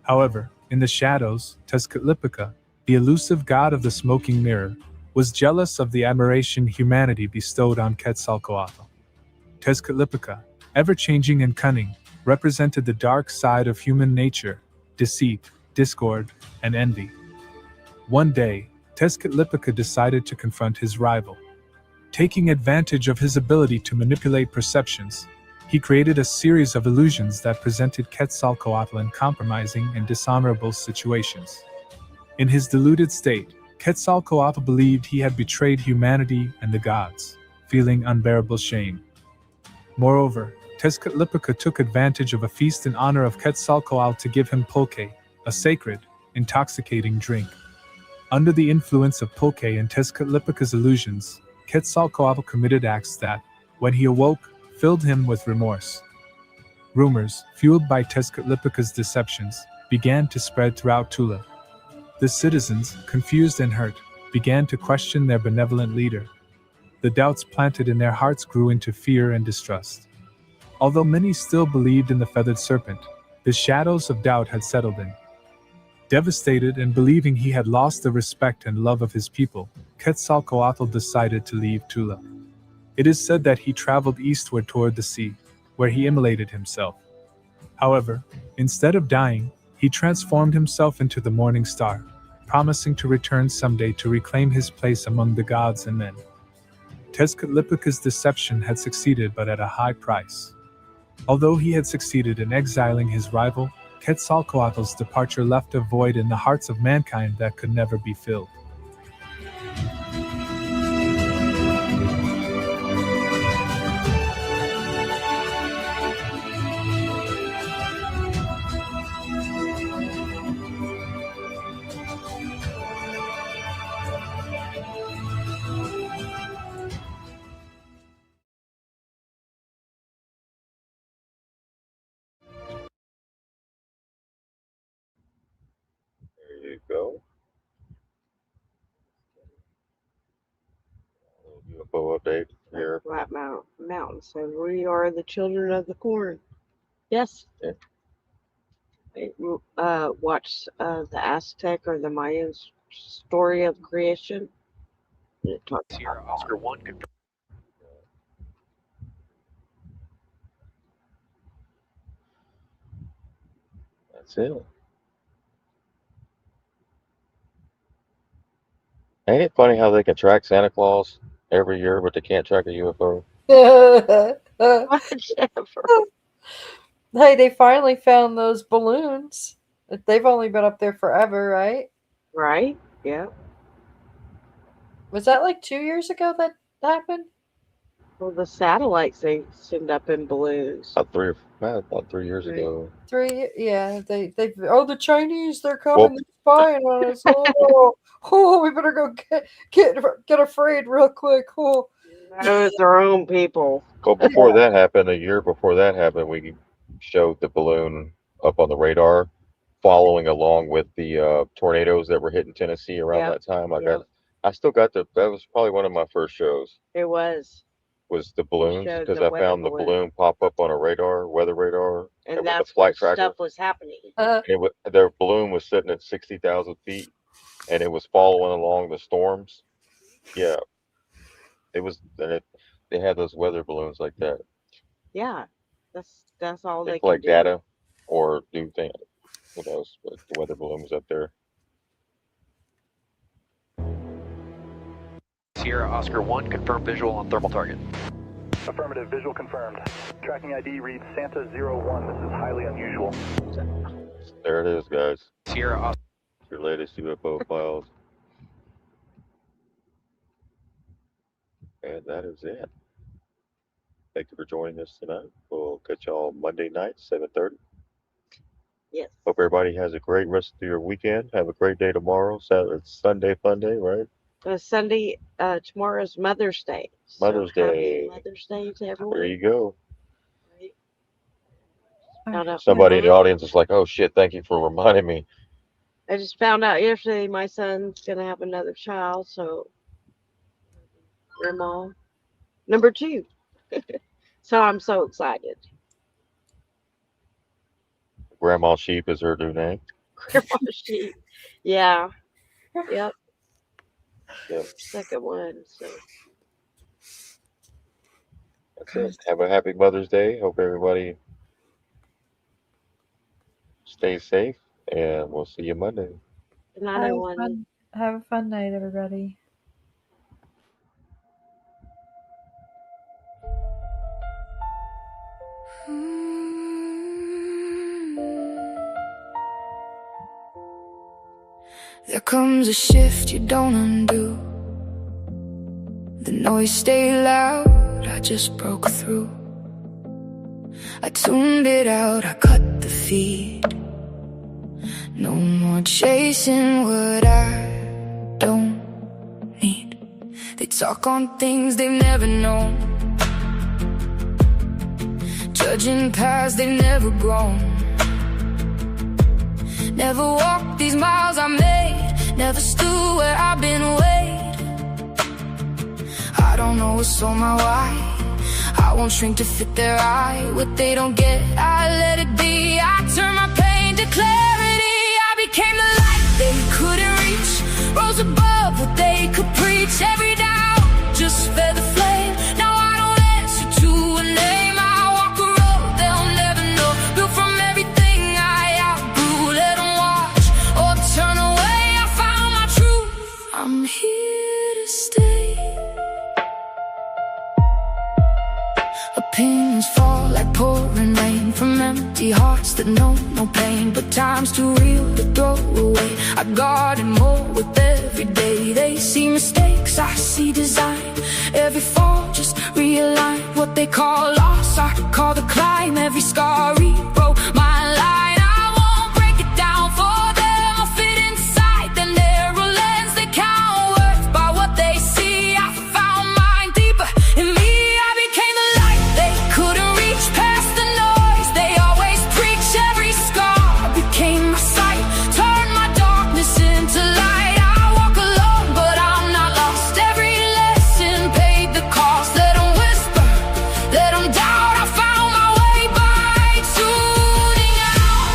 However, in the shadows, Tezcatlipoca, the elusive god of the smoking mirror, was jealous of the admiration humanity bestowed on Quetzalcoatl. Tezcatlipoca, ever-changing and cunning, represented the dark side of human nature, deceit, discord, and envy. One day, Tezcatlipoca decided to confront his rival. Taking advantage of his ability to manipulate perceptions, he created a series of illusions that presented Quetzalcoatl in compromising and dishonorable situations. In his deluded state, Quetzalcoatl believed he had betrayed humanity and the gods, feeling unbearable shame. Moreover, Tezcatlipoca took advantage of a feast in honor of Quetzalcoatl to give him pulque, a sacred, intoxicating drink. Under the influence of pulque and Tezcatlipoca's illusions, Quetzalcoatl committed acts that, when he awoke, filled him with remorse. Rumors, fueled by Tezcatlipoca's deceptions, began to spread throughout Tula. The citizens, confused and hurt, began to question their benevolent leader. The doubts planted in their hearts grew into fear and distrust. Although many still believed in the feathered serpent, the shadows of doubt had settled in. Devastated and believing he had lost the respect and love of his people, Quetzalcoatl decided to leave Tula. It is said that he traveled eastward toward the sea, where he immolated himself. However, instead of dying, he transformed himself into the morning star, promising to return someday to reclaim his place among the gods and men. Tezcatlipoca's deception had succeeded, but at a high price. Although he had succeeded in exiling his rival, Quetzalcoatl's departure left a void in the hearts of mankind that could never be filled. There you go. UFO update here. Flat Mountain says, "We are the children of the corn." Yes. Yeah. Watch the Aztec or the Mayan story of creation. It talks Here, Oscar 1 confirmed. That's it. Ain't it funny how they can track Santa Claus every year, but they can't track a UFO? Hey, they finally found those balloons. They've only been up there forever, right? Right? Yeah. Was that like 2 years ago that happened? Well, the satellites they send up in balloons. About 3 years ago. 3, yeah. They the Chinese, they're coming, they're spying on us. Oh, we better go get afraid real quick. Oh, Those their own people. Well, before that happened, a year before that happened, we showed the balloon up on the radar, following along with the tornadoes that were hitting Tennessee around that time. I still got that was probably one of my first shows. It was. was the balloons, showed because the I weather found the balloon. balloon pop up on a weather radar, And with the that's flight when tracker. stuff was happening. Their balloon was sitting at 60,000 feet, and it was following along the storms. Yeah, it was. They had those weather balloons like that. Yeah, that's all They they can collect do. data or do things. Who knows? But the weather balloon was up there. Sierra Oscar 1, confirm visual on thermal target. Affirmative, visual confirmed. Tracking ID reads Santa 01. This is highly unusual. There it is, guys. Sierra Oscar. Your latest UFO files. And that is it. Thank you for joining us tonight. We'll catch y'all Monday night, 7:30. Yes. Hope everybody has a great rest of your weekend. Have a great day tomorrow. Saturday, Sunday fun day, right? Sunday, tomorrow's Mother's Day. Mother's So Day. Happy Mother's Day to everyone. There you go. Found out Somebody in the my- audience is like, "Oh shit! Thank you for reminding me." I just found out yesterday my son's gonna have another child, so grandma number 2. So I'm so excited. Grandma Sheep is her new name. Grandma sheep. Yeah. Yep. Yep. Second one. So That's it. Have a happy Mother's Day. Hope everybody stays safe, and we'll see you Monday. good night, everyone. Have a fun night, everybody. There comes a shift you don't undo. The noise stayed loud, I just broke through. I tuned it out, I cut the feed. No more chasing what I don't need. They talk on things they've never known, judging paths they've never grown. Never walked these miles I made, never stood where I've been weighed. I don't know what's on my why, I won't shrink to fit their eye. What they don't get, I let it be. I turn my pain to clarity. I became the light they couldn't reach, rose above what they could preach. Every doubt just fed the flame. Now I don't answer to a name. I walk a road they'll never know, built from everything I outgrew. Let them watch or turn away. I found my truth, I'm here to stay. Opinions fall like pouring rain from empty hearts that know no pain, but time's too real to throw away. I garden more with every day. They see mistakes, I see design. Every fall just realign. What they call loss, I call the climb. Every scar rewrote my line. I won't break it down for them. I'll fit inside their narrow lens. They count worth by what they see. I found mine deeper in me. I became the light they couldn't reach, past the noise they always preach. Every scar became my sight, turned my darkness into light. I walk alone, but I'm not lost. Every lesson paid the cost. Let them whisper, let them doubt. I found my way by tuning out.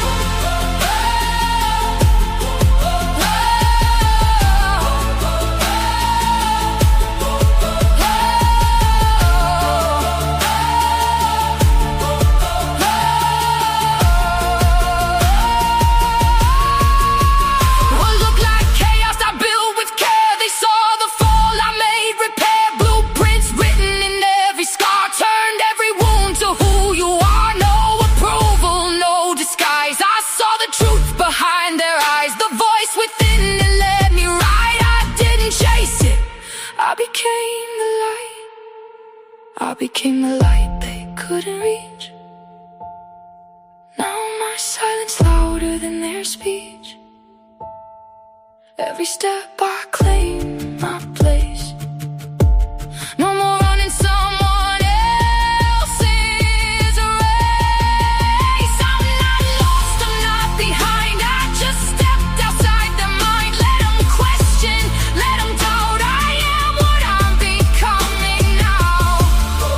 What looked like chaos I built with care. They saw the fall I made repair. Blueprints written in every scar, turned every wound to who you are. No approval, no disguise. I saw the truth behind their eyes, the voice within that led me right. I didn't chase it, I became the light. I became the light they couldn't reach. Now my silence louder than their speech. Every step I claim my place. No more running someone else's race. I'm not lost, I'm not behind. I just stepped outside their mind. Let them question, let them doubt. I am what I'm becoming now.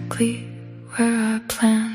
exactly where I planned.